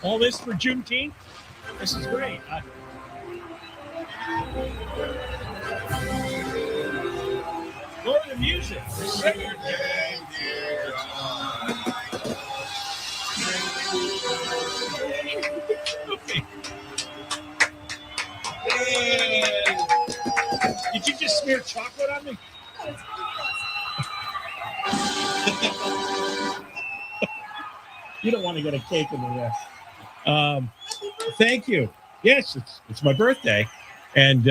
All this for Juneteenth? This is great. Go to the music. Okay. Did you just smear chocolate on me? You don't want to get a cake in the rest. Thank you. Yes, it's my birthday, and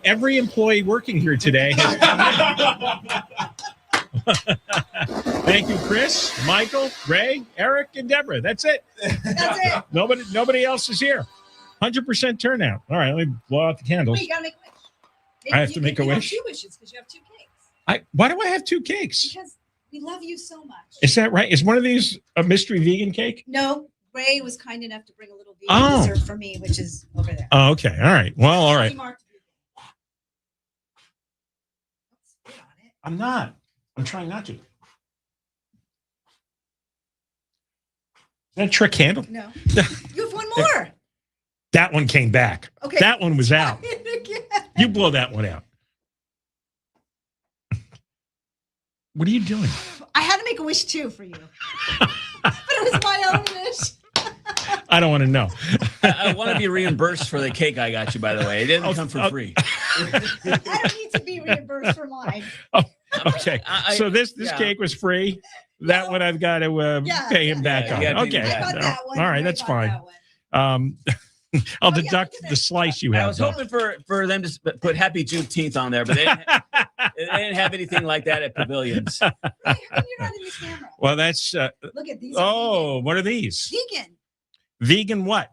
every employee working here today has. Thank you, Chris, Michael, Ray, Eric, and Deborah. That's it. That's it. Nobody else is here. 100% turnout. All right, let me blow out the candles. Wait, you gotta make a wish. I have to make a wish. You have 2 wishes because you have 2 cakes. Why do I have 2 cakes? Because we love you so much. Is that right? Is one of these a mystery vegan cake? No, Ray was kind enough to bring a little vegan dessert for me, which is over there. Oh, okay. All right. Well, all right. I'm not. I'm trying not to. Is that a trick candle? No. You have one more. That one came back. Okay. That one was out. You blow that one out. What are you doing? I had to make a wish too for you. But it was my own wish. I don't want to know. I want to be reimbursed for the cake I got you, by the way. It didn't come for free. I don't need to be reimbursed for mine. Oh, okay. So this cake was free. That one I've got to pay him back on. Okay. I got that one. All right, that's fine. I'll deduct the slice you have. I was hoping for them to put Happy Juneteenth on there, but they didn't have anything like that at pavilions. You're not in the camera. Well, that's. Look at these. What are these? Vegan. Vegan what?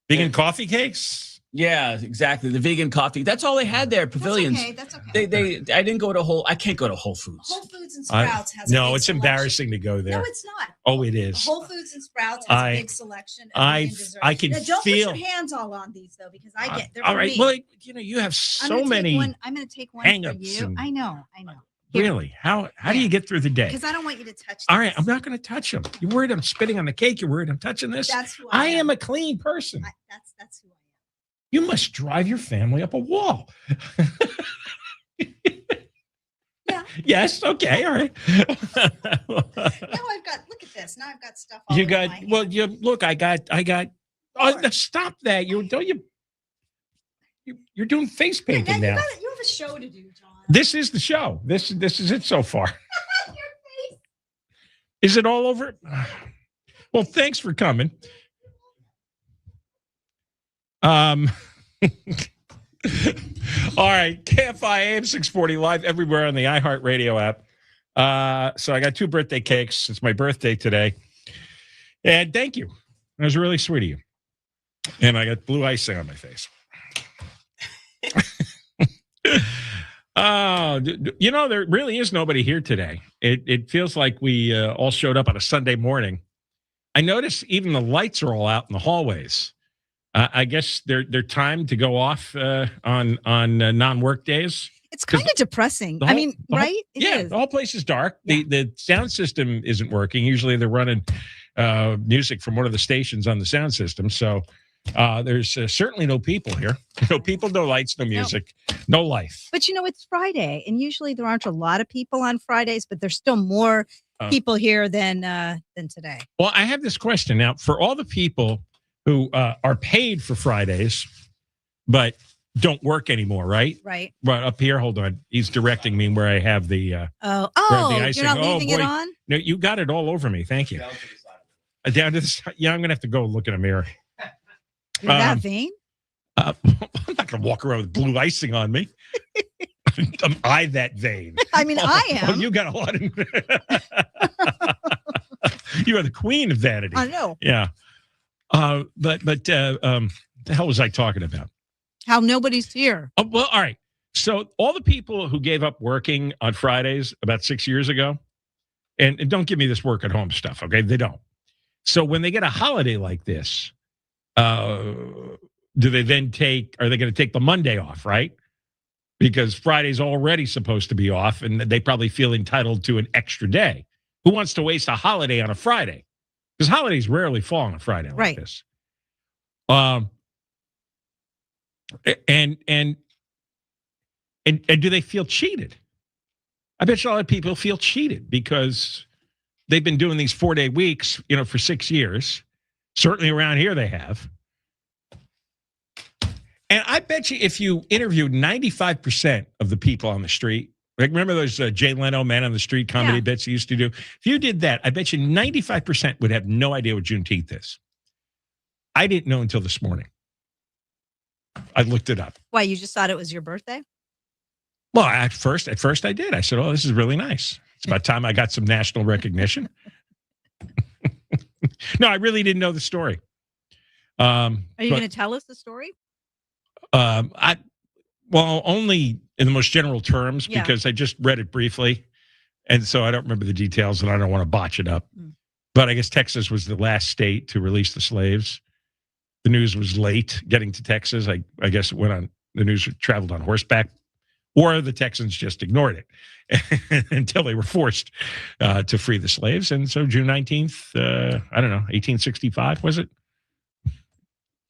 Vegan coffee cakes? Yeah, exactly. The vegan coffee. That's all they had there. Pavilions. That's okay. I didn't go to I can't go to Whole Foods. Whole Foods and Sprouts has a no, big it's selection. embarrassing to go there. No, it's not. Oh, it is. Whole Foods and Sprouts has a big selection. I can now, don't feel. Put your hands all on these though, because I get. All right. Well, you have so many. I'm going to take one for you. I know. Here. Really? How do you get through the day? Because I don't want you to touch this. All right, I'm not going to touch them. You're worried I'm spitting on the cake. You're worried I'm touching this. That's who I am a clean person. That's who I am. You must drive your family up a wall. Yeah. Yes. Okay. All right. Now I've got. Look at this. Now I've got stuff. All You over got. my Well, hand. you look. I got. Oh, stop that! You're doing face painting now. You have a show to do, John. This is the show. This is it so far. Your face. Is it all over? Well, thanks for coming. All right, KFI AM 640 live everywhere on the iHeartRadio app. So I got 2 birthday cakes. It's my birthday today. And thank you. That was really sweet of you. And I got blue icing on my face. There really is nobody here today. It feels like we all showed up on a Sunday morning. I notice even the lights are all out in the hallways. I guess they're timed to go off on non-work days. It's kind of depressing. Right? It is. The whole place is dark. Yeah. The sound system isn't working. Usually they're running music from one of the stations on the sound system. So there's certainly no people here. No people, no lights, no music, no life. But it's Friday, and usually there aren't a lot of people on Fridays, but there's still more people here than today. Well, I have this question now for all the people who are paid for Fridays, but don't work anymore, right? Right. Right up here. Hold on. He's directing me where I have the the icing. You're not leaving it on? No, you got it all over me. Thank you. Down to the side. Yeah, I'm gonna have to go look in a mirror. You're that vain? I'm not gonna walk around with blue icing on me. Am I that vain? I mean, I am. Oh, you got a lot of. You are the queen of vanity. I know. Yeah. But the hell was I talking about? How nobody's here. Oh, well, all right. So all the people who gave up working on Fridays about 6 years ago, and don't give me this work at home stuff, okay? They don't. So when they get a holiday like this, are they going to take the Monday off, right? because Friday's already supposed to be off, and they probably feel entitled to an extra day. Who wants to waste a holiday on a Friday? Because holidays rarely fall on a Friday like this. And do they feel cheated? I bet you a lot of people feel cheated because they've been doing these 4-day weeks, for 6 years. Certainly around here they have. And I bet you if you interviewed 95% of the people on the street, like remember those Jay Leno Man on the Street comedy bits he used to do? If you did that, I bet you 95% would have no idea what Juneteenth is. I didn't know until this morning. I looked it up. Why, you just thought it was your birthday? Well, at first I did. I said, oh, this is really nice. It's about time I got some national recognition. No, I really didn't know the story. Are you going to tell us the story? Only in the most general terms, because I just read it briefly. And so I don't remember the details and I don't want to botch it up. But I guess Texas was the last state to release the slaves. The news was late getting to Texas. I guess it went on, the news traveled on horseback, or the Texans just ignored it until they were forced to free the slaves. And so June 19th, I don't know, 1865, was it?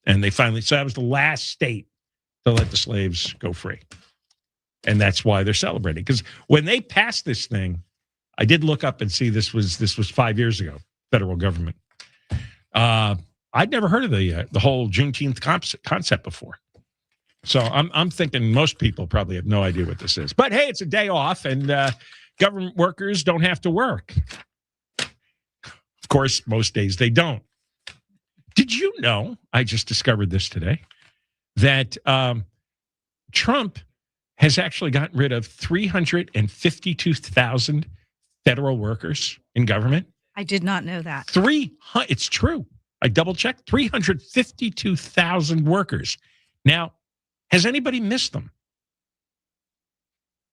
And they finally, so that was the last state to let the slaves go free. And that's why they're celebrating. Because when they passed this thing, I did look up and see this was 5 years ago, federal government. I'd never heard of the whole Juneteenth concept before. So I'm thinking most people probably have no idea what this is. But hey, it's a day off and government workers don't have to work. Of course, most days they don't. Did you know, I just discovered this today, that Trump has actually gotten rid of 352,000 federal workers in government? I did not know that. It's true. I double-checked. 352,000 workers. Now, has anybody missed them?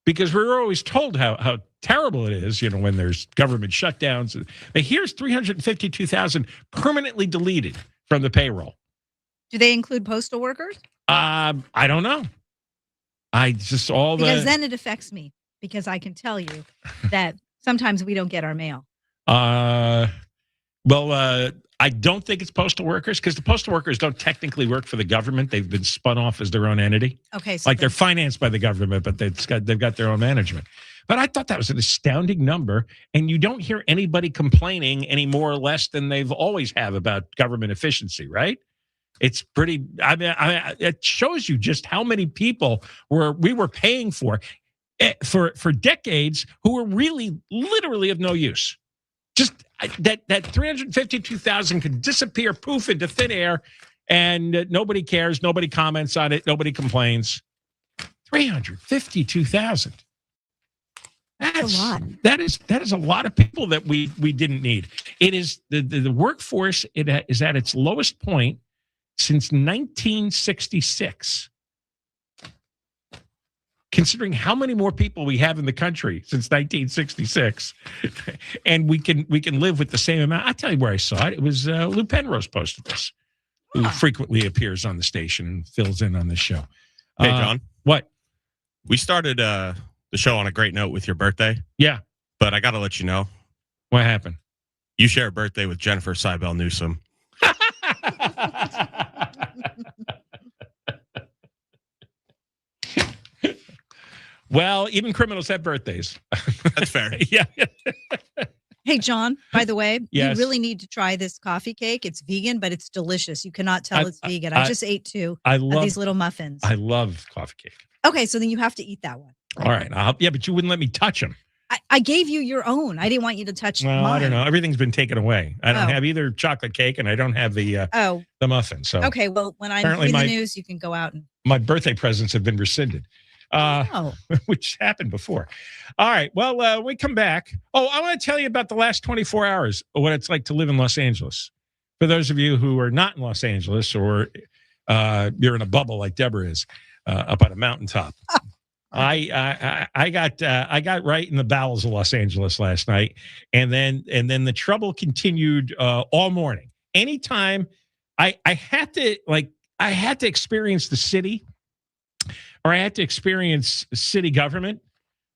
Because we're always told how terrible it is, when there's government shutdowns. But here's 352,000 permanently deleted from the payroll. Do they include postal workers? I don't know. Because then it affects me, because I can tell you that sometimes we don't get our mail. I don't think it's postal workers, because the postal workers don't technically work for the government. They've been spun off as their own entity. Okay. So they're financed by the government, but they've got their own management. But I thought that was an astounding number. And you don't hear anybody complaining any more or less than they've always have about government efficiency, right? It's pretty, it shows you just how many people we were paying for decades who were really literally of no use. Just that 352,000 could disappear, poof, into thin air, and nobody cares, nobody comments on it, nobody complains. 352,000. That's a lot. That is a lot of people that we didn't need. It is the workforce. It is at its lowest point since 1966. Considering how many more people we have in the country since 1966, and we can live with the same amount. I tell you where I saw it. It was Lou Penrose posted this, who frequently appears on the station and fills in on this show. Hey, John. What? We started the show on a great note with your birthday. Yeah. But I got to let you know. What happened? You share a birthday with Jennifer Seibel Newsom. Well, even criminals have birthdays. That's fair. Yeah. Hey, John, by the way, yes. You really need to try this coffee cake. It's vegan, but it's delicious. You cannot tell it's vegan. I just ate two of these little muffins. I love coffee cake. Okay, so then you have to eat that one. All right. But you wouldn't let me touch them. I gave you your own. I didn't want you to touch mine. I don't know. Everything's been taken away. I don't have either chocolate cake, and I don't have the muffin. So okay, well, when I'm in the news, you can go out and my birthday presents have been rescinded. Which happened before. All right. Well, when we come back. Oh, I want to tell you about the last 24 hours, what it's like to live in Los Angeles. For those of you who are not in Los Angeles, or you're in a bubble like Deborah is up on a mountaintop. I got right in the bowels of Los Angeles last night, and then the trouble continued all morning. Anytime I had to experience the city or I had to experience city government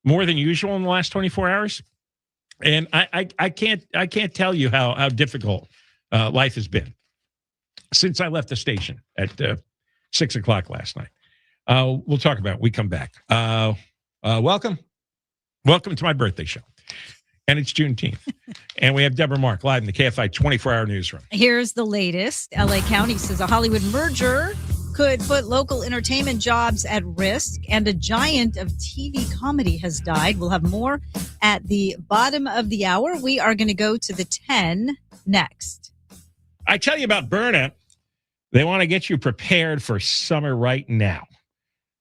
more than usual in the last 24 hours. And I can't tell you how difficult life has been since I left the station at 6 o'clock last night. We'll talk about it when we come back. Welcome to my birthday show. And it's Juneteenth. And we have Deborah Mark live in the KFI 24-hour newsroom. Here's the latest. LA County says a Hollywood merger could put local entertainment jobs at risk, and a giant of TV comedy has died. We'll have more at the bottom of the hour. We are going to go to the 10 next. I tell you about Byrna. They want to get you prepared for summer right now.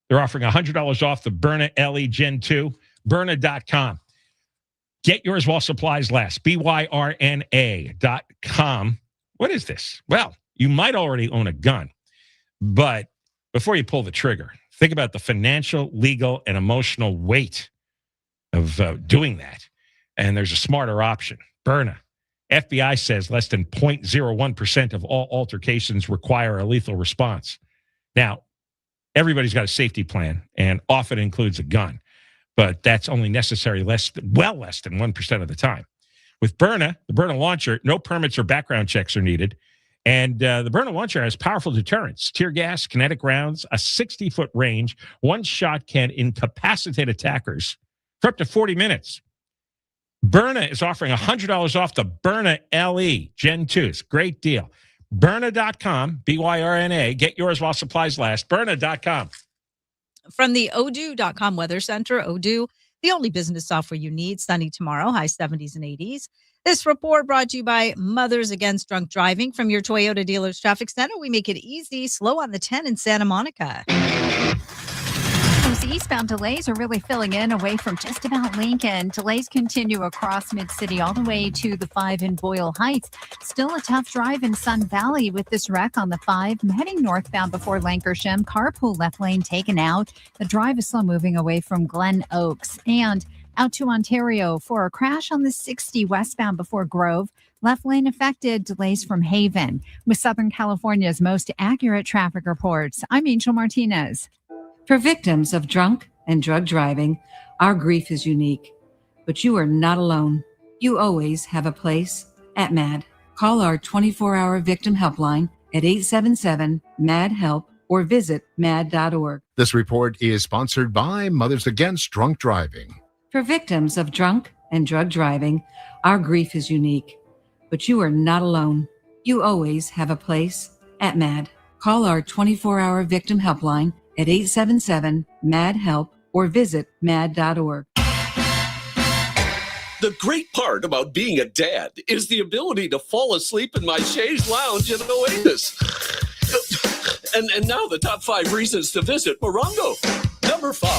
They're offering $100 off the Byrna LE Gen 2, Byrna.com. Get yours while supplies last. BYRNA.com. What is this? Well, you might already own a gun, but before you pull the trigger, think about the financial, legal, and emotional weight of doing that. And there's a smarter option. Byrna. FBI says less than 0.01% of all altercations require a lethal response. Now, everybody's got a safety plan, and often includes a gun. But that's only necessary less than 1% of the time. With Byrna, the Byrna launcher, no permits or background checks are needed. And the Byrna launcher has powerful deterrents, tear gas, kinetic rounds, a 60-foot range. One shot can incapacitate attackers for up to 40 minutes. Byrna is offering $100 off the Byrna LE Gen 2. It's a great deal. Byrna.com, BYRNA. Get yours while supplies last. Byrna.com. From the Odoo.com Weather Center, Odoo, the only business software you need. Sunny tomorrow, high 70s and 80s. This report brought to you by Mothers Against Drunk Driving. From your Toyota dealer's traffic center, we make it easy. Slow on the 10 in Santa Monica. Those eastbound delays are really filling in away from just about Lincoln. Delays continue across Mid-City all the way to the 5 in Boyle Heights. Still a tough drive in Sun Valley with this wreck on the 5. I'm heading northbound before Lancashire. Carpool left lane taken out. The drive is slow moving away from Glen Oaks. And out to Ontario for a crash on the 60 westbound before Grove. Left lane affected, delays from Haven. With Southern California's most accurate traffic reports, I'm Angel Martinez. For victims of drunk and drug driving, our grief is unique, but you are not alone. You always have a place at MAD. Call our 24-hour victim helpline at 877-MAD-HELP or visit mad.org. This report is sponsored by Mothers Against Drunk Driving. For victims of drunk and drug driving, our grief is unique, but you are not alone. You always have a place at MAD. Call our 24-hour victim helpline at 877-MAD-HELP or visit mad.org. The great part about being a dad is the ability to fall asleep in my chaise lounge in Oasis. And now the top 5 reasons to visit Morongo. Number 5.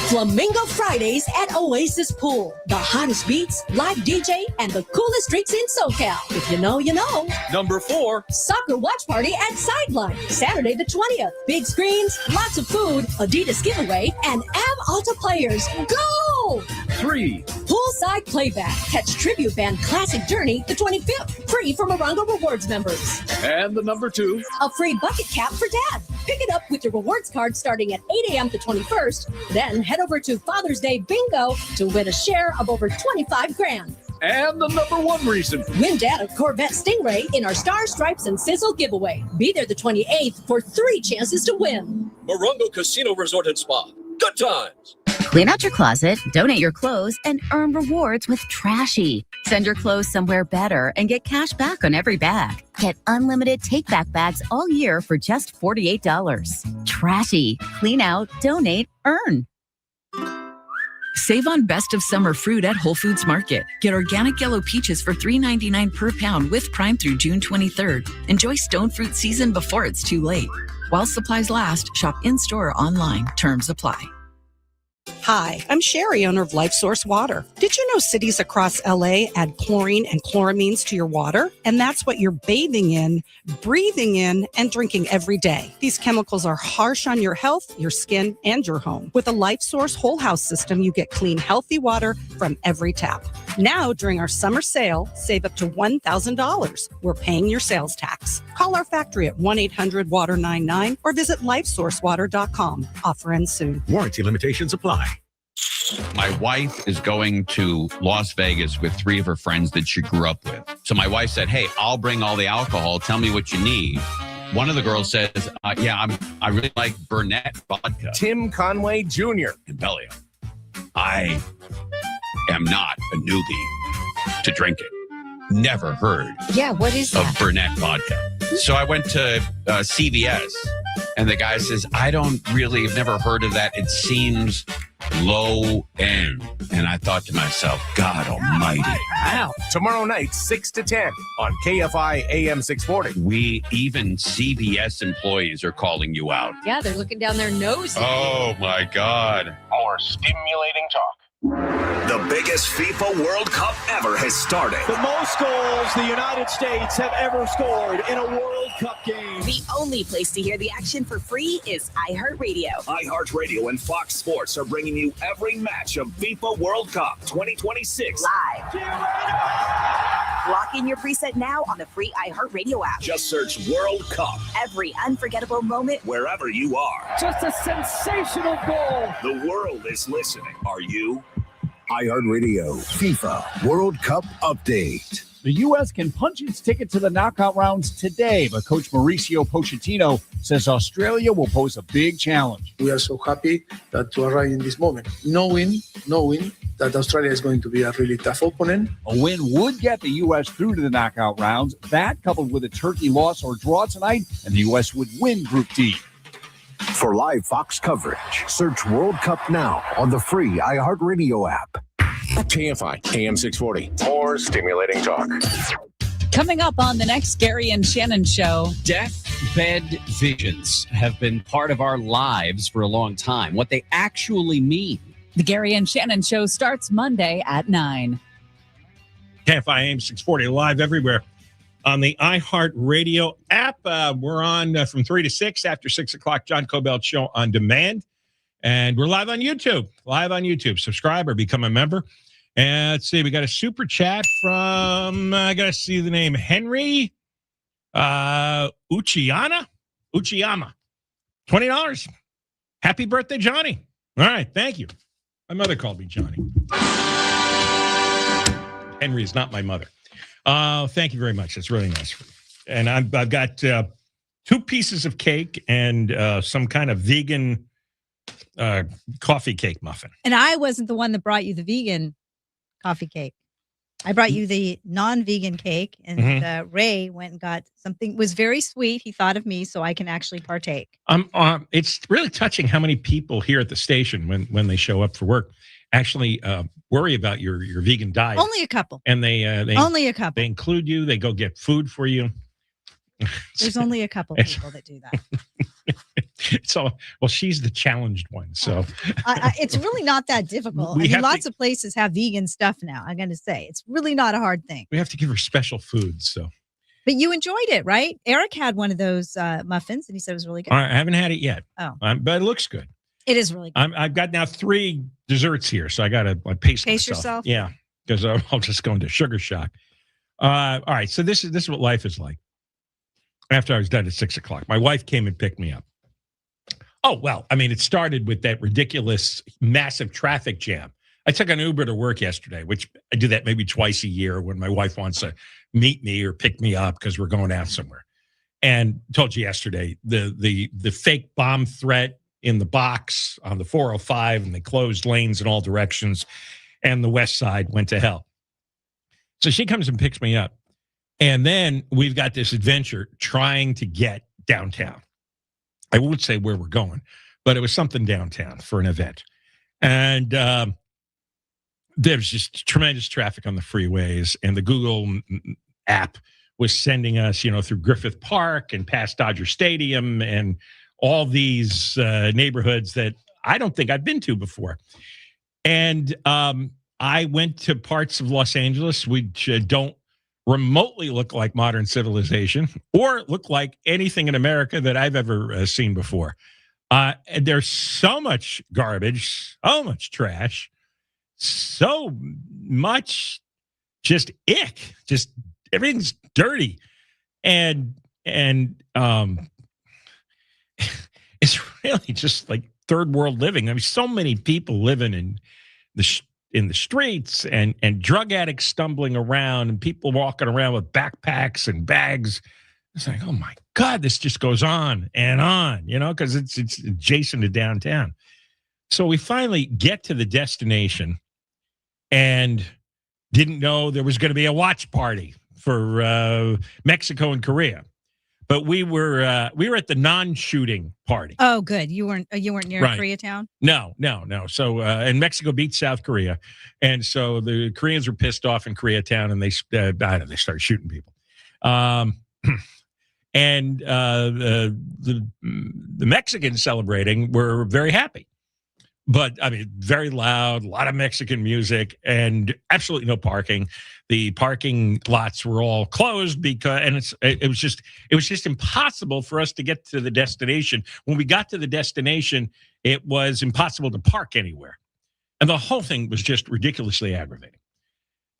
Flamingo Fridays at Oasis Pool. The hottest beats, live DJ, and the coolest drinks in SoCal. If you know, you know. Number 4. Soccer watch party at Sideline. Saturday the 20th. Big screens, lots of food, Adidas giveaway, and Av Alta players. Go! 3. Poolside playback. Catch tribute band Classic Journey the 25th. Free for Morongo Rewards members. And the number 2. A free bucket cap for Dad. Pick it up with your rewards card starting at 8 a.m. the 21st. Then head over to Father's Day Bingo to win a share of over $25,000. And the number 1 reason. Win Dad a Corvette Stingray in our Star Stripes and Sizzle giveaway. Be there the 28th for 3 chances to win. Morongo Casino Resort and Spa. Good times. Clean out your closet, donate your clothes, and earn rewards with Trashy. Send your clothes somewhere better and get cash back on every bag. Get unlimited take-back bags all year for just $48. Trashy. Clean out, donate, earn. Save on best of summer fruit at Whole Foods Market. Get organic yellow peaches for $3.99 per pound with Prime through June 23rd. Enjoy stone fruit season before it's too late. While supplies last, shop in-store or online. Terms apply. Hi, I'm Sherry, owner of Life Source Water. Did you know cities across LA add chlorine and chloramines to your water? And that's what you're bathing in, breathing in, and drinking every day. These chemicals are harsh on your health, your skin, and your home. With a Life Source whole house system, you get clean, healthy water from every tap. Now, during our summer sale, save up to $1,000. We're paying your sales tax. Call our factory at 1-800-WATER-99 or visit LifeSourceWater.com. Offer ends soon. Warranty limitations apply. My wife is going to Las Vegas with 3 of her friends that she grew up with. So my wife said, hey, I'll bring all the alcohol. Tell me what you need. One of the girls says, I really like Burnett vodka. Tim Conway Jr. And Bellio, I am not a newbie to drinking. Never heard what is of that? Burnett vodka. So I went to CVS, and the guy says, I don't really have never heard of that. It seems low end. And I thought to myself, God almighty. Wow. Tomorrow night, 6 to 10 on KFI AM 640. Even CVS employees are calling you out. Yeah, they're looking down their nose. Oh, my God. More stimulating talk. The biggest FIFA World Cup ever has started. The most goals the United States have ever scored in a World Cup game. The only place to hear the action for free is iHeartRadio. iHeartRadio and Fox Sports are bringing you every match of FIFA World Cup 2026 live. Lock in your preset now on the free iHeartRadio app. Just search World Cup. Every unforgettable moment, wherever you are. Just a sensational goal. The world is listening. Are you? iHeartRadio FIFA World Cup Update. The U.S. can punch its ticket to the knockout rounds today, but Coach Mauricio Pochettino says Australia will pose a big challenge. We are so happy that to arrive in this moment, knowing that Australia is going to be a really tough opponent. A win would get the U.S. through to the knockout rounds. That, coupled with a Turkey loss or draw tonight, and the U.S. would win Group D. For live Fox coverage, search World Cup now on the free iHeartRadio app. KFI AM 640. More stimulating talk. Coming up on the next Gary and Shannon show, deathbed visions have been part of our lives for a long time. What they actually mean. The Gary and Shannon show starts Monday at 9. KFI AM 640 live everywhere on the iHeartRadio app. We're on from 3 to 6 after 6 o'clock. John Kobylt Show on demand. And we're live on YouTube. Subscribe or become a member. And let's see, we got a super chat from, I got to see the name, Henry Uchiyama. $20. Happy birthday, Johnny. All right, thank you. My mother called me Johnny. Henry is not my mother. Thank you very much. That's really nice. And I've got 2 pieces of cake and some kind of vegan coffee cake muffin. And I wasn't the one that brought you the vegan coffee cake. I brought you the non-vegan cake, and Ray went and got something. It was very sweet. He thought of me so I can actually partake. It's really touching how many people here at the station, when they show up for work, actually worry about your vegan diet. Only a couple. And they only a couple. They include you. They go get food for you. There's only a couple people that do that. So, well, she's the challenged one. So it's really not that difficult. Lots of places have vegan stuff now. I'm going to say it's really not a hard thing. We have to give her special food. So, but you enjoyed it, right? Eric had one of those muffins, and he said it was really good. I haven't had it yet. Oh, but it looks good. It is really good. I've got now 3 desserts here, so I got to pace yourself. Yeah, because I'll just go into sugar shock. All right, so this is what life is like. After I was done at 6 o'clock, my wife came and picked me up. Oh, well, I mean, it started with that ridiculous, massive traffic jam. I took an Uber to work yesterday, which I do that maybe twice a year when my wife wants to meet me or pick me up because we're going out somewhere. And told you yesterday, the fake bomb threat in the box on the 405, and they closed lanes in all directions, and the west side went to hell. So she comes and picks me up. And then we've got this adventure trying to get downtown. I won't say where we're going, but it was something downtown for an event. And there's just tremendous traffic on the freeways, and the Google app was sending us, through Griffith Park and past Dodger Stadium and all these neighborhoods that I don't think I've been to before. And I went to parts of Los Angeles which don't remotely look like modern civilization or look like anything in America that I've ever seen before. And there's so much garbage, so much trash, so much just ick. Just everything's dirty. And it's really just like third world living. I mean, so many people living in the streets and drug addicts stumbling around and people walking around with backpacks and bags. It's like, oh my God, this just goes on, because it's adjacent to downtown. So we finally get to the destination and didn't know there was going to be a watch party for Mexico and Korea. But we were at the non-shooting party. Oh, good. You weren't near Right. Koreatown? No. So and Mexico beat South Korea, and so the Koreans were pissed off in Koreatown, and they started shooting people. And the Mexicans celebrating were very happy, but I mean, very loud, a lot of Mexican music, and absolutely no parking. The parking lots were all closed because, it was just impossible for us to get to the destination. When we got to the destination, it was impossible to park anywhere, and the whole thing was just ridiculously aggravating.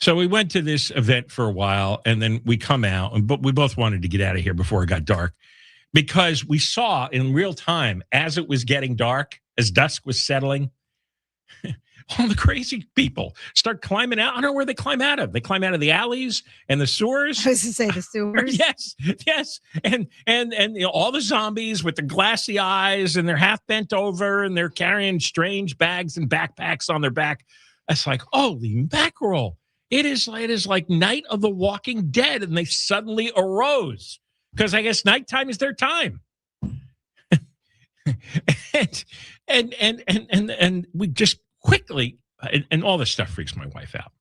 So we went to this event for a while, and then we come out, but we both wanted to get out of here before it got dark, because we saw in real time as it was getting dark, as dusk was settling, all the crazy people start climbing out. I don't know where they climb out of. They climb out of the alleys and the sewers. I was to say the sewers. Yes. And all the zombies with the glassy eyes, and they're half bent over, and they're carrying strange bags and backpacks on their back. It's like, holy mackerel. It is like Night of the Walking Dead, and they suddenly arose because I guess nighttime is their time. and we just quickly, and all this stuff freaks my wife out.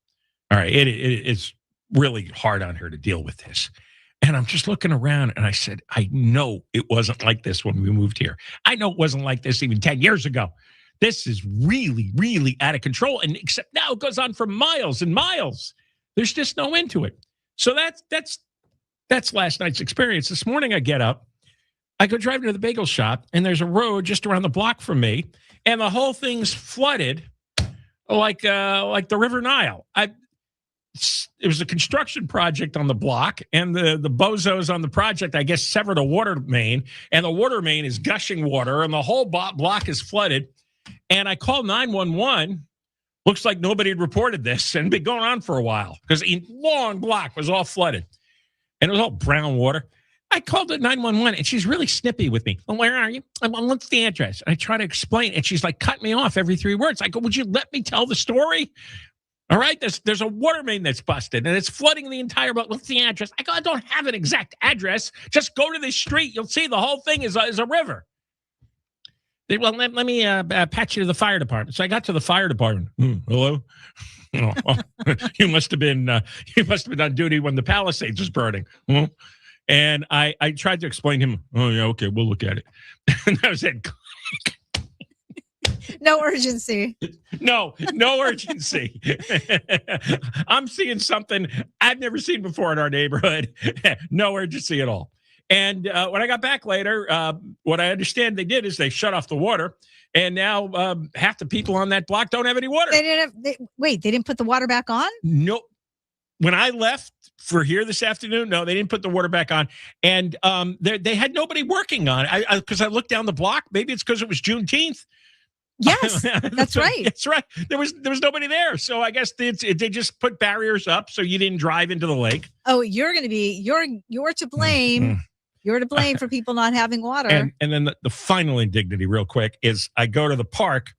All right, it's really hard on her to deal with this. And I'm just looking around, and I said, I know it wasn't like this when we moved here. I know it wasn't like this even 10 years ago. This is really, really out of control. And except now it goes on for miles and miles. There's just no end to it. So that's last night's experience. This morning I get up, I go driving to the bagel shop, and there's a road just around the block from me, and the whole thing's flooded like the River Nile. It was a construction project on the block, and the bozos on the project, I guess, severed a water main, and the water main is gushing water, and the whole block is flooded. And I called 911. Looks like nobody had reported this, and been going on for a while because a long block was all flooded, and it was all brown water. I called at 911, and she's really snippy with me. Well, where are you? What's the address? And I try to explain, and she's like, cut me off every 3 words. I go, would you let me tell the story? All right, there's a water main that's busted, and it's flooding the entire block. What's the address? I go, I don't have an exact address. Just go to this street. You'll see the whole thing is a river. Well, let me patch you to the fire department. So I got to the fire department. Hello. You must have been on duty when the Palisades was burning. And I tried to explain to him. Oh yeah, okay, we'll look at it. And that was it. No urgency. No urgency. I'm seeing something I've never seen before in our neighborhood. No urgency at all. And when I got back later, what I understand they did is they shut off the water, and now half the people on that block don't have any water. They didn't put the water back on? No. When I left for here this afternoon, no, they didn't put the water back on. And they had nobody working on it. Because I looked down the block. Maybe it's because it was Juneteenth. Yes, that's right. That's right. There was nobody there. So I guess they just put barriers up so you didn't drive into the lake. Oh, you're to blame. You're to blame for people not having water. And then the final indignity, real quick, is I go to the park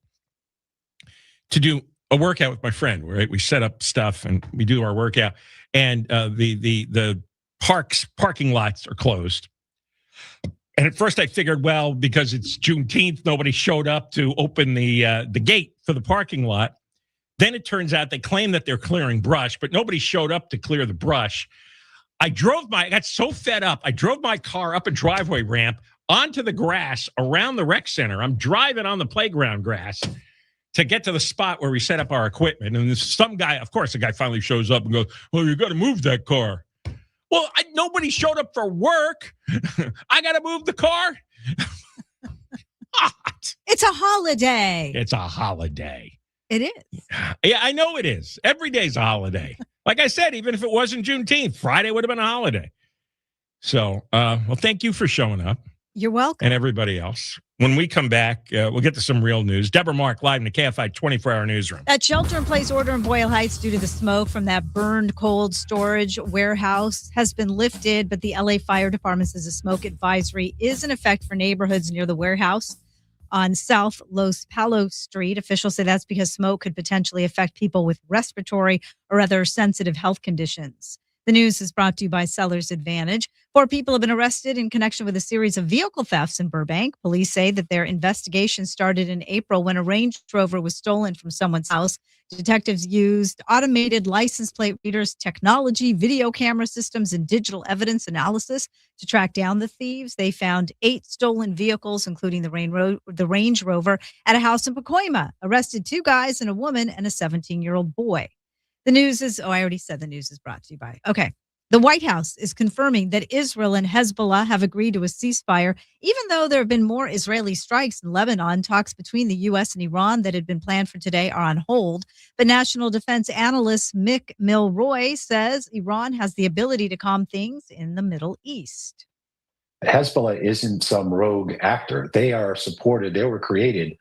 to do a workout with my friend. Right, we set up stuff and we do our workout, and the parking lots are closed. And at first I figured, well, because it's Juneteenth, nobody showed up to open the gate for the parking lot. Then it turns out they claim that they're clearing brush, but nobody showed up to clear the brush. I got so fed up. I drove my car up a driveway ramp onto the grass around the rec center. I'm driving on the playground grass to get to the spot where we set up our equipment. And some guy, of course, the guy finally shows up and goes, well, you got to move that car. Well, nobody showed up for work. I got to move the car. It's a holiday. It's a holiday. It is. Yeah, I know it is. Every day's a holiday. Like I said, even if it wasn't Juneteenth, Friday would have been a holiday. So, well, thank you for showing up. You're welcome. And everybody else. When we come back, we'll get to some real news. Deborah Mark live in the KFI 24-hour newsroom. That shelter-in-place order in Boyle Heights due to the smoke from that burned cold storage warehouse has been lifted, but the LA Fire Department says a smoke advisory is in effect for neighborhoods near the warehouse on South Los Palos Street. Officials say that's because smoke could potentially affect people with respiratory or other sensitive health conditions. The news is brought to you by Seller's Advantage. 4 people have been arrested in connection with a series of vehicle thefts in Burbank. Police say that their investigation started in April when a Range Rover was stolen from someone's house. Detectives used automated license plate readers, technology, video camera systems, and digital evidence analysis to track down the thieves. They found 8 stolen vehicles, including the Range Rover, at a house in Pacoima. Arrested 2 guys and a woman and a 17-year-old boy. The news is, I already said the news is brought to you by, The White House is confirming that Israel and Hezbollah have agreed to a ceasefire, even though there have been more Israeli strikes in Lebanon. Talks between the U.S. and Iran that had been planned for today are on hold. But national defense analyst Mick Milroy says Iran has the ability to calm things in the Middle East. Hezbollah isn't some rogue actor. They are supported, they were created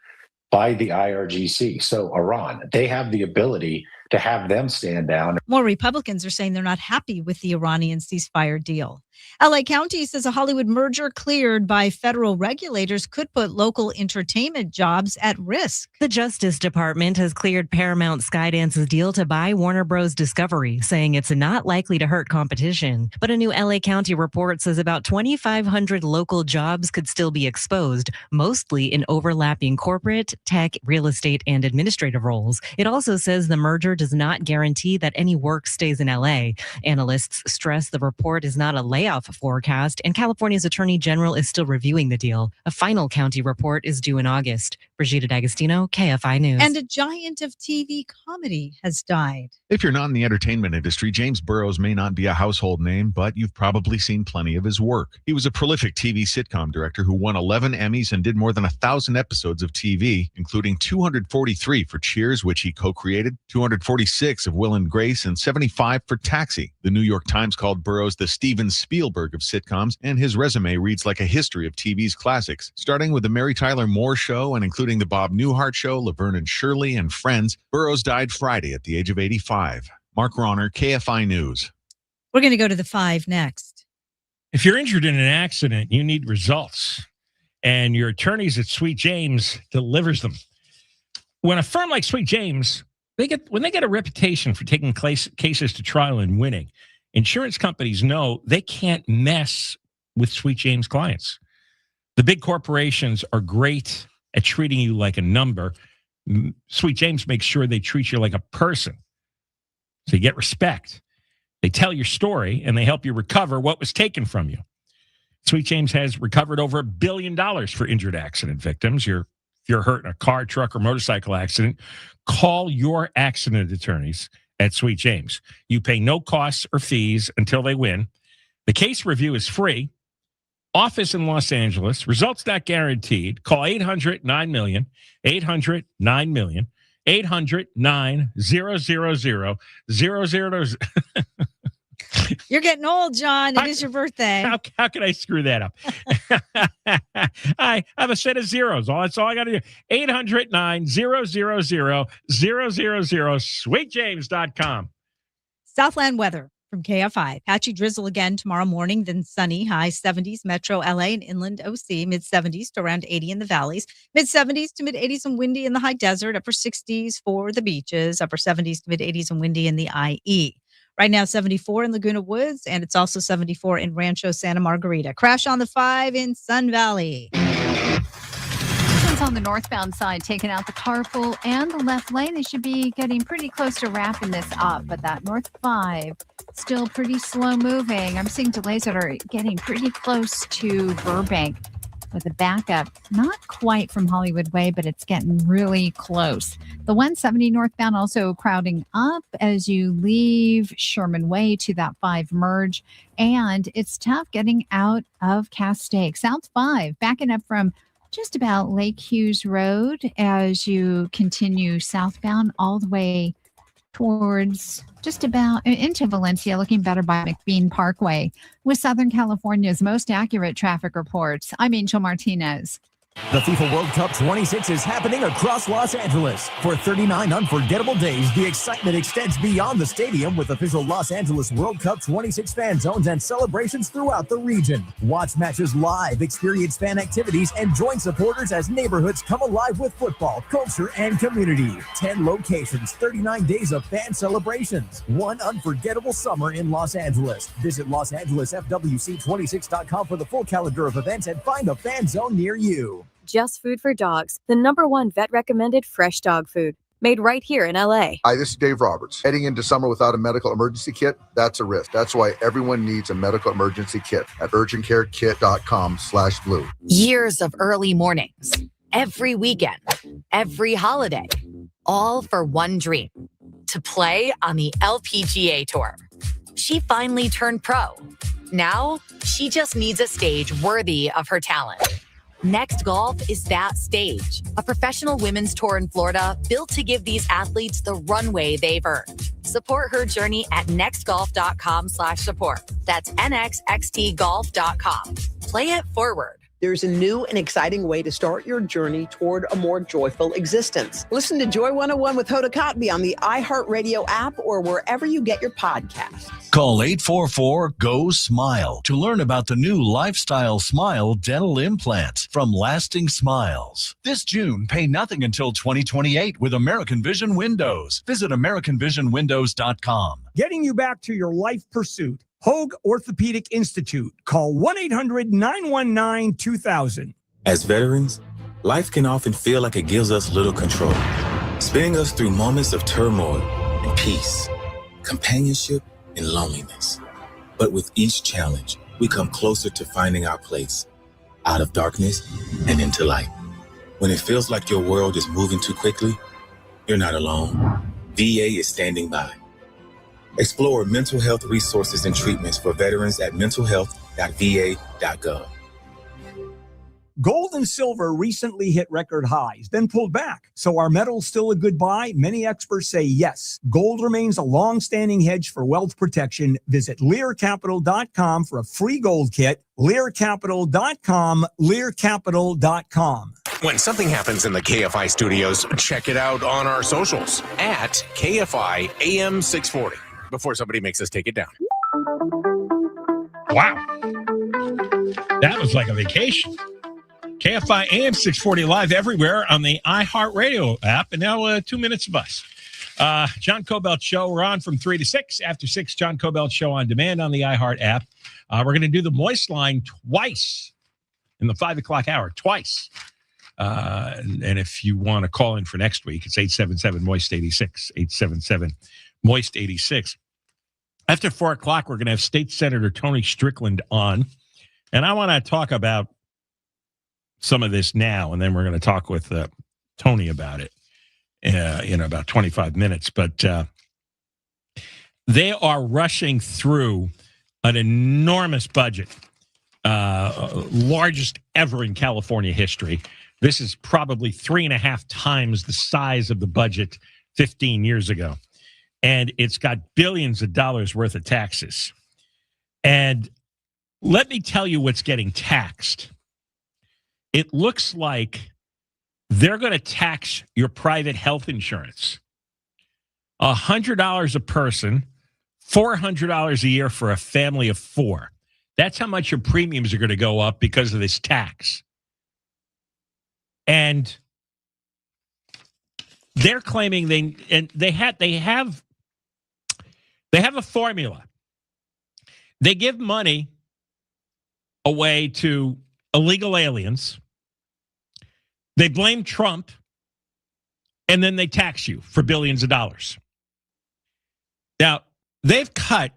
by the IRGC. So Iran, they have the ability to have them stand down. More Republicans are saying they're not happy with the Iranian ceasefire deal. LA County says a Hollywood merger cleared by federal regulators could put local entertainment jobs at risk. The Justice Department has cleared Paramount Skydance's deal to buy Warner Bros. Discovery, saying it's not likely to hurt competition. But a new LA County report says about 2,500 local jobs could still be exposed, mostly in overlapping corporate, tech, real estate, and administrative roles. It also says the merger does not guarantee that any work stays in LA. Analysts stress the report is not a layoff forecast, and California's Attorney General is still reviewing the deal. A final county report is due in August. Brigida D'Agostino, KFI News. And a giant of TV comedy has died. If you're not in the entertainment industry, James Burrows may not be a household name, but you've probably seen plenty of his work. He was a prolific TV sitcom director who won 11 Emmys and did more than 1,000 episodes of TV, including 243 for Cheers, which he co-created, 246 of Will and Grace, and 75 for Taxi. The New York Times called Burrows the Steven Spielberg of sitcoms, and his resume reads like a history of TV's classics, starting with The Mary Tyler Moore Show and including The Bob Newhart Show, Laverne and Shirley, and Friends. Burrows died Friday at the age of 85. Mark Ronner, KFI News. We're going to go to the 5 next. If you're injured in an accident, you need results, and your attorneys at Sweet James delivers them. When a firm like Sweet James, when they get a reputation for taking cases to trial and winning, insurance companies know they can't mess with Sweet James clients. The big corporations are great at treating you like a number. Sweet James makes sure they treat you like a person. So you get respect. They tell your story, and they help you recover what was taken from you. Sweet James has recovered over $1 billion for injured accident victims. If you're hurt in a car, truck, or motorcycle accident, call your accident attorneys at Sweet James. You pay no costs or fees until they win. The case review is free. Office in Los Angeles. Results not guaranteed. Call 800-9-MILLION, 800-9-MILLION, 800-9-000-000. You're getting old, John. It is your birthday. How can I screw that up? I have a set of zeros. That's all I got to do. 800-9-000-000, sweetjames.com. Southland weather from KFI. Patchy drizzle again tomorrow morning, then sunny. High 70s, Metro LA and Inland OC. Mid-70s to around 80 in the valleys. Mid-70s to mid-80s and windy in the high desert. Upper 60s for the beaches. Upper 70s to mid-80s and windy in the IE. Right now, 74 in Laguna Woods, and it's also 74 in Rancho Santa Margarita. Crash on the 5 in Sun Valley. On the northbound side, taking out the carpool and the left lane. They should be getting pretty close to wrapping this up, but that North 5 still pretty slow moving. I'm seeing delays that are getting pretty close to Burbank with a backup, not quite from Hollywood Way, but it's getting really close. The 170 northbound also crowding up as you leave Sherman Way to that 5 merge, and it's tough getting out of Castaic. South 5 backing up from just about Lake Hughes Road as you continue southbound all the way towards just about into Valencia, looking better by McBean Parkway. With Southern California's most accurate traffic reports, I'm Angel Martinez. The FIFA World Cup 26 is happening across Los Angeles. For 39 unforgettable days, the excitement extends beyond the stadium with official Los Angeles World Cup 26 fan zones and celebrations throughout the region. Watch matches live, experience fan activities, and join supporters as neighborhoods come alive with football, culture, and community. 10 locations, 39 days of fan celebrations. One unforgettable summer in Los Angeles. Visit LosAngelesFWC26.com for the full calendar of events and find a fan zone near you. Just Food for Dogs, the #1 vet-recommended fresh dog food. Made right here in LA. Hi, this is Dave Roberts. Heading into summer without a medical emergency kit, that's a risk. That's why everyone needs a medical emergency kit at urgentcarekit.com/blue. Years of early mornings, every weekend, every holiday, all for one dream, to play on the LPGA Tour. She finally turned pro. Now, she just needs a stage worthy of her talent. Next Golf is that stage, a professional women's tour in Florida built to give these athletes the runway they've earned. Support her journey at nextgolf.com/support. That's nxxtgolf.com. Play it forward. There's a new and exciting way to start your journey toward a more joyful existence. Listen to Joy 101 with Hoda Kotb on the iHeartRadio app or wherever you get your podcasts. Call 844-GO-SMILE to learn about the new Lifestyle Smile dental implants from Lasting Smiles. This June, pay nothing until 2028 with American Vision Windows. Visit AmericanVisionWindows.com. Getting you back to your life pursuit. Hoag Orthopedic Institute. Call 1-800-919-2000. As veterans, life can often feel like it gives us little control, spinning us through moments of turmoil and peace, companionship and loneliness. But with each challenge, we come closer to finding our place, out of darkness and into light. When it feels like your world is moving too quickly, you're not alone. VA is standing by. Explore mental health resources and treatments for veterans at mentalhealth.va.gov. Gold and silver recently hit record highs, then pulled back. So are metals still a good buy? Many experts say yes. Gold remains a long-standing hedge for wealth protection. Visit LearCapital.com for a free gold kit. LearCapital.com, LearCapital.com. When something happens in the KFI studios, check it out on our socials at KFI AM 640 before somebody makes us take it down. Wow. That was like a vacation. KFI AM 640 live everywhere on the iHeartRadio app. And now 2 minutes of us. John Kobylt Show. We're on from 3 to 6. After 6, John Kobylt Show on demand on the iHeart app. We're going to do the Moist line twice in the 5 o'clock hour. Twice. And if you want to call in for next week, it's 877-MOIST-86. 877-MOIST-86. After 4 o'clock, we're going to have State Senator Tony Strickland on. And I want to talk about some of this now, and then we're going to talk with Tony about it in about 25 minutes. But they are rushing through an enormous budget, largest ever in California history. This is probably 3.5 times the size of the budget 15 years ago. And it's got billions of dollars worth of taxes. And let me tell you what's getting taxed. It looks like they're going to tax your private health insurance. $100 a person, $400 a year for a family of 4. That's how much your premiums are going to go up because of this tax. And they're claiming they have a formula. They give money away to illegal aliens. They blame Trump, and then they tax you for billions of dollars. Now, they've cut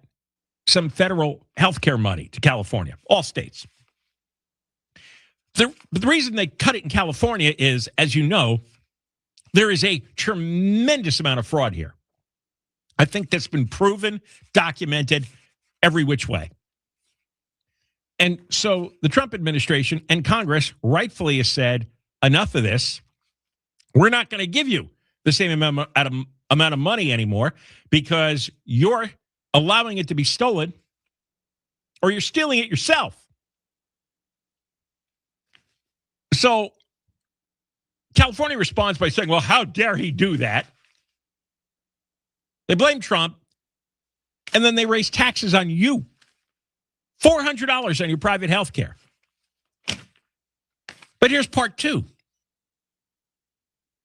some federal health care money to California, all states. The reason they cut it in California is, as you know, there is a tremendous amount of fraud here. I think that's been proven, documented every which way. And so the Trump administration and Congress rightfully has said, enough of this. We're not going to give you the same amount amount of money anymore because you're allowing it to be stolen or you're stealing it yourself. So California responds by saying, well, how dare he do that? They blame Trump, and then they raise taxes on you. $400 on your private health care. But here's part two.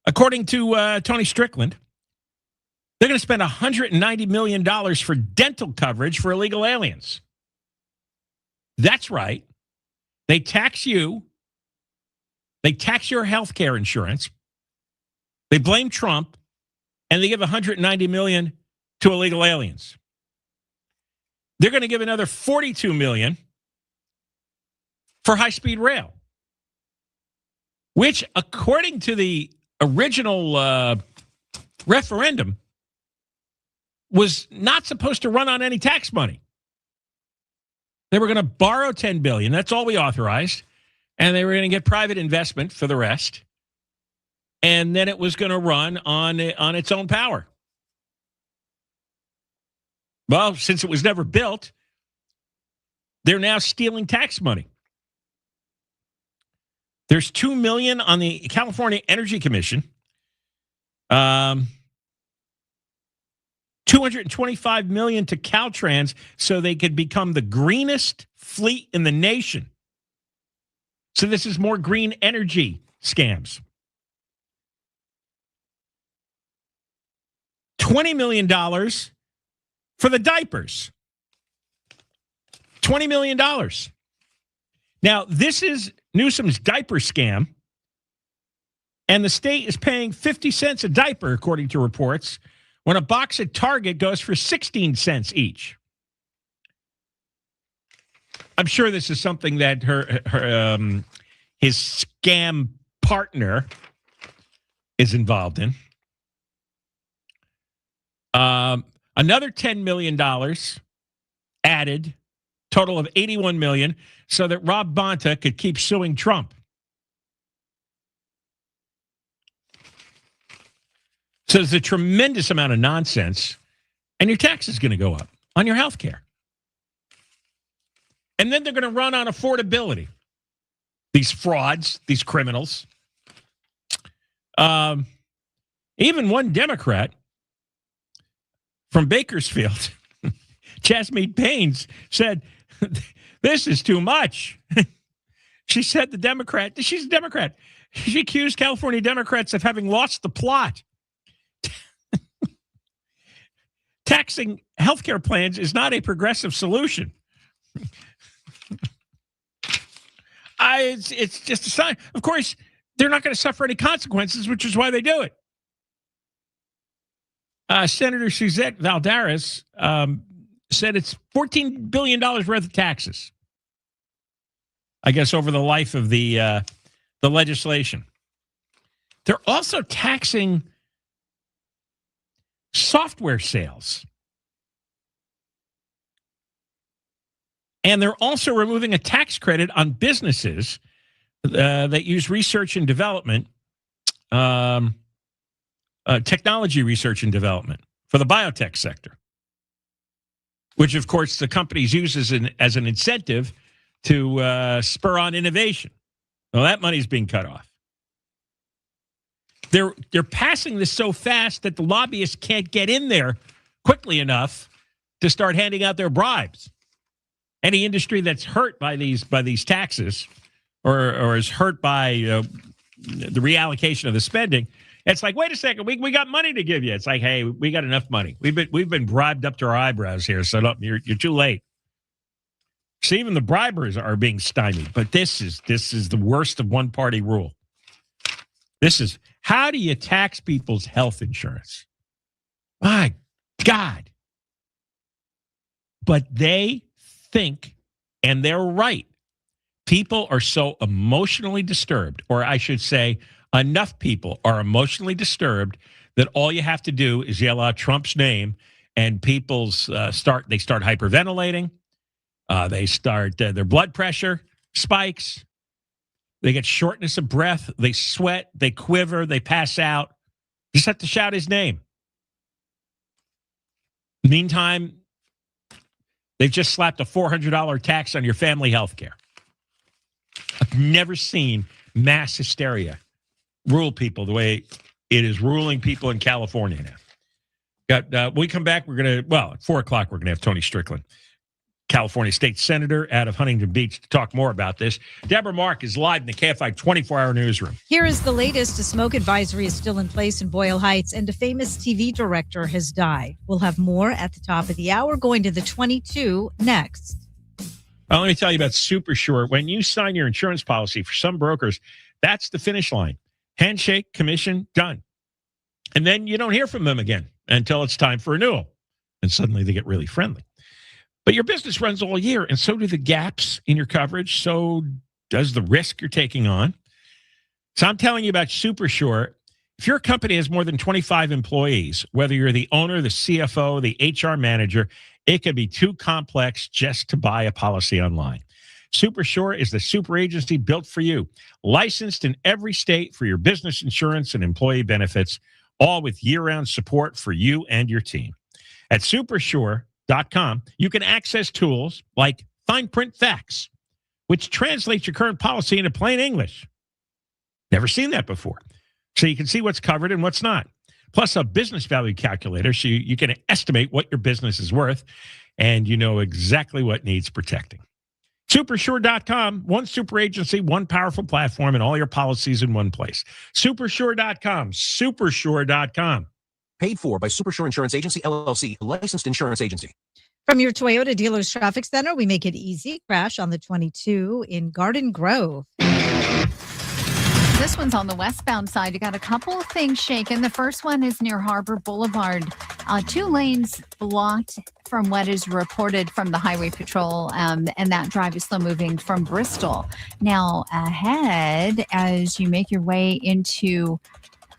According to Tony Strickland, they're going to spend $190 million for dental coverage for illegal aliens. That's right. They tax you. They tax your health care insurance. They blame Trump, and they give $190 million to illegal aliens. They're going to give another $42 million for high-speed rail, which, according to the original referendum, was not supposed to run on any tax money. They were going to borrow $10 billion. That's all we authorized. And they were going to get private investment for the rest. And then it was going to run on its own power. Well, since it was never built, they're now stealing tax money. There's $2 million on the California Energy Commission. $225 million to Caltrans so they could become the greenest fleet in the nation. So this is more green energy scams. $20 million for the diapers. $20 million. Now, this is Newsom's diaper scam, and the state is paying 50 cents a diaper, according to reports, when a box at Target goes for 16 cents each. I'm sure this is something that his scam partner is involved in. Another $10 million added, total of $81 million, so that Rob Bonta could keep suing Trump. So there's a tremendous amount of nonsense, and your tax is going to go up on your health care. And then they're going to run on affordability. These frauds, these criminals. Even one Democrat from Bakersfield, Jasmine Paynes, said, this is too much. She said she's a Democrat. She accused California Democrats of having lost the plot. Taxing healthcare plans is not a progressive solution. It's just a sign. Of course, they're not going to suffer any consequences, which is why they do it. Senator Suzette Valdares said it's $14 billion worth of taxes, I guess, over the life of the legislation. They're also taxing software sales. And they're also removing a tax credit on businesses that use research and development, technology research and development for the biotech sector, which, of course, the companies use as an incentive to spur on innovation. Well, that money's being cut off. They're passing this so fast that the lobbyists can't get in there quickly enough to start handing out their bribes. Any industry that's hurt by these taxes or is hurt by the reallocation of the spending, it's like, wait a second, we got money to give you. It's like, hey, we got enough money. We've been bribed up to our eyebrows here, so you're too late. So even the bribers are being stymied. But this is the worst of one party rule. This is, how do you tax people's health insurance? My God. But they think, and they're right, people are so emotionally disturbed, or I should say, enough people are emotionally disturbed that all you have to do is yell out Trump's name, and people start hyperventilating. They start their blood pressure spikes. They get shortness of breath. They sweat. They quiver. They pass out. You just have to shout his name. Meantime, they've just slapped a $400 tax on your family health care. I've never seen mass hysteria rule people the way it is ruling people in California now. When we come back, we're going to, at 4 o'clock, we're going to have Tony Strickland, California State Senator out of Huntington Beach, to talk more about this. Deborah Mark is live in the KFI 24-hour newsroom. Here is the latest. A smoke advisory is still in place in Boyle Heights, and a famous TV director has died. We'll have more at the top of the hour, going to the 22 next. Well, let me tell you about Super Sure. When you sign your insurance policy, for some brokers, that's the finish line. Handshake, commission, done. And then you don't hear from them again until it's time for renewal. And suddenly they get really friendly. But your business runs all year, and so do the gaps in your coverage. So does the risk you're taking on. So I'm telling you about Super Sure. If your company has more than 25 employees, whether you're the owner, the CFO, the HR manager, it can be too complex just to buy a policy online. Super Sure is the super agency built for you, licensed in every state for your business insurance and employee benefits, all with year-round support for you and your team. At supersure.com, you can access tools like Fine Print Facts, which translates your current policy into plain English. Never seen that before. So you can see what's covered and what's not. Plus a business value calculator, so you can estimate what your business is worth, and you know exactly what needs protecting. Supersure.com, one super agency, one powerful platform, and all your policies in one place. Supersure.com, supersure.com. Paid for by Supersure Insurance Agency, LLC, licensed insurance agency. From your Toyota Dealers Traffic Center, we make it easy. Crash on the 22 in Garden Grove. This one's on the westbound side. You got a couple of things shaken. The first one is near Harbor Boulevard. 2 lanes blocked from what is reported from the Highway Patrol, and that drive is slow moving from Bristol. Now ahead, as you make your way into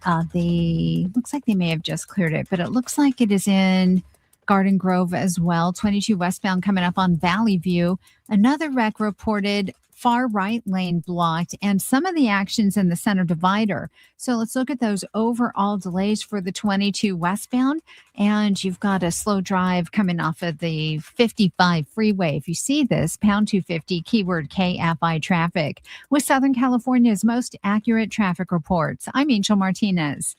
looks like they may have just cleared it, but it looks like it is in Garden Grove as well. 22 westbound coming up on Valley View. Another wreck reported, far right lane blocked, and some of the actions in the center divider. So let's look at those overall delays for the 22 westbound. And you've got a slow drive coming off of the 55 freeway. If you see this, pound 250, keyword KFI traffic, with Southern California's most accurate traffic reports. I'm Angel Martinez.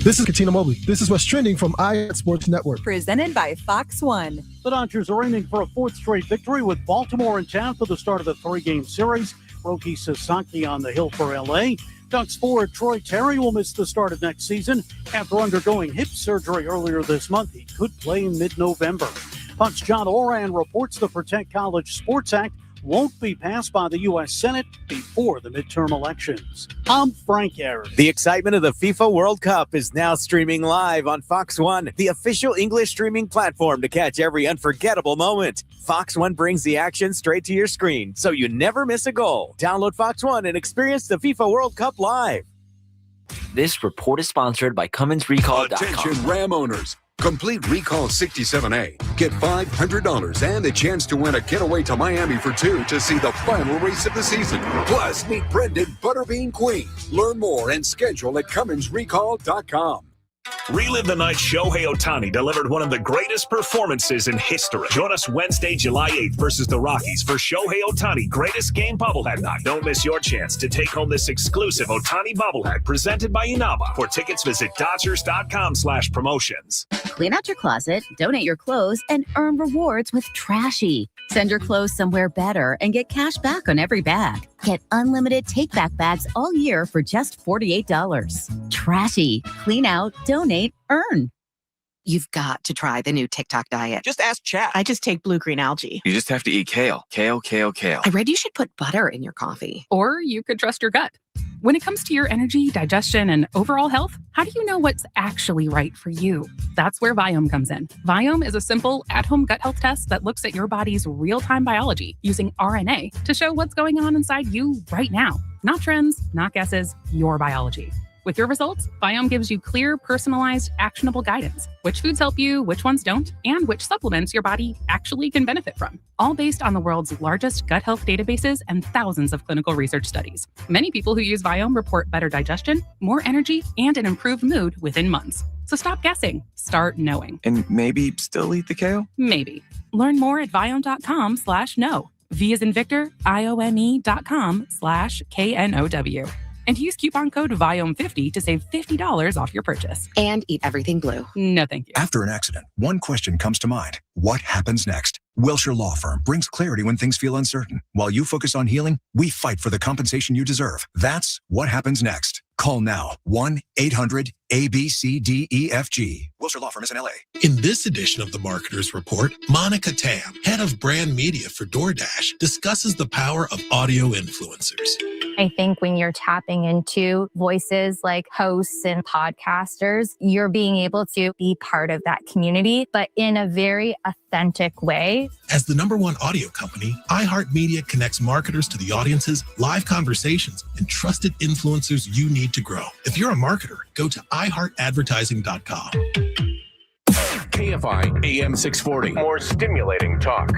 This is Katina Mobley. This is what's trending from iHeart Sports Network. Presented by Fox One. The Dodgers are aiming for a 4th straight victory with Baltimore in town for the start of the 3-game series. Roki Sasaki on the hill for L.A. Ducks forward Troy Terry will miss the start of next season. After undergoing hip surgery earlier this month, he could play in mid-November. Fox John Oran reports the Protect College Sports Act won't be passed by the U.S. Senate before the midterm elections. I'm Frank Aaron. The excitement of the FIFA World Cup is now streaming live on Fox One, the official English streaming platform to catch every unforgettable moment. Fox One brings the action straight to your screen, so you never miss a goal. Download Fox One and experience the FIFA World Cup live. This report is sponsored by CummonsRecall.com. Attention Ram owners. Complete Recall 67A. Get $500 and a chance to win a getaway to Miami for 2 to see the final race of the season. Plus, meet Brendan Butterbean Queen. Learn more and schedule at CummonsRecall.com. Relive the night Shohei Ohtani delivered one of the greatest performances in history. Join us Wednesday, July 8th versus the Rockies for Shohei Ohtani Greatest Game Bobblehead Night. Don't miss your chance to take home this exclusive Ohtani bobblehead presented by Inaba. For tickets, visit Dodgers.com/promotions. Clean out your closet, donate your clothes, and earn rewards with Trashy. Send your clothes somewhere better and get cash back on every bag. Get unlimited take-back bags all year for just $48. Trashy. Clean out, donate, earn. You've got to try the new TikTok diet. Just ask Chat. I just take blue-green algae. You just have to eat kale. Kale, kale, kale. I read you should put butter in your coffee. Or you could trust your gut. When it comes to your energy, digestion, and overall health, how do you know what's actually right for you? That's where Viome comes in. Viome is a simple, at-home gut health test that looks at your body's real-time biology using RNA to show what's going on inside you right now. Not trends, not guesses, your biology. With your results, Viome gives you clear, personalized, actionable guidance. Which foods help you, which ones don't, and which supplements your body actually can benefit from. All based on the world's largest gut health databases and thousands of clinical research studies. Many people who use Viome report better digestion, more energy, and an improved mood within months. So stop guessing. Start knowing. And maybe still eat the kale? Maybe. Learn more at Viome.com/know. V as in Victor, IOME.com/KNOW. And use coupon code VIOME50 to save $50 off your purchase. And eat everything blue. No, thank you. After an accident, one question comes to mind. What happens next? Wilshire Law Firm brings clarity when things feel uncertain. While you focus on healing, we fight for the compensation you deserve. That's what happens next. Call now. 1-800-ABCDEFG. Wilshire Law Firm is in LA. In this edition of the Marketer's Report, Monica Tam, head of brand media for DoorDash, discusses the power of audio influencers. I think when you're tapping into voices like hosts and podcasters, you're being able to be part of that community, but in a very authentic way. As the #1 audio company, iHeartMedia connects marketers to the audiences, live conversations, and trusted influencers you need to grow. If you're a marketer, go to iHeartAdvertising.com. KFI AM 640. More stimulating talk.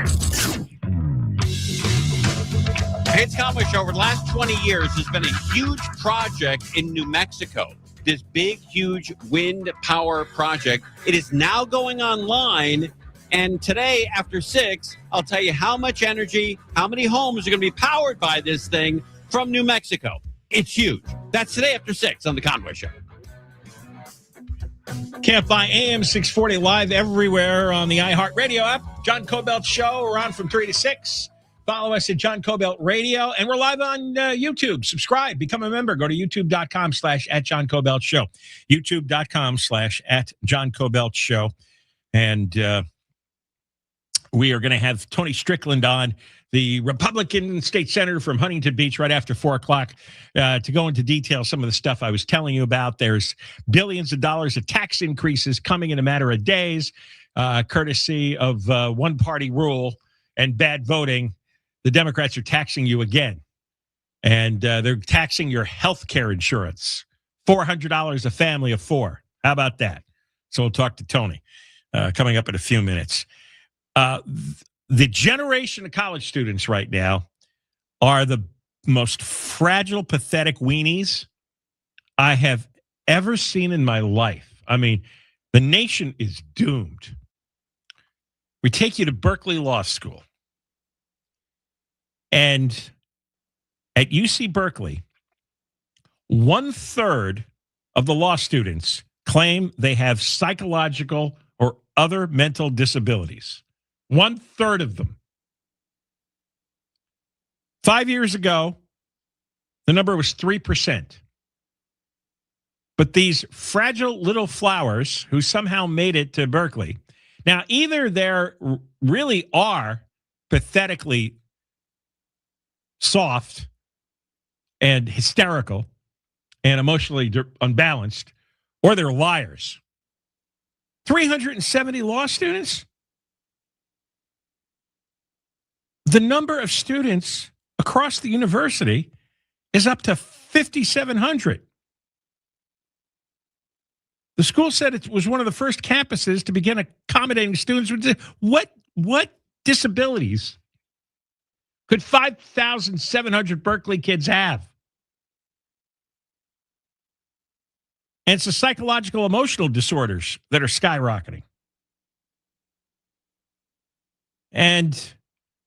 Hey, it's Conway Show. Over the last 20 years, there's been a huge project in New Mexico. This big, huge wind power project. It is now going online. And today, after 6, I'll tell you how much energy, how many homes are going to be powered by this thing from New Mexico. It's huge. That's today after 6 on The Conway Show. KFI AM 640 live everywhere on the iHeartRadio app. John Kobylt Show. We're on from 3 to 6. Follow us at John Kobylt Radio. And we're live on YouTube. Subscribe. Become a member. Go to youtube.com/@John Kobylt Show. youtube.com/@John Kobylt Show. And we are going to have Tony Strickland on, the Republican state senator from Huntington Beach, right after 4 o'clock to go into detail some of the stuff I was telling you about. There's billions of dollars of tax increases coming in a matter of days, courtesy of one-party rule and bad voting. The Democrats are taxing you again, and they're taxing your health care insurance. $400 a family of 4. How about that? So we'll talk to Tony coming up in a few minutes. The generation of college students right now are the most fragile, pathetic weenies I have ever seen in my life. I mean, the nation is doomed. We take you to Berkeley Law School. And at UC Berkeley, 1/3 of the law students claim they have psychological or other mental disabilities. 1/3 of them. 5 years ago, the number was 3%. But these fragile little flowers who somehow made it to Berkeley, now either they're really are pathetically soft and hysterical and emotionally unbalanced, or they're liars. 370 law students? The number of students across the university is up to 5,700. The school said it was one of the first campuses to begin accommodating students with what disabilities could 5,700 Berkeley kids have? And it's the psychological emotional disorders that are skyrocketing. And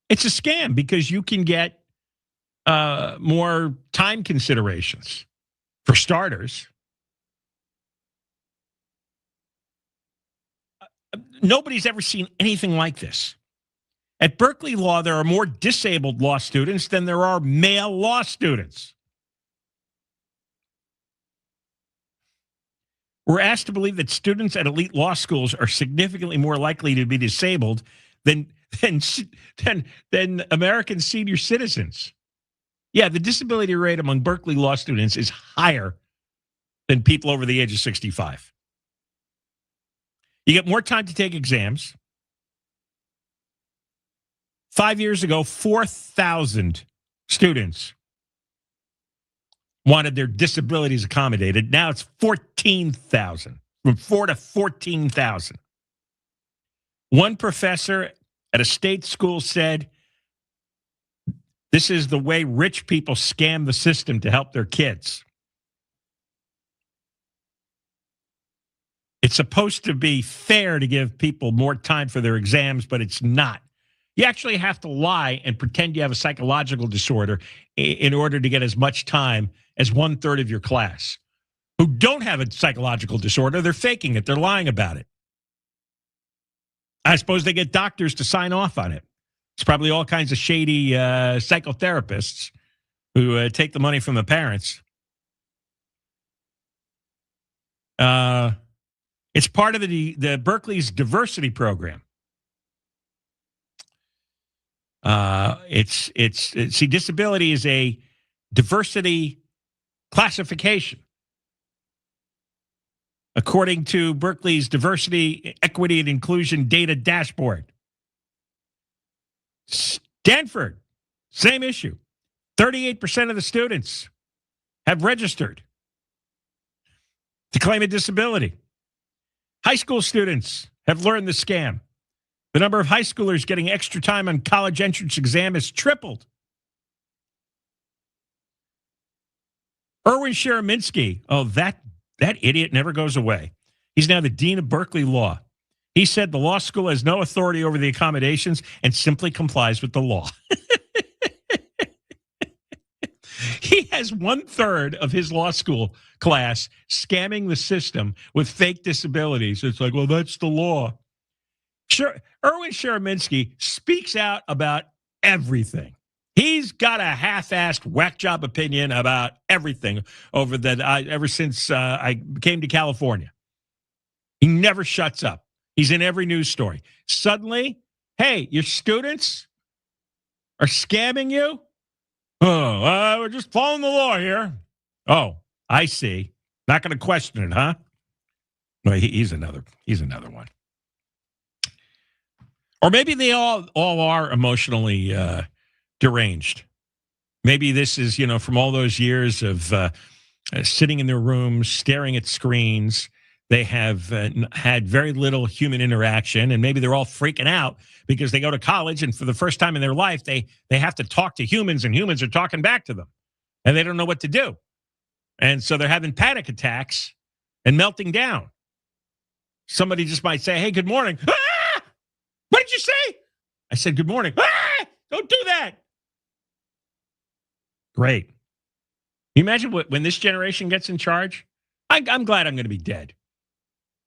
it's a scam because you can get more time considerations. For starters, nobody's ever seen anything like this. At Berkeley Law, there are more disabled law students than there are male law students. We're asked to believe that students at elite law schools are significantly more likely to be disabled than American senior citizens. Yeah, the disability rate among Berkeley law students is higher than people over the age of 65. You get more time to take exams. 5 years ago, 4,000 students wanted their disabilities accommodated. Now it's 14,000, from 4 to 14,000. One professor at a state school said, this is the way rich people scam the system to help their kids. It's supposed to be fair to give people more time for their exams, but it's not. You actually have to lie and pretend you have a psychological disorder in order to get as much time as 1/3 of your class who don't have a psychological disorder. They're faking it. They're lying about it. I suppose they get doctors to sign off on it. It's probably all kinds of shady psychotherapists who take the money from the parents. It's part of the Berkeley's diversity program. See, disability is a diversity classification. According to Berkeley's Diversity, Equity, and Inclusion Data Dashboard. Stanford, same issue. 38% of the students have registered to claim a disability. High school students have learned the scam. The number of high schoolers getting extra time on college entrance exam has tripled. Erwin Shereminsky, that idiot never goes away. He's now the dean of Berkeley Law. He said the law school has no authority over the accommodations and simply complies with the law. He has 1/3 of his law school class scamming the system with fake disabilities. It's like, well, that's the law. Sure, Erwin Shereminsky speaks out about everything. He's got a half-assed whack job opinion about everything ever since I came to California. He never shuts up. He's in every news story. Suddenly, hey, your students are scamming you? Oh, we're just following the law here. Oh, I see. Not going to question it, huh? Well, he's another one. Or maybe they all are emotionally deranged. Maybe this is, from all those years of sitting in their rooms, staring at screens. They have had very little human interaction, and maybe they're all freaking out because they go to college, and for the first time in their life, they have to talk to humans, and humans are talking back to them, and they don't know what to do. And so they're having panic attacks and melting down. Somebody just might say, hey, good morning. Ah! What did you say? I said, good morning. Ah! Don't do that. Great. Can you imagine when this generation gets in charge? I'm glad I'm going to be dead.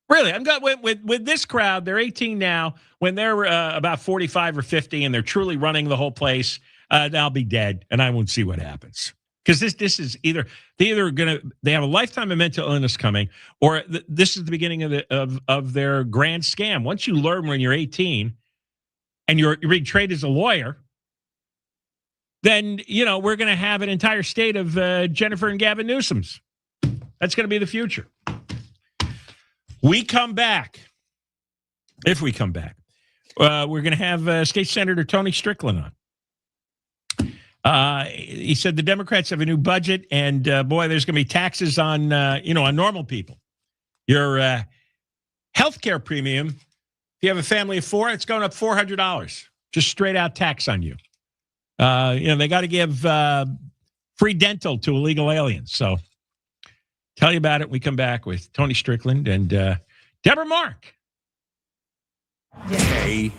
Really, I'm glad with this crowd. They're 18 now. When they're about 45 or 50 and they're truly running the whole place, I'll be dead and I won't see what happens. Because this is they have a lifetime of mental illness coming, or this is the beginning of their grand scam. Once you learn when you're 18 and you're being trained as a lawyer, then we're going to have an entire state of Jennifer and Gavin Newsoms. That's going to be the future. We come back. If we come back, we're going to have State Senator Tony Strickland on. He said the Democrats have a new budget, and boy, there's going to be taxes on on normal people. Your health care premium, if you have a family of 4, it's going up $400, just straight out tax on you. They got to give free dental to illegal aliens. So tell you about it. We come back with Tony Strickland and Deborah Mark. KFI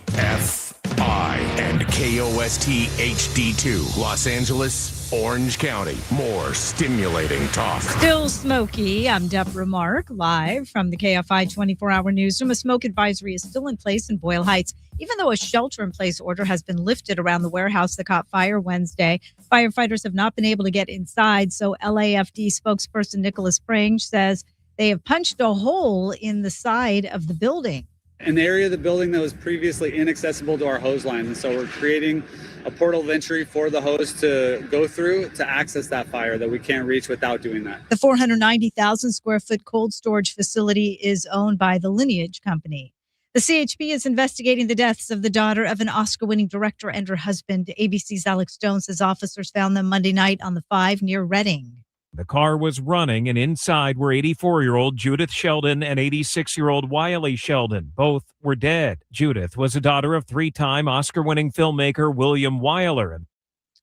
and KOST HD2, Los Angeles, Orange County. More stimulating talk. Still smoky. I'm Deborah Mark, live from the KFI 24-hour newsroom. A smoke advisory is still in place in Boyle Heights, even though a shelter-in-place order has been lifted around the warehouse that caught fire Wednesday. Firefighters have not been able to get inside, so LAFD spokesperson Nicholas Prange says they have punched a hole in the side of the building. An area of the building that was previously inaccessible to our hose lines. And so we're creating a portal of entry for the hose to go through to access that fire that we can't reach without doing that. The 490,000 square foot cold storage facility is owned by the Lineage Company. The CHP is investigating the deaths of the daughter of an Oscar-winning director and her husband. ABC's Alex Jones says officers found them Monday night on the 5 near Reading. The car was running, and inside were 84-year-old Judith Sheldon and 86-year-old Wiley Sheldon. Both were dead. Judith was a daughter of three-time Oscar-winning filmmaker William Wyler.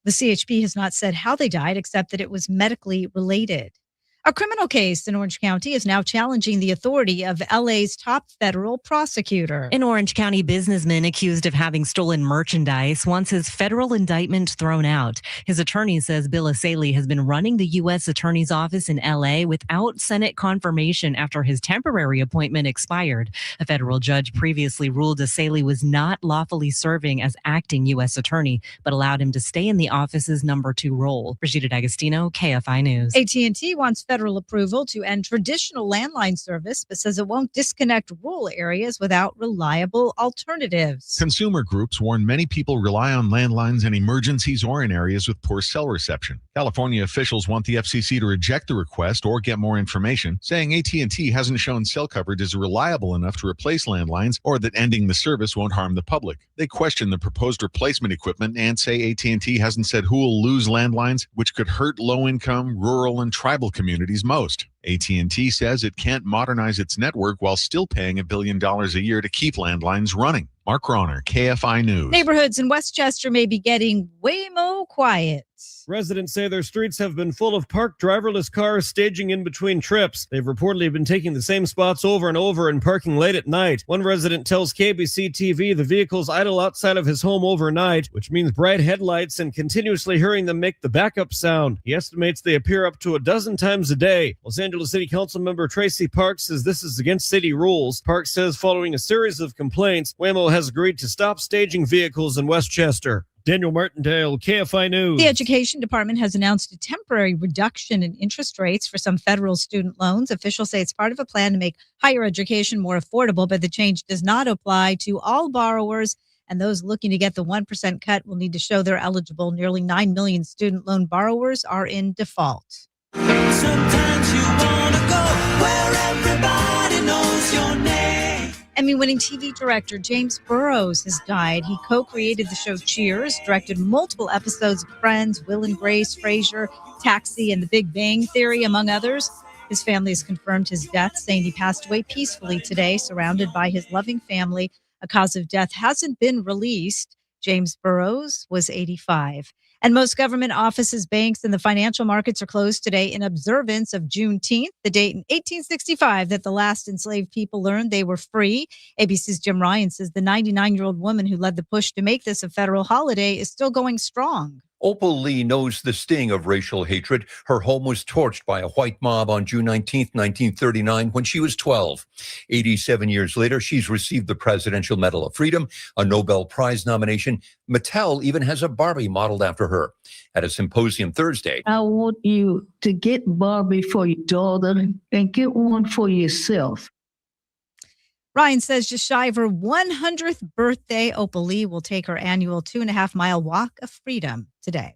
The CHP has not said how they died, except that it was medically related. A criminal case in Orange County is now challenging the authority of LA's top federal prosecutor. An Orange County businessman accused of having stolen merchandise wants his federal indictment thrown out. His attorney says Bill Asaley has been running the U.S. Attorney's Office in LA without Senate confirmation after his temporary appointment expired. A federal judge previously ruled Asaley was not lawfully serving as acting U.S. attorney, but allowed him to stay in the office's number 2 role. Brigida D'Agostino, KFI News. AT&T wants federal approval to end traditional landline service, but says it won't disconnect rural areas without reliable alternatives. Consumer groups warn many people rely on landlines in emergencies or in areas with poor cell reception. California officials want the FCC to reject the request or get more information, saying AT&T hasn't shown cell coverage is reliable enough to replace landlines or that ending the service won't harm the public. They question the proposed replacement equipment and say AT&T hasn't said who will lose landlines, which could hurt low-income, rural, and tribal communities most. AT&T says it can't modernize its network while still paying $1 billion a year to keep landlines running. Mark Ronner, KFI News. Neighborhoods in Westchester may be getting way more quiet. Residents say their streets have been full of parked driverless cars staging in between trips. They've reportedly been taking the same spots over and over and parking late at night. One resident tells KBC TV the vehicles idle outside of his home overnight, which means bright headlights and continuously hearing them make the backup sound. He estimates they appear up to 12 times a day. Los Angeles City Council member Tracy Parks says this is against city rules. Parks says following a series of complaints, Waymo has agreed to stop staging vehicles in Westchester. Daniel Martindale, KFI News. The Education Department has announced a temporary reduction in interest rates for some federal student loans. Officials say it's part of a plan to make higher education more affordable, but the change does not apply to all borrowers, and those looking to get the 1% cut will need to show they're eligible. Nearly 9 million student loan borrowers are in default. Sometimes you want to go where everybody knows your name. Emmy-winning TV director James Burrows has died. He co-created the show Cheers, directed multiple episodes of Friends, Will and Grace, Frasier, Taxi, and The Big Bang Theory, among others. His family has confirmed his death, saying he passed away peacefully today, surrounded by his loving family. A cause of death hasn't been released. James Burrows was 85. And most government offices, banks, and the financial markets are closed today in observance of Juneteenth, the date in 1865 that the last enslaved people learned they were free. ABC's Jim Ryan says the 99-year-old woman who led the push to make this a federal holiday is still going strong. Opal Lee knows the sting of racial hatred. Her home was torched by a white mob on June 19, 1939, when she was 12. 87 years later, she's received the Presidential Medal of Freedom, a Nobel Prize nomination. Mattel even has a Barbie modeled after her. At a symposium Thursday, I want you to get Barbie for your daughter and get one for yourself. Ryan says just shy of her 100th birthday, Opal Lee will take her annual 2.5-mile walk of freedom today.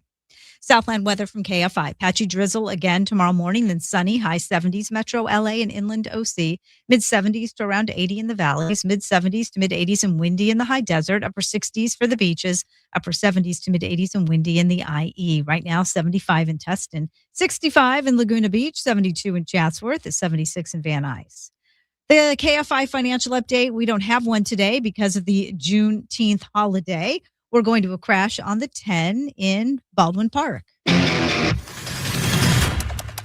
Southland weather from KFI. Patchy drizzle again tomorrow morning, then sunny, high 70s, metro LA and inland OC, mid 70s to around 80 in the valleys, mid 70s to mid 80s and windy in the high desert, upper 60s for the beaches, upper 70s to mid 80s and windy in the IE. Right now, 75 in Tustin, 65 in Laguna Beach, 72 in Chatsworth, 76 in Van Nuys. The KFI financial update, we don't have one today because of the Juneteenth holiday. We're going to a crash on the 10 in Baldwin Park.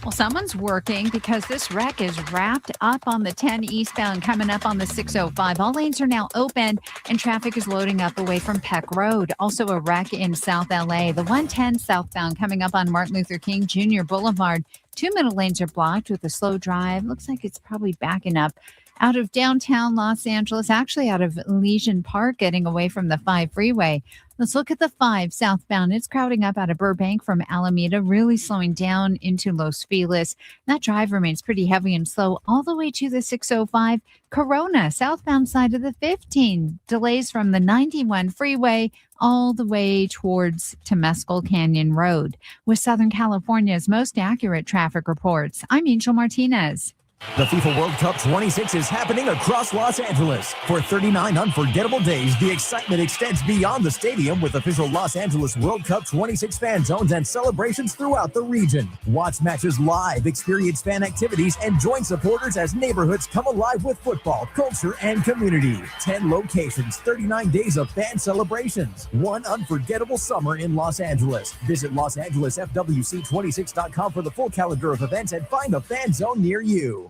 Well, someone's working because this wreck is wrapped up on the 10 eastbound coming up on the 605. All lanes are now open and traffic is loading up away from Peck Road. Also a wreck in South LA. The 110 southbound coming up on Martin Luther King Jr. Boulevard. 2 middle lanes are blocked with a slow drive. Looks like it's probably backing up out of downtown Los Angeles, actually out of Elysian Park, getting away from the 5 freeway. Let's look at the 5 southbound. It's crowding up out of Burbank from Alameda, really slowing down into Los Feliz. That drive remains pretty heavy and slow all the way to the 605. Corona, southbound side of the 15. Delays from the 91 freeway all the way towards Temescal Canyon Road. With Southern California's most accurate traffic reports, I'm Angel Martinez. The FIFA World Cup 26 is happening across Los Angeles. For 39 unforgettable days, the excitement extends beyond the stadium with official Los Angeles World Cup 26 fan zones and celebrations throughout the region. Watch matches live, experience fan activities, and join supporters as neighborhoods come alive with football, culture, and community. 10 locations, 39 days of fan celebrations. One unforgettable summer in Los Angeles. Visit LosAngelesFWC26.com for the full calendar of events and find a fan zone near you.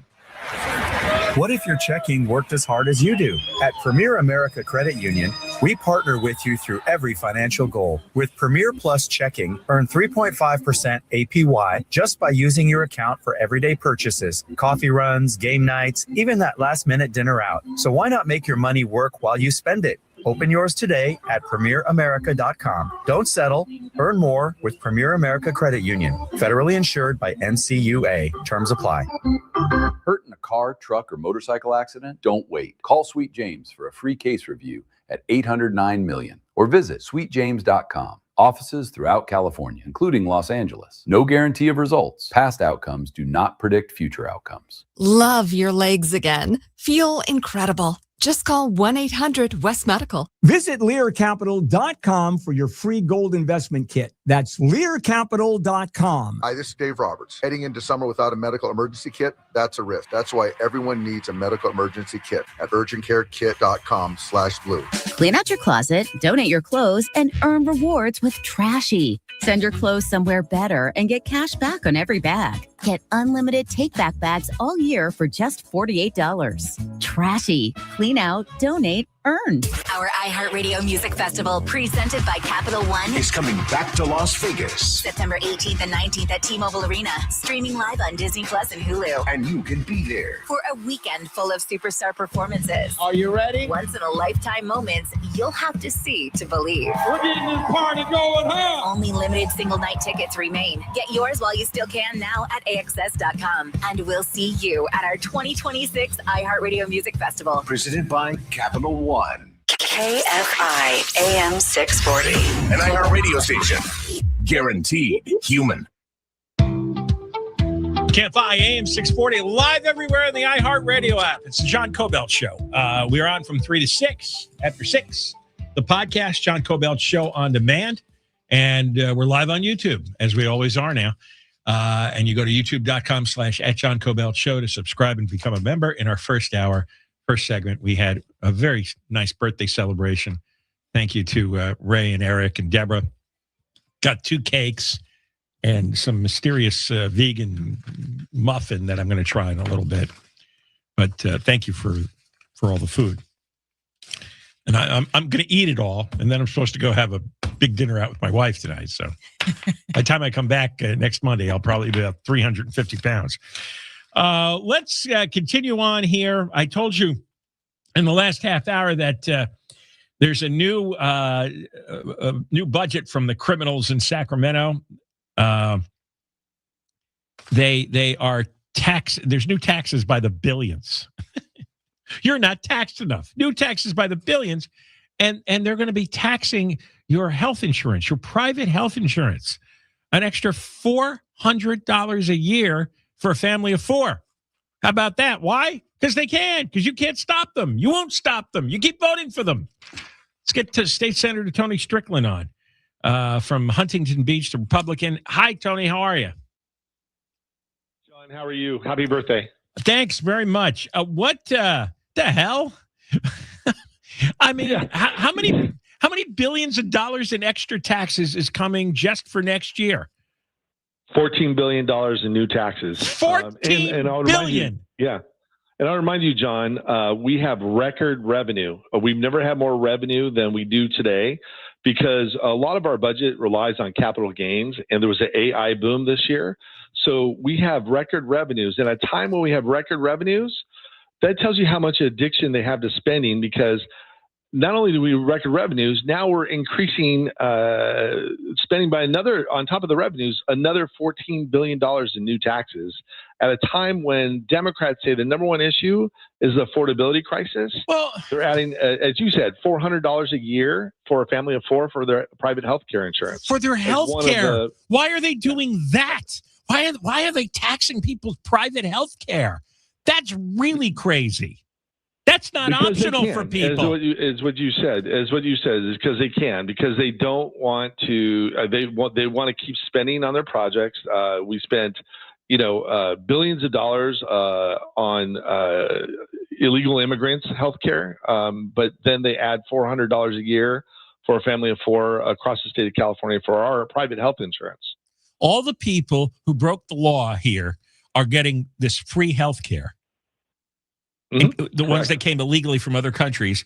What if your checking worked as hard as you do? At Premier America Credit Union, we partner with you through every financial goal. With Premier Plus Checking, earn 3.5% APY just by using your account for everyday purchases, coffee runs, game nights, even that last-minute dinner out. So why not make your money work while you spend it? Open yours today at premieramerica.com. Don't settle. Earn more with Premier America Credit Union. Federally insured by NCUA. Terms apply. Hurt in a car, truck, or motorcycle accident? Don't wait. Call Sweet James for a free case review at 800-9-MILLION or visit sweetjames.com. Offices throughout California, including Los Angeles. No guarantee of results. Past outcomes do not predict future outcomes. Love your legs again. Feel incredible. Just call 1-800-WEST-MEDICAL. Visit LearCapital.com for your free gold investment kit. That's LearCapital.com. Hi, this is Dave Roberts. Heading into summer without a medical emergency kit, that's a risk. That's why everyone needs a medical emergency kit at urgentcarekit.com/blue. Clean out your closet, donate your clothes, and earn rewards with Trashy. Send your clothes somewhere better and get cash back on every bag. Get unlimited take-back bags all year for just $48. Trashy. Clean out, donate, earn. Our iHeartRadio Music Festival, presented by Capital One, is coming back to Las Vegas. September 18th and 19th at T-Mobile Arena, streaming live on Disney Plus and Hulu. And you can be there for a weekend full of superstar performances. Are you ready? Once-in-a-lifetime moments you'll have to see to believe. We're getting this party going home. Only limited single-night tickets remain. Get yours while you still can now at AXS.com. And we'll see you at our 2026 iHeartRadio Music Festival. Presented by Capital One. KFI AM 640. An iHeartRadio station. Guaranteed human. KFI AM 640, live everywhere in the iHeartRadio app. It's the John Kobylt Show. We're on from 3 to 6. After 6, the podcast, John Kobylt Show on demand. And we're live on YouTube, as we always are now. And you go to youtube.com/@John Kobylt Show to subscribe and become a member. In our first hour, first segment, we had a very nice birthday celebration. Thank you to Ray and Eric and Deborah. Got 2 cakes and some mysterious vegan muffin that I'm going to try in a little bit. But thank you for all the food. And I'm going to eat it all, and then I'm supposed to go have a big dinner out with my wife tonight. So by the time I come back next Monday, I'll probably be about 350 pounds. Let's continue on here. I told you in the last half hour that there's a new budget from the criminals in Sacramento. They are there's new taxes by the billions. You're not taxed enough. New taxes by the billions. And they're going to be taxing your health insurance, your private health insurance, an extra $400 a year for a family of 4. How about that? Why? Because they can, because you can't stop them. You won't stop them. You keep voting for them. Let's get to State Senator Tony Strickland on from Huntington Beach, the Republican. Hi, Tony. How are you? John, how are you? Happy birthday. Thanks very much. What the hell? I mean, yeah. how many billions of dollars in extra taxes is coming just for next year? $14 billion in new taxes. $14 billion. Yeah. And I'll remind you, John, we have record revenue. We've never had more revenue than we do today because a lot of our budget relies on capital gains, and there was an AI boom this year. So we have record revenues. And at a time when we have record revenues, that tells you how much addiction they have to spending, because not only do we have record revenues, now we're increasing spending by another, on top of the revenues, another $14 billion in new taxes at a time when Democrats say the number one issue is the affordability crisis. Well, they're adding, as you said, $400 a year for a family of 4 for their private health care insurance. For their health care. Why are they doing that? Why are they taxing people's private health care? That's really crazy. That's not Because optional for people. Is what you said is because they can, because they don't want to. They want to keep spending on their projects. We spent, billions of dollars on illegal immigrants' healthcare, but then they add $400 a year for a family of four across the state of California for our private health insurance. All the people who broke the law here are getting this free health care. The ones that came illegally from other countries,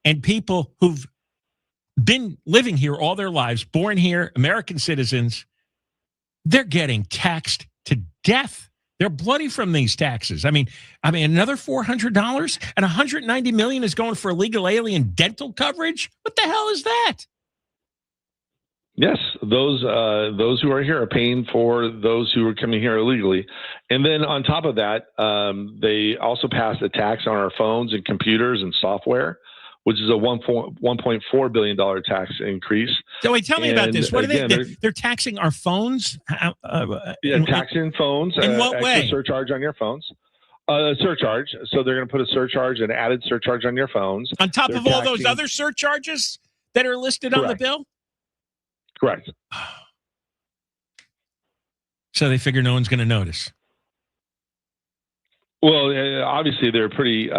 and people who've been living here all their lives, born here, American citizens, they're getting taxed to death. They're bloody from these taxes. I mean, another $400 and $190 million is going for illegal alien dental coverage. What the hell is that? Yes, those who are here are paying for those who are coming here illegally. And then on top of that, they also passed a tax on our phones and computers and software, which is a $1.4 billion tax increase. So wait, tell me about this. What are they're taxing our phones? Taxing phones. In what way? Surcharge on your phones. Surcharge. So they're going to put a surcharge, an added surcharge on your phones. On top of all those other surcharges that are listed on the bill? Correct. So they figure no one's going to notice. Well, obviously they're pretty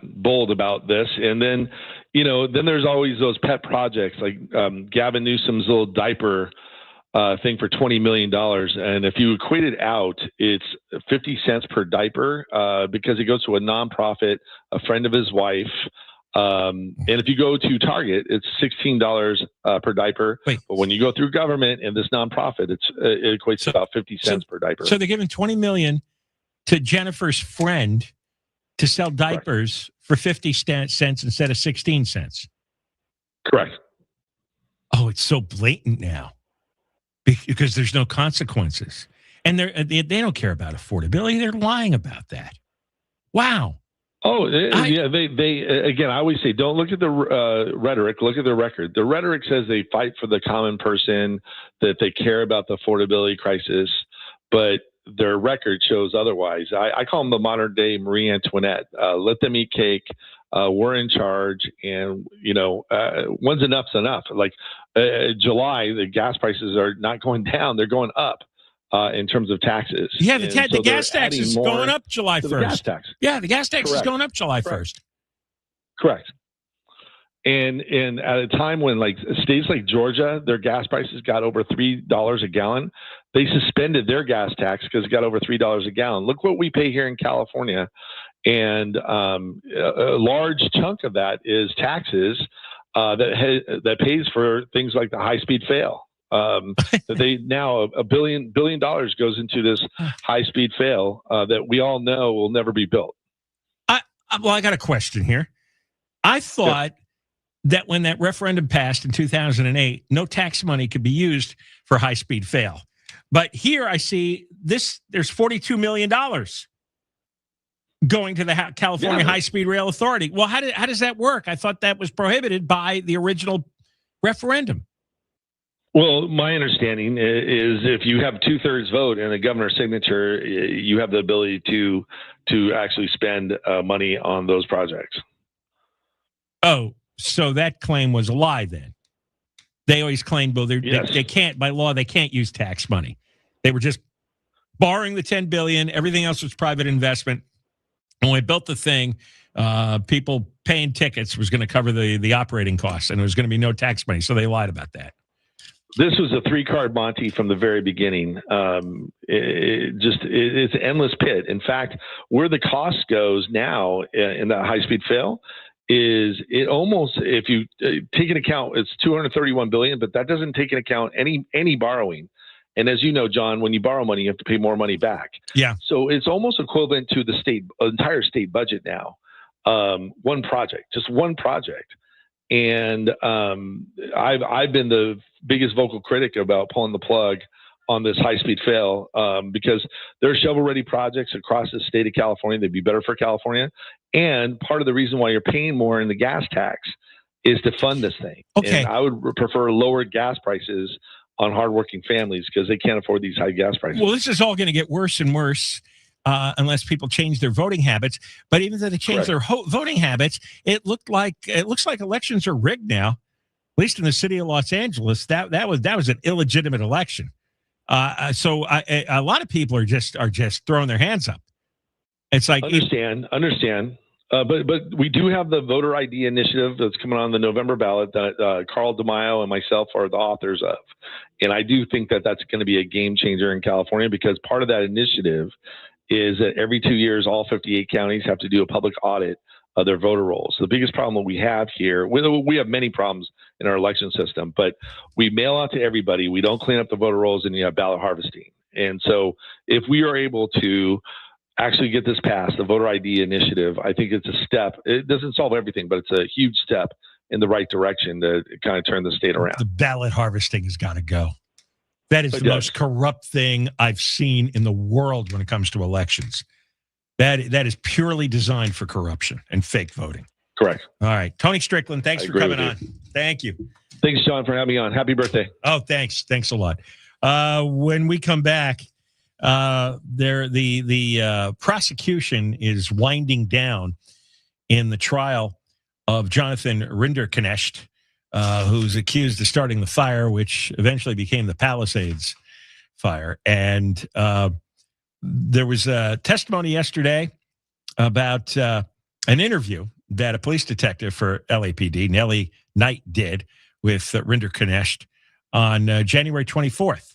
bold about this, and then then there's always those pet projects like Gavin Newsom's little diaper thing for $20 million, and if you equate it out, it's 50 cents per diaper because it goes to a nonprofit, a friend of his wife. And if you go to Target, it's $16 per diaper. But when you go through government and this nonprofit, it equates to about 50 cents per diaper. So they're giving $20 million to Jennifer's friend to sell diapers for 50 cents instead of 16 cents. Correct. Oh, it's so blatant now because there's no consequences, and they don't care about affordability. They're lying about that. Wow. Oh, yeah. They again, I always say, don't look at the rhetoric, look at the record. The rhetoric says they fight for the common person, that they care about the affordability crisis, but their record shows otherwise. I call them the modern day Marie Antoinette. Let them eat cake. We're in charge. And, once enough's enough. Like July, the gas prices are not going down. They're going up. In terms of taxes. Yeah, the gas tax is going up July 1st. The gas tax. Yeah, the gas tax is going up July 1st. Correct. And at a time when like states like Georgia, their gas prices got over $3 a gallon, they suspended their gas tax because it got over $3 a gallon. Look what we pay here in California. And a large chunk of that is taxes that pays for things like the high-speed fail. That they now $1 billion goes into this high-speed fail that we all know will never be built. I got a question here. I thought that when that referendum passed in 2008, no tax money could be used for high-speed fail. But here I see there's $42 million going to the California High-Speed Rail Authority. Well, how does that work? I thought that was prohibited by the original referendum. Well, my understanding is if you have 2/3 vote and the governor's signature, you have the ability to actually spend money on those projects. Oh, so that claim was a lie then. They always claimed, well, they can't, by law, they can't use tax money. They were just borrowing the $10 billion. Everything else was private investment. When we built the thing, people paying tickets was going to cover the operating costs, and there was going to be no tax money. So they lied about that. This was a 3-card Monte from the very beginning. It's an endless pit. In fact, where the cost goes now in that high-speed fail is it almost, if you take into account, it's $231 billion, but that doesn't take into account any borrowing. And as you know, John, when you borrow money, you have to pay more money back. Yeah. So it's almost equivalent to the entire state budget now. One project. And I've been the biggest vocal critic about pulling the plug on this high-speed fail because there are shovel-ready projects across the state of California. They'd be better for California. And part of the reason why you're paying more in the gas tax is to fund this thing. Okay. And I would prefer lower gas prices on hardworking families because they can't afford these high gas prices. Well, this is all going to get worse and worse. unless people change their voting habits. But even though they change their voting habits, it looks like elections are rigged now. At least in the city of Los Angeles, that was an illegitimate election. So a lot of people are just throwing their hands up. It's like understand. But we do have the voter ID initiative that's coming on the November ballot that Carl DeMaio and myself are the authors of. And I do think that that's going to be a game changer in California, because part of that initiative is that every 2 years, all 58 counties have to do a public audit of their voter rolls. So the biggest problem that we have here, we have many problems in our election system, but we mail out to everybody. We don't clean up the voter rolls, and you have ballot harvesting. And so if we are able to actually get this passed, the voter ID initiative, I think it's a step. It doesn't solve everything, but it's a huge step in the right direction to kind of turn the state around. The ballot harvesting has got to go. That is the most corrupt thing I've seen in the world when it comes to elections. That is purely designed for corruption and fake voting. Correct. All right. Tony Strickland, thanks for coming on. Thank you. Thanks, John, for having me on. Happy birthday. Oh, thanks. Thanks a lot. When we come back, the prosecution is winding down in the trial of Jonathan Rinderknecht, who's accused of starting the fire, which eventually became the Palisades fire. And there was a testimony yesterday about an interview that a police detective for LAPD, Nellie Knight, did with Rinderknecht on January 24th.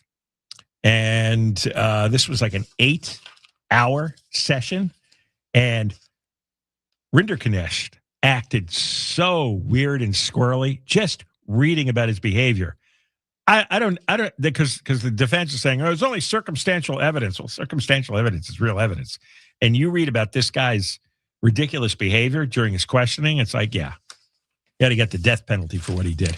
And this was like an 8-hour session. And Rinderknecht acted so weird and squirrely, just reading about his behavior. I don't, because the defense is saying, it's only circumstantial evidence. Well, circumstantial evidence is real evidence. And you read about this guy's ridiculous behavior during his questioning. It's like, yeah, you got to get the death penalty for what he did.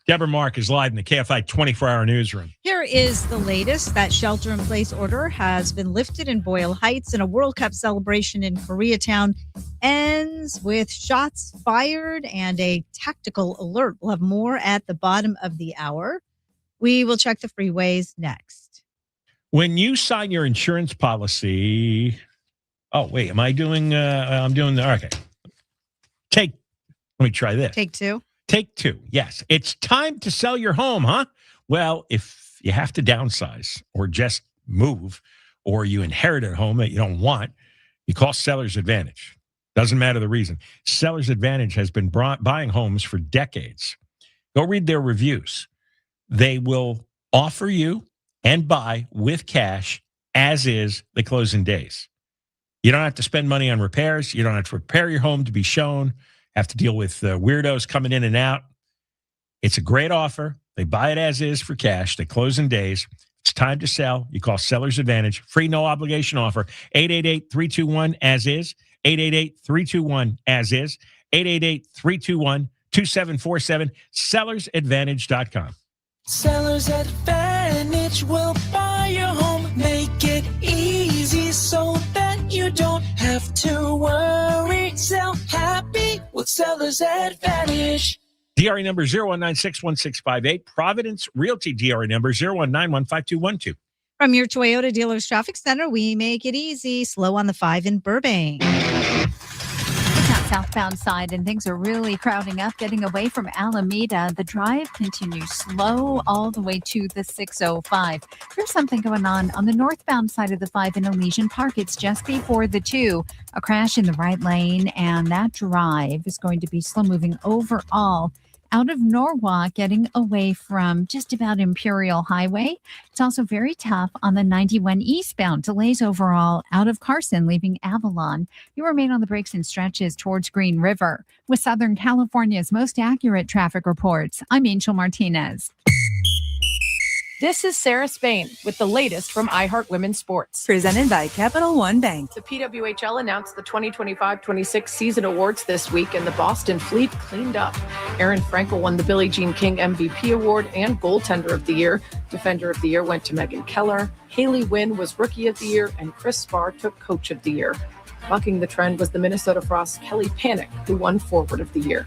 Deborah Mark is live in the KFI 24-hour newsroom. Here is the latest. That shelter-in-place order has been lifted in Boyle Heights, and a World Cup celebration in Koreatown ends with shots fired and a tactical alert. We'll have more at the bottom of the hour. We will check the freeways next. When you sign your insurance policy... Oh, wait, am I doing... I'm doing the... Okay. Let me try this. Take two. Take two. Yes. It's time to sell your home, huh? Well, if you have to downsize or just move, or you inherit a home that you don't want, you call Seller's Advantage. Doesn't matter the reason. Seller's Advantage has been buying homes for decades. Go read their reviews. They will offer you and buy with cash, as is the closing days. You don't have to spend money on repairs. You don't have to repair your home to be shown. Have to deal with weirdos coming in and out. It's a great offer. They buy it as is for cash. They close in days. It's time to sell. You call Seller's Advantage. Free, no obligation offer. 888-321-AS-IS. 888-321-AS-IS. 888-321-2747. SellersAdvantage.com. Seller's Advantage will buy your home, make it easy so that you don't have to worry. Sell happy with Seller's Advantage. DRE number 0196168. Providence Realty DRE number 019152212. From your Toyota Dealers Traffic Center, we make it easy. Slow on the 5 in Burbank. It's on southbound side, and things are really crowding up, getting away from Alameda. The drive continues slow all the way to the 605. There's something going on the northbound side of the 5 in Elysian Park. It's just before the 2. A crash in the right lane, and that drive is going to be slow moving overall out of Norwalk, getting away from just about Imperial Highway. It's also very tough on the 91 eastbound. Delays overall out of Carson, leaving Avalon. You remain on the brakes and stretches towards Green River. With Southern California's most accurate traffic reports, I'm Angel Martinez. This is Sarah Spain with the latest from iHeart Women's Sports. Presented by Capital One Bank. The PWHL announced the 2025-26 season awards this week, and the Boston Fleet cleaned up. Aaron Frankel won the Billie Jean King MVP award and Goaltender of the Year. Defender of the Year went to Megan Keller. Haley Wynn was Rookie of the Year, and Chris Spar took Coach of the Year. Bucking the trend was the Minnesota Frost's Kelly Panic, who won Forward of the Year.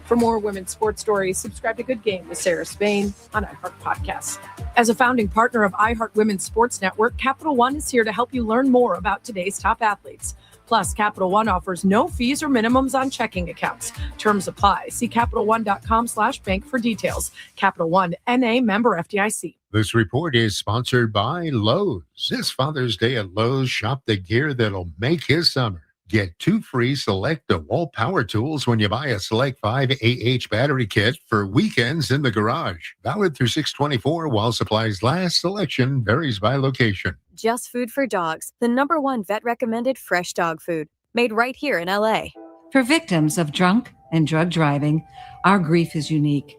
For more women's sports stories, subscribe to Good Game with Sarah Spain on iHeart Podcasts. As a founding partner of iHeart Women's Sports Network, Capital One is here to help you learn more about today's top athletes. Plus, Capital One offers no fees or minimums on checking accounts. Terms apply. See CapitalOne.com/bank for details. Capital One, N.A. member FDIC. This report is sponsored by Lowe's. This Father's Day at Lowe's, shop the gear that'll make his summer. Get 2 free Select DeWalt power tools when you buy a Select 5 AH battery kit for weekends in the garage. Valid through 6/24 while supplies last. Selection varies by location. Just Food for Dogs, the #1 vet-recommended fresh dog food, made right here in L.A. For victims of drunk and drug driving, our grief is unique.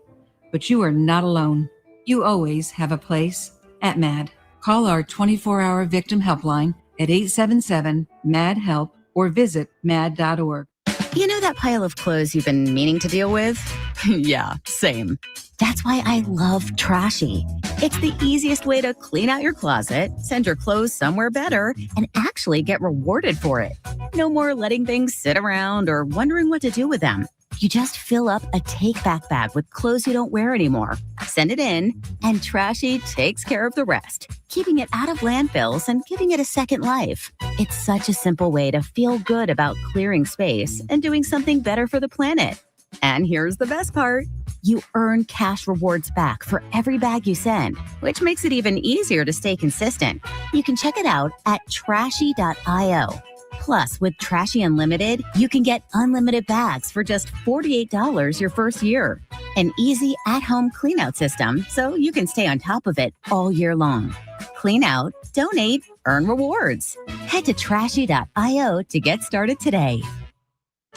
But you are not alone. You always have a place at MAD. Call our 24-hour victim helpline at 877-MAD-HELP or visit mad.org. You know that pile of clothes you've been meaning to deal with? Yeah, same. That's why I love Trashy. It's the easiest way to clean out your closet, send your clothes somewhere better, and actually get rewarded for it. No more letting things sit around or wondering what to do with them. You just fill up a take-back bag with clothes you don't wear anymore, send it in, and Trashy takes care of the rest, keeping it out of landfills and giving it a second life. It's such a simple way to feel good about clearing space and doing something better for the planet. And here's the best part. You earn cash rewards back for every bag you send, which makes it even easier to stay consistent. You can check it out at trashy.io. Plus, with Trashy Unlimited, you can get unlimited bags for just $48 your first year. An easy at-home clean-out system so you can stay on top of it all year long. Clean out, donate, earn rewards. Head to trashy.io to get started today.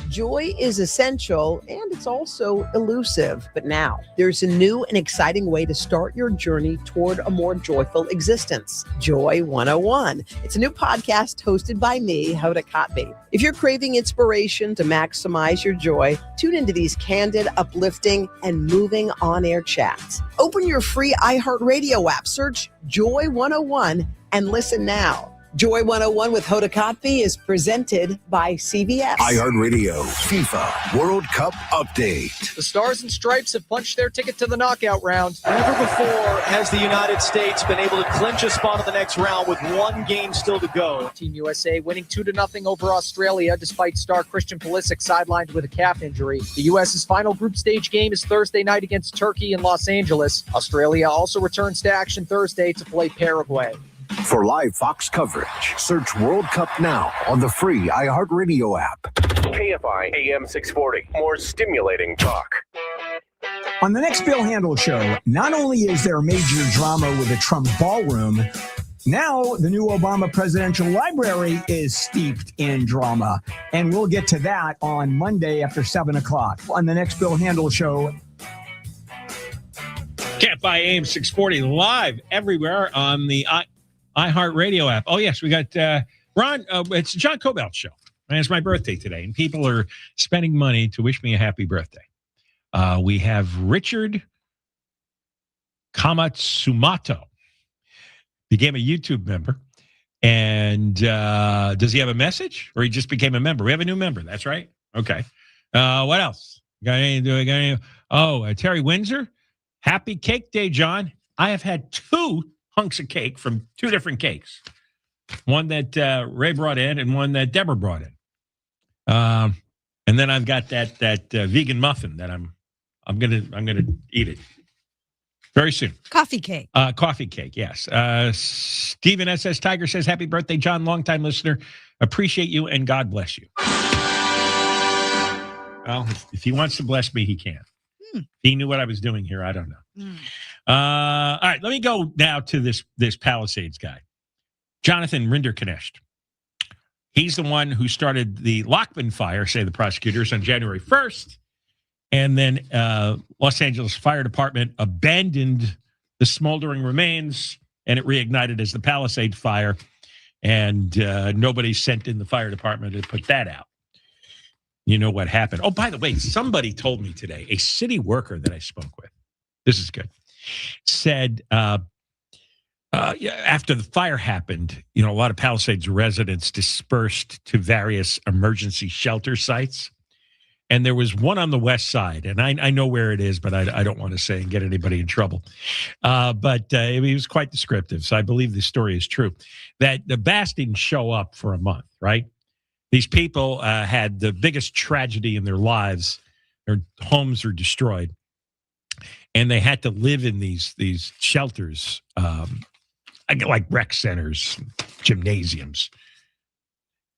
Joy is essential and it's also elusive. But now there's a new and exciting way to start your journey toward a more joyful existence. Joy 101. It's a new podcast hosted by me, Hoda Kotb. If you're craving inspiration to maximize your joy, tune into these candid, uplifting, and moving on-air chats. Open your free iHeartRadio app, search Joy 101, and listen now. Joy 101 with Hoda Kotb is presented by CBS. iHeartRadio FIFA World Cup Update. The Stars and Stripes have punched their ticket to the knockout round. Never before has the United States been able to clinch a spot in the next round with one game still to go. Team USA winning 2-0 over Australia despite star Christian Pulisic sidelined with a calf injury. The U.S.'s final group stage game is Thursday night against Turkey in Los Angeles. Australia also returns to action Thursday to play Paraguay. For live Fox coverage, search World Cup now on the free iHeartRadio app. KFI AM 640. More stimulating talk. On the next Bill Handel Show, not only is there major drama with the Trump ballroom, now the new Obama Presidential Library is steeped in drama. And we'll get to that on Monday after 7 o'clock on the next Bill Handel Show. KFI AM 640 live everywhere on the iHeartRadio app. Oh, yes, we got Ron. It's the John Kobylt Show. And it's my birthday today, and people are spending money to wish me a happy birthday. We have Richard Kamatsumoto. Became a YouTube member. And does he have a message, or he just became a member? We have a new member. That's right. Okay. What else? Got any? Oh, Terry Windsor. Happy Cake Day, John. I have had 2 hunks of cake from 2 different cakes. One that Ray brought in and one that Deborah brought in. And then I've got that vegan muffin that I'm gonna eat it very soon. Coffee cake. Coffee cake, yes. Stephen SS Tiger says, happy birthday, John, longtime listener. Appreciate you and God bless you. Well, if he wants to bless me, he can. If he knew what I was doing here, I don't know. All right, let me go now to this Palisades guy, Jonathan Rinderknecht. He's the one who started the Lockman fire, say the prosecutors, on January 1st. And then Los Angeles Fire Department abandoned the smoldering remains, and it reignited as the Palisades fire. And nobody sent in the fire department to put that out. You know what happened. Oh, by the way, somebody told me today, a city worker that I spoke with, this is good, said after the fire happened, a lot of Palisades residents dispersed to various emergency shelter sites. And there was one on the west side, and I know where it is, but I don't want to say and get anybody in trouble. But he was quite descriptive, so I believe this story is true. That the Bass didn't show up for a month, right? These people had the biggest tragedy in their lives. Their homes were destroyed, and they had to live in these shelters, like rec centers, gymnasiums.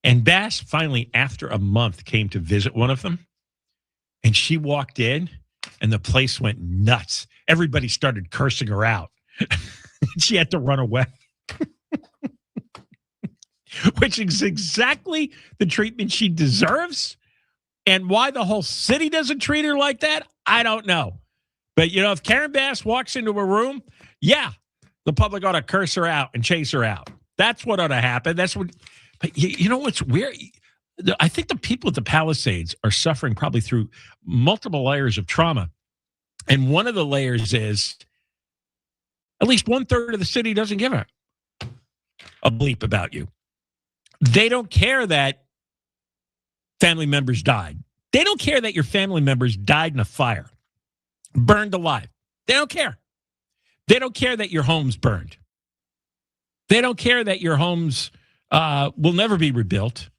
And Bass finally, after a month, came to visit one of them. And she walked in, and the place went nuts. Everybody started cursing her out. She had to run away. Which is exactly the treatment she deserves. And why the whole city doesn't treat her like that, I don't know. But, if Karen Bass walks into a room, yeah, the public ought to curse her out and chase her out. That's what ought to happen. That's what. But you know what's weird? I think the people at the Palisades are suffering probably through multiple layers of trauma. And one of the layers is at least 1/3 of the city doesn't give a bleep about you. They don't care that family members died. They don't care that your family members died in a fire, burned alive. They don't care. They don't care that your home's burned. They don't care that your homes will never be rebuilt,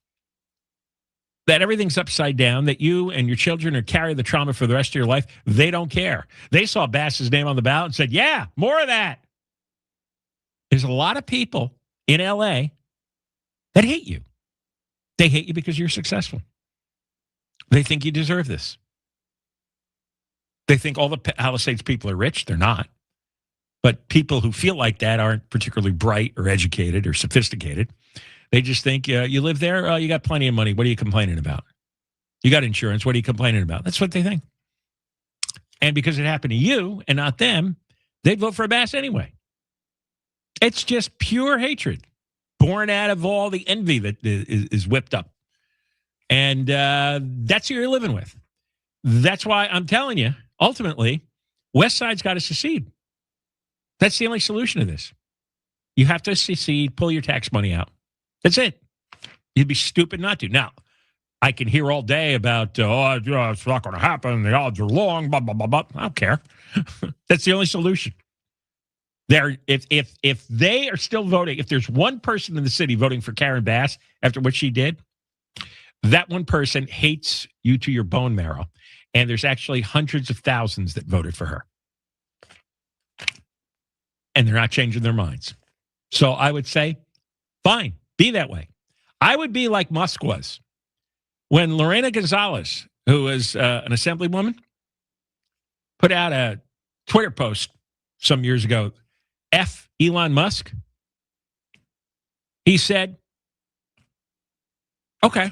that everything's upside down, that you and your children are carrying the trauma for the rest of your life. They don't care. They saw Bass's name on the ballot and said, yeah, more of that. There's a lot of people in LA that hate you. They hate you because you're successful. They think you deserve this. They think all the Palisades people are rich. They're not. But people who feel like that aren't particularly bright or educated or sophisticated. They just think you live there, you got plenty of money. What are you complaining about? You got insurance. What are you complaining about? That's what they think. And because it happened to you and not them, they'd vote for Bass anyway. It's just pure hatred born out of all the envy that is whipped up. And that's who you're living with. That's why I'm telling you, ultimately, West Side's got to secede. That's the only solution to this. You have to secede, pull your tax money out. That's it. You'd be stupid not to. Now, I can hear all day about, it's not going to happen. The odds are long, blah, blah, blah, blah. I don't care. That's the only solution. If they are still voting, if there's one person in the city voting for Karen Bass after what she did, that one person hates you to your bone marrow. And there's actually hundreds of thousands that voted for her. And they're not changing their minds. So I would say, fine, be that way. I would be like Musk was. When Lorena Gonzalez, who was an assemblywoman, put out a Twitter post some years ago, F Elon Musk, he said, okay.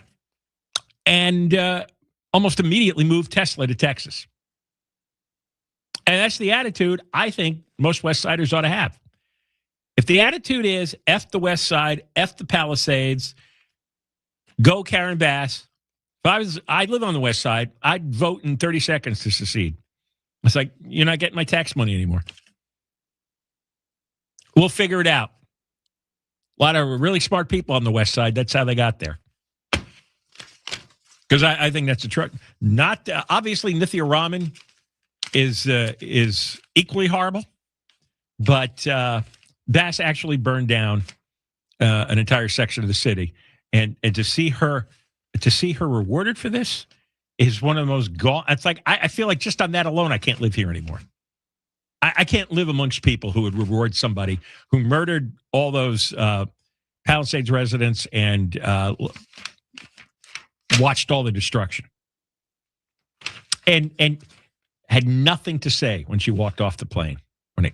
And almost immediately moved Tesla to Texas. And that's the attitude I think most West Siders ought to have. If the attitude is F the West Side, F the Palisades, go Karen Bass. If I live on the West Side, I'd vote in 30 seconds to secede. It's like, you're not getting my tax money anymore. We'll figure it out. A lot of really smart people on the West Side. That's how they got there. Because I think that's a truck. Not obviously, Nithya Raman is equally horrible, but Bass actually burned down an entire section of the city, and to see her rewarded for this is one of the most it's like I feel like just on that alone I can't live here anymore. I can't live amongst people who would reward somebody who murdered all those Palisades residents and watched all the destruction, and had nothing to say when she walked off the plane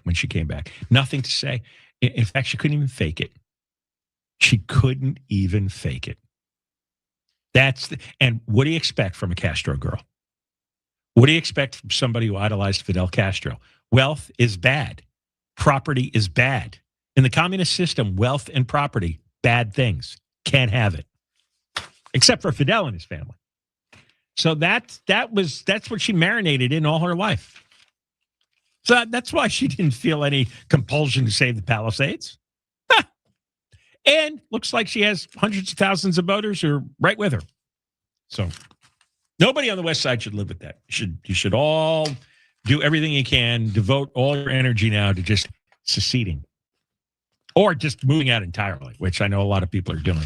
when she came back. Nothing to say. In fact, she couldn't even fake it. She couldn't even fake it. And what do you expect from a Castro girl? What do you expect from somebody who idolized Fidel Castro? Wealth is bad. Property is bad. In the communist system, wealth and property, bad things. Can't have it. Except for Fidel and his family. So that's what she marinated in all her life. So that's why she didn't feel any compulsion to save the Palisades. And looks like she has hundreds of thousands of voters who are right with her. So Nobody on the West Side should live with that. You should all do everything you can, devote all your energy now to just seceding or just moving out entirely, which I know a lot of people are doing.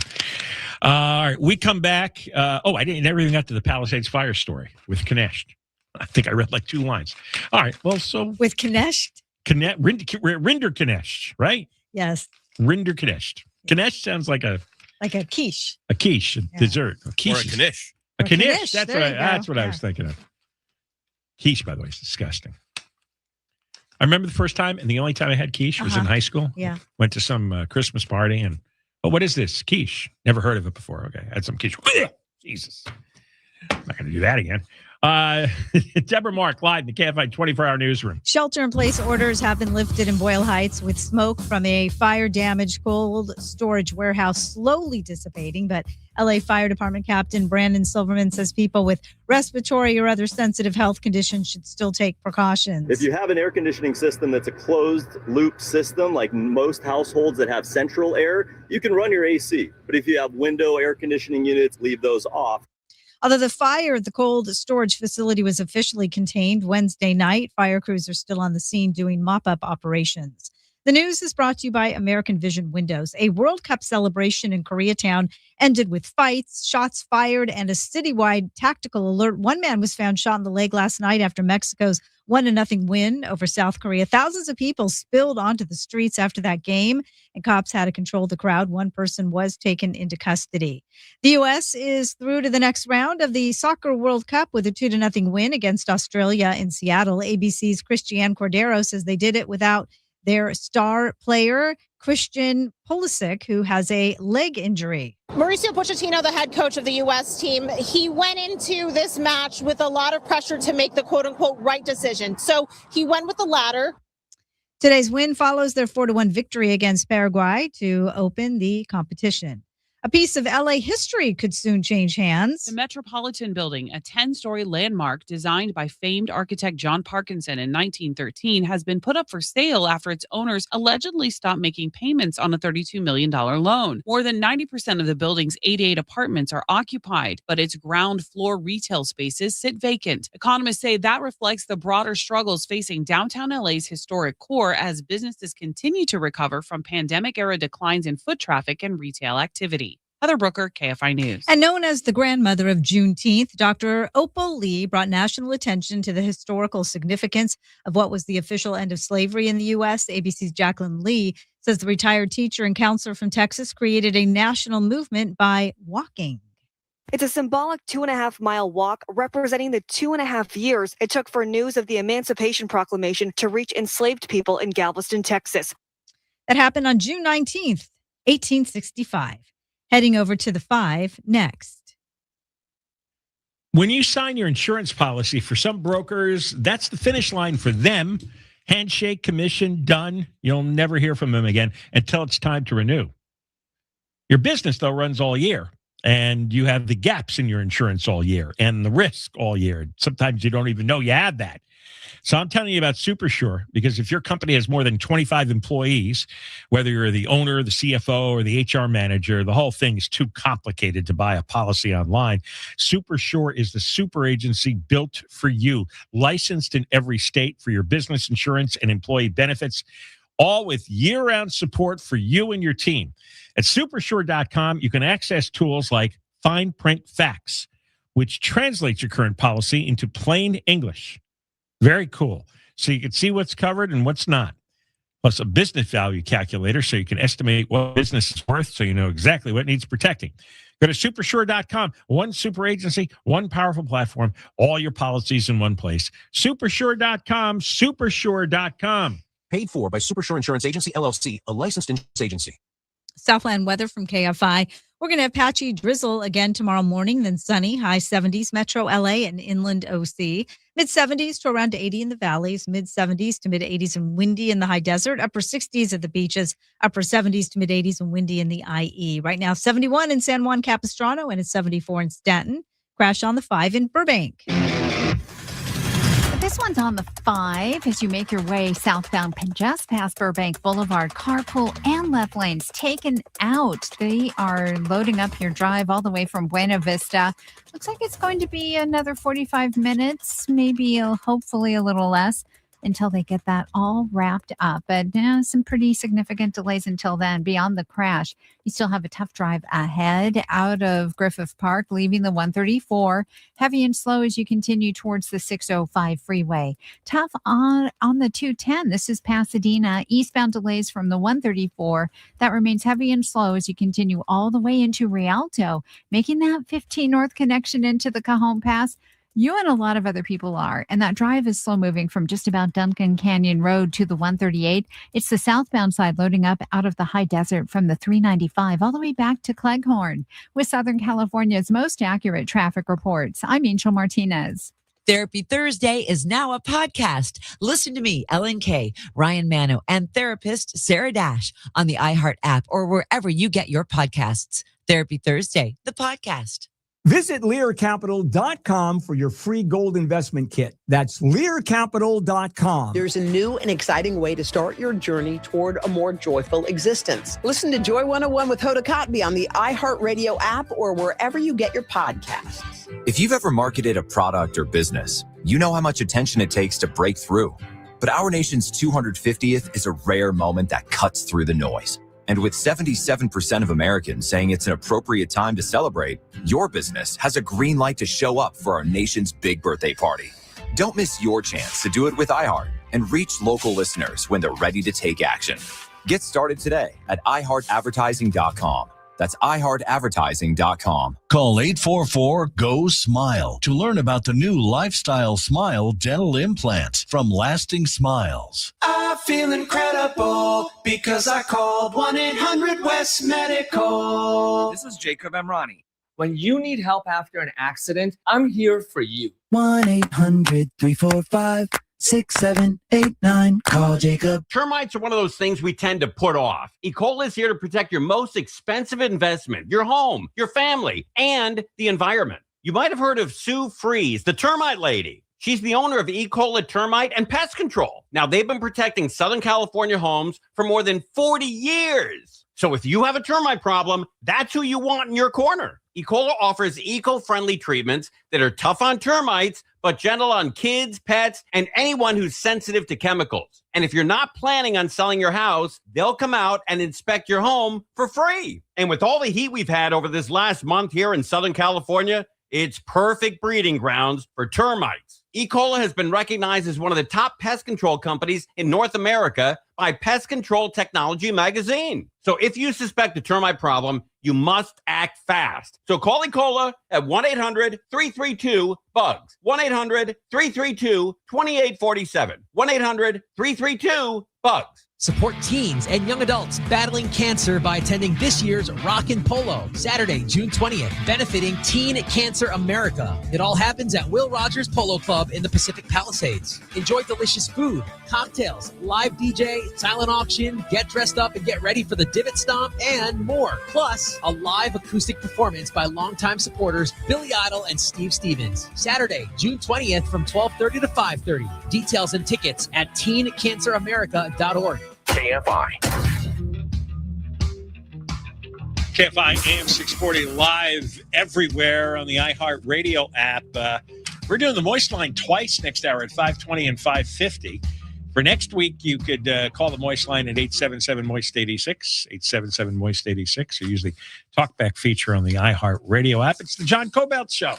All right, we come back. I never even got to the Palisades fire story with Rinderknecht. I think I read like 2 lines. All right, well, so with Rinderknecht, right? Yes, Rinderknecht. Knecht sounds like a quiche. A quiche, dessert. A quiche. Or a knish. A knish. That's what I was thinking of. Quiche, by the way, is disgusting. I remember the first time, and the only time I had quiche was in high school. Yeah. Went to some Christmas party, and what is this? Quiche. Never heard of it before. Okay, had some quiche. Jesus. I'm not going to do that again. Deborah Mark, live in the KFI 24-hour newsroom. Shelter-in-place orders have been lifted in Boyle Heights with smoke from a fire-damaged cold storage warehouse slowly dissipating. But LA Fire Department Captain Brandon Silverman says people with respiratory or other sensitive health conditions should still take precautions. If you have an air conditioning system that's a closed-loop system, like most households that have central air, you can run your AC. But if you have window air conditioning units, leave those off. Although the fire at the cold storage facility was officially contained Wednesday night, fire crews are still on the scene doing mop-up operations. The news is brought to you by American Vision Windows. A World Cup celebration in Koreatown ended with fights, shots fired, and a citywide tactical alert. One man was found shot in the leg last night after Mexico's 1-0 win over South Korea. Thousands of people spilled onto the streets after that game, and cops had to control the crowd. One person was taken into custody. The U.S. is through to the next round of the Soccer World Cup with a 2-0 win against Australia in Seattle. ABC's Christiane Cordero says they did it without their star player, Christian Pulisic, who has a leg injury. Mauricio Pochettino, the head coach of the U.S. team, he went into this match with a lot of pressure to make the quote-unquote right decision. So he went with the latter. Today's win follows their 4-1 victory against Paraguay to open the competition. A piece of LA history could soon change hands. The Metropolitan Building, a 10-story landmark designed by famed architect John Parkinson in 1913, has been put up for sale after its owners allegedly stopped making payments on a $32 million loan. More than 90% of the building's 88 apartments are occupied, but its ground floor retail spaces sit vacant. Economists say that reflects the broader struggles facing downtown LA's historic core as businesses continue to recover from pandemic-era declines in foot traffic and retail activity. Heather Brooker, KFI News. And known as the grandmother of Juneteenth, Dr. Opal Lee brought national attention to the historical significance of what was the official end of slavery in the U.S. ABC's Jacqueline Lee says the retired teacher and counselor from Texas created a national movement by walking. It's a symbolic 2.5-mile walk representing the 2.5 years it took for news of the Emancipation Proclamation to reach enslaved people in Galveston, Texas. That happened on June 19th, 1865. Heading over to the 5 next. When you sign your insurance policy, for some brokers, that's the finish line for them. Handshake, commission, done. You'll never hear from them again until it's time to renew. Your business, though, runs all year, and you have the gaps in your insurance all year and the risk all year. Sometimes you don't even know you have that. So I'm telling you about SuperSure, because if your company has more than 25 employees, whether you're the owner, the CFO, or the HR manager, the whole thing is too complicated to buy a policy online. SuperSure is the super agency built for you, licensed in every state for your business insurance and employee benefits, all with year-round support for you and your team. At supersure.com, you can access tools like Fine Print Facts, which translates your current policy into plain English. Very cool. So you can see what's covered and what's not. Plus a business value calculator so you can estimate what business is worth so you know exactly what needs protecting. Go to supersure.com. One super agency, one powerful platform, all your policies in one place. Supersure.com, supersure.com. Paid for by SuperSure Insurance Agency, LLC, a licensed insurance agency. Southland weather from KFI. We're going to have patchy drizzle again tomorrow morning, then sunny, high 70s, metro LA and inland OC. Mid 70s to around 80 in the valleys, mid 70s to mid 80s and windy in the high desert, upper 60s at the beaches, upper 70s to mid 80s and windy in the IE. Right now, 71 in San Juan Capistrano and it's 74 in Stanton. Crash on the 5 in Burbank. This one's on the 5 as you make your way southbound just past Burbank Boulevard. Carpool and left lanes taken out. They are loading up your drive all the way from Buena Vista. Looks like it's going to be another 45 minutes, maybe hopefully a little less, until they get that all wrapped up. But some pretty significant delays until then. Beyond the crash, you still have a tough drive ahead out of Griffith Park, leaving the 134. Heavy and slow as you continue towards the 605 freeway. Tough on the 210. This is Pasadena. Eastbound delays from the 134. That remains heavy and slow as you continue all the way into Rialto, making that 15 North connection into the Cajon Pass. You and a lot of other people are, and that drive is slow moving from just about Duncan Canyon Road to the 138. It's the southbound side loading up out of the high desert from the 395 all the way back to Cleghorn. With Southern California's most accurate traffic reports, I'm Angel Martinez. Therapy Thursday is now a podcast. Listen to me, Ellen Kay, Ryan Mano, and therapist Sarah Dash on the iHeart app or wherever you get your podcasts. Therapy Thursday, the podcast. Visit LearCapital.com for your free gold investment kit. That's LearCapital.com. There's a new and exciting way to start your journey toward a more joyful existence. Listen to Joy 101 with Hoda Kotb on the iHeartRadio app or wherever you get your podcasts. If you've ever marketed a product or business, you know how much attention it takes to break through. But our nation's 250th is a rare moment that cuts through the noise. And with 77% of Americans saying it's an appropriate time to celebrate, your business has a green light to show up for our nation's big birthday party. Don't miss your chance to do it with iHeart and reach local listeners when they're ready to take action. Get started today at iHeartAdvertising.com. That's iHeartAdvertising.com. Call 844-GO-SMILE to learn about the new Lifestyle Smile dental implants from Lasting Smiles. I feel incredible because I called 1-800-WEST-MEDICAL. This is Jacob Emrani. When you need help after an accident, I'm here for you. 1-800-345-6789. Call Jacob. Termites are one of those things we tend to put off. E. coli is here to protect your most expensive investment, your home, your family, and the environment. You might have heard of Sue Fries, the termite lady. She's the owner of E. coli Termite and Pest Control. Now, they've been protecting Southern California homes for more than 40 years. So if you have a termite problem, that's who you want in your corner. E. coli offers eco-friendly treatments that are tough on termites, but gentle on kids, pets, and anyone who's sensitive to chemicals. And if you're not planning on selling your house, they'll come out and inspect your home for free. And with all the heat we've had over this last month here in Southern California, it's perfect breeding grounds for termites. E. coli has been recognized as one of the top pest control companies in North America by Pest Control Technology magazine. So if you suspect a termite problem, you must act fast. So call E. coli at 1-800-332-BUGS. 1-800-332-2847. 1-800-332-BUGS. Support teens and young adults battling cancer by attending this year's Rockin' Polo, Saturday, June 20th, benefiting Teen Cancer America. It all happens at Will Rogers Polo Club in the Pacific Palisades. Enjoy delicious food, cocktails, live DJ, silent auction, get dressed up and get ready for the Divot Stomp, and more. Plus, a live acoustic performance by longtime supporters Billy Idol and Steve Stevens. Saturday, June 20th from 12:30 to 5:30. Details and tickets at teencanceramerica.org. KFI. KFI AM 640 live everywhere on the iHeartRadio app. We're doing the Moist Line twice next hour at 5:20 and 5:50. For next week, you could call the Moist Line at 877-MOIST-86, 877-MOIST-86, or use the talkback feature on the iHeartRadio app. It's the John Kobylt Show.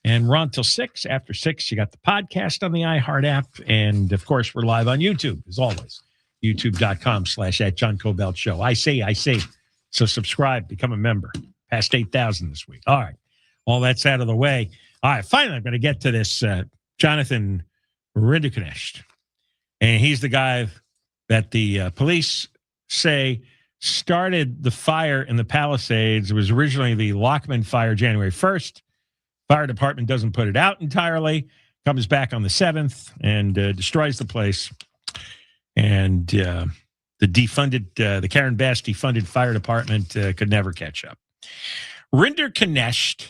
And we're on till 6. After 6, you got the podcast on the iHeart app. And, of course, we're live on YouTube, as always. YouTube.com/@JohnKobyltShow. I say. So subscribe, become a member. Past 8,000 this week. All right. All that's out of the way. All right. Finally, I'm going to get to this Jonathan Rinderknecht. And he's the guy that the police say started the fire in the Palisades. It was originally the Lockman fire January 1st. Fire department doesn't put it out entirely. Comes back on the 7th and destroys the place. And the Karen Bass defunded fire department could never catch up. Rinderknecht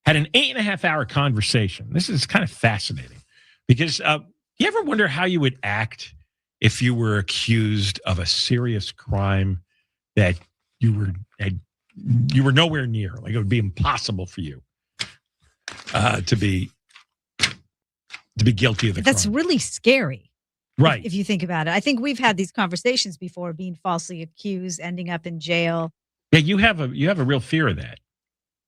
had an 8.5-hour conversation. This is kind of fascinating Because you ever wonder how you would act if you were accused of a serious crime that you were nowhere near? Like, it would be impossible for you to be guilty of the That's crime. really scary. Right. If you think about it. I think we've had these conversations before, being falsely accused, ending up in jail. Yeah, you have a real fear of that.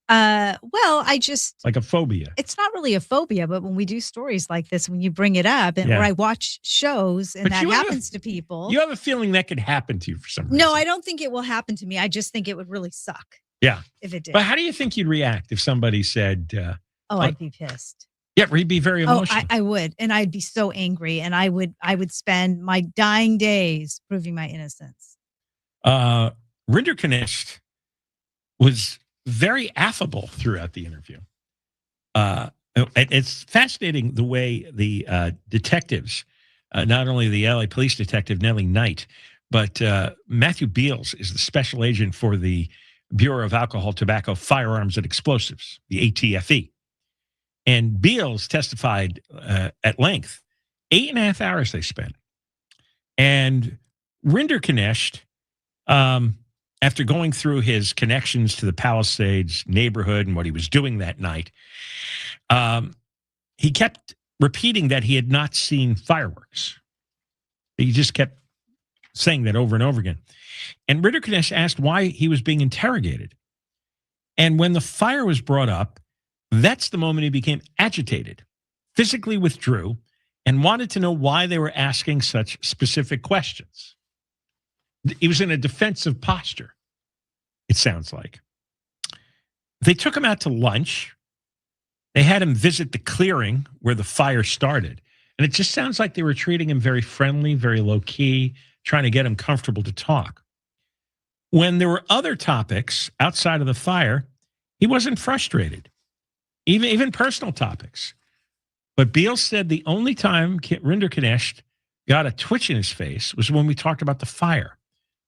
Well, I just Like a phobia. it's not really a phobia, but when we do stories like this, when you bring it up and Yeah. or I watch shows and But that you have happens to people. You have a feeling that could happen to you for some reason. No, I don't think it will happen to me. I just think it would really suck Yeah. if it did. But how do you think you'd react if somebody said, I'd be pissed. yeah, you'd be very emotional. I would. And I'd be so angry. And I would spend my dying days proving my innocence. Rinderknecht was very affable throughout the interview. It's fascinating the way the detectives, not only the LA police detective Nellie Knight, but Matthew Beals is the special agent for the Bureau of Alcohol, Tobacco, Firearms, and Explosives, the ATFE. And Beals testified at length. 8.5 hours they spent. And Rinderknecht, after going through his connections to the Palisades neighborhood and what he was doing that night, he kept repeating that he had not seen fireworks. He just kept saying that over and over again. And Rinderknecht asked why he was being interrogated. And when the fire was brought up, that's the moment he became agitated, physically withdrew, and wanted to know why they were asking such specific questions. He was in a defensive posture, it sounds like. They took him out to lunch. They had him visit the clearing where the fire started. And it just sounds like they were treating him very friendly, very low-key, trying to get him comfortable to talk. When there were other topics outside of the fire, he wasn't frustrated, even personal topics. But Beals said the only time Rinderknecht got a twitch in his face was when we talked about the fire.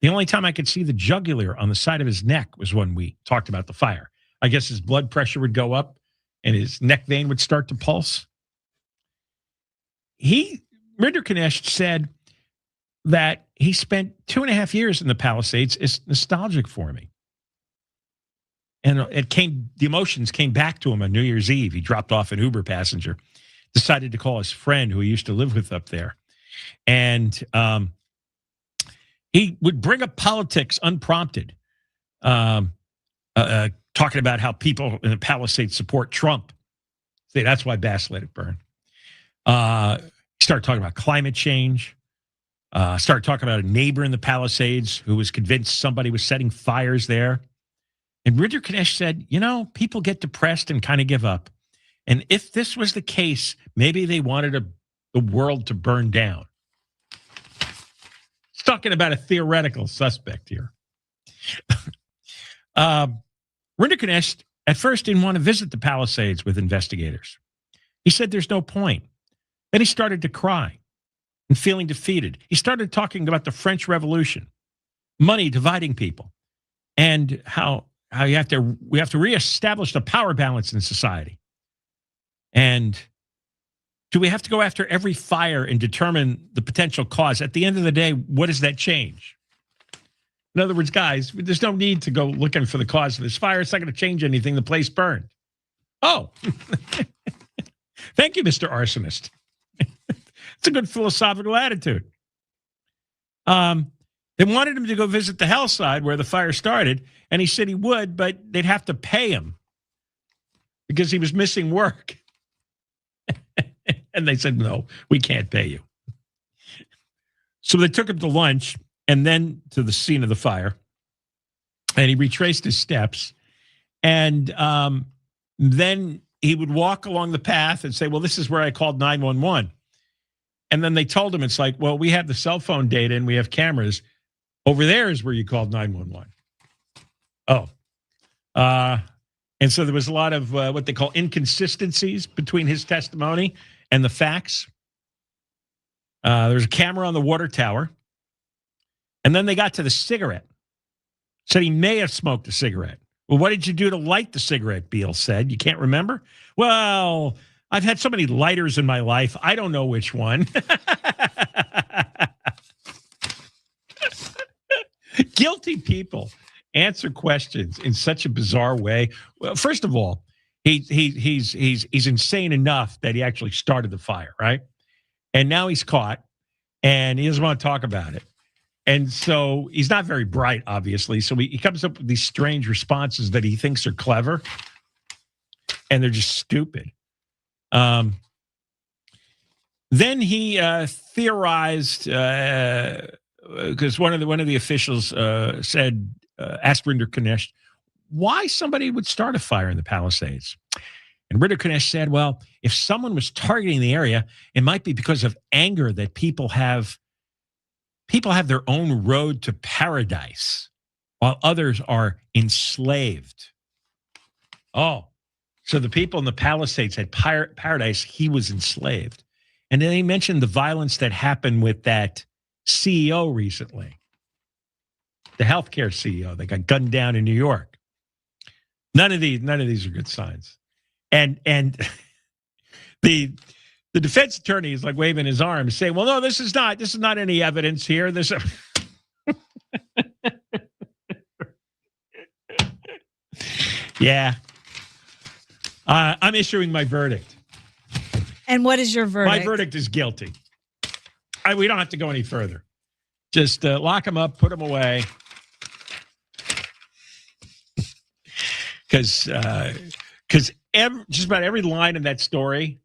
The only time I could see the jugular on the side of his neck was when we talked about the fire. I guess his blood pressure would go up and his neck vein would start to pulse. Rinderknecht said that he spent 2.5 years in the Palisades. Is nostalgic for me. And the emotions came back to him on New Year's Eve. He dropped off an Uber passenger, decided to call his friend who he used to live with up there. And he would bring up politics unprompted, talking about how people in the Palisades support Trump. Say that's why Bass let it burn. He started talking about climate change. Started talking about a neighbor in the Palisades who was convinced somebody was setting fires there. And Rinderknecht said, people get depressed and kind of give up. And if this was the case, maybe they wanted the world to burn down. He's talking about a theoretical suspect here. Rinderknecht at first didn't want to visit the Palisades with investigators. He said there's no point. Then he started to cry and feeling defeated. He started talking about the French Revolution, money dividing people, and how we have to reestablish the power balance in society. And do we have to go after every fire and determine the potential cause? At the end of the day, what does that change? In other words, guys, there's no need to go looking for the cause of this fire. It's not going to change anything. The place burned. Oh, thank you, Mr. Arsonist. It's a good philosophical attitude. They wanted him to go visit the hillside where the fire started, and he said he would, but they'd have to pay him because he was missing work. And they said, no, we can't pay you. So they took him to lunch and then to the scene of the fire, and he retraced his steps. And then he would walk along the path and say, well, this is where I called 911. And then they told him, it's like, well, we have the cell phone data and we have cameras. Over there is where you called 911. Oh. And so there was a lot of what they call inconsistencies between his testimony and the facts. There was a camera on the water tower. And then they got to the cigarette. Said he may have smoked a cigarette. Well, what did you do to light the cigarette, Beals said. You can't remember? Well, I've had so many lighters in my life. I don't know which one. Guilty people answer questions in such a bizarre way. Well, first of all, he's insane enough that he actually started the fire, right? And now he's caught, and he doesn't want to talk about it. And so he's not very bright, obviously. So he comes up with these strange responses that he thinks are clever, and they're just stupid. Then he theorized because one of the officials said, asked Rinderknecht why somebody would start a fire in the Palisades. And Rinderknecht said, well, if someone was targeting the area, it might be because of anger that people have their own road to paradise while others are enslaved. Oh, so the people in the Palisades had paradise. He was enslaved. And then he mentioned the violence that happened with that CEO recently, the healthcare CEO that got gunned down in New York. None of these are good signs. And the defense attorney is like waving his arms, saying, "Well, no, this is not any evidence here. This." Yeah. I'm issuing my verdict. And what is your verdict? My verdict is guilty. We don't have to go any further. Just lock him up, put him away. Because just about every line in that story,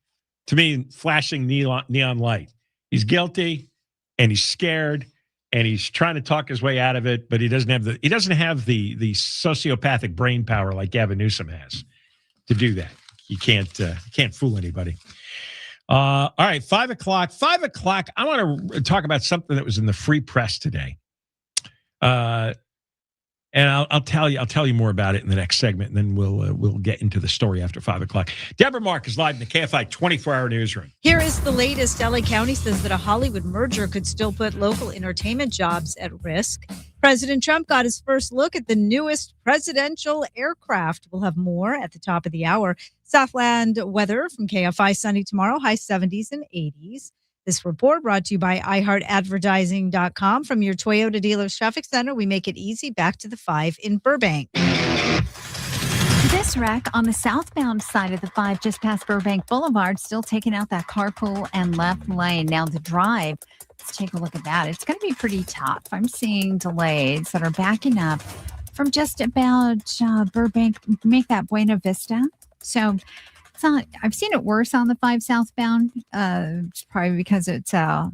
to me, flashing neon light. He's guilty, and he's scared, and he's trying to talk his way out of it, but he doesn't have the sociopathic brain power like Gavin Newsom has to do that. You can't fool anybody. All right, 5 o'clock. 5 o'clock. I want to talk about something that was in the Free Press today. And I'll tell you more about it in the next segment, and then we'll get into the story after 5 o'clock. Deborah Mark is live in the KFI 24-hour newsroom. Here is the latest. LA County says that a Hollywood merger could still put local entertainment jobs at risk. President Trump got his first look at the newest presidential aircraft. We'll have more at the top of the hour. Southland weather from KFI, sunny tomorrow, high 70s and 80s. This report brought to you by iHeartAdvertising.com. From your Toyota dealer's traffic center, we make it easy. Back to the 5 in Burbank. This wreck on the southbound side of the 5 just past Burbank Boulevard, still taking out that carpool and left lane. Now the drive, let's take a look at that. It's going to be pretty tough. I'm seeing delays that are backing up from just about Burbank, make that Buena Vista. So it's not, I've seen it worse on the 5 southbound. It's probably because it's a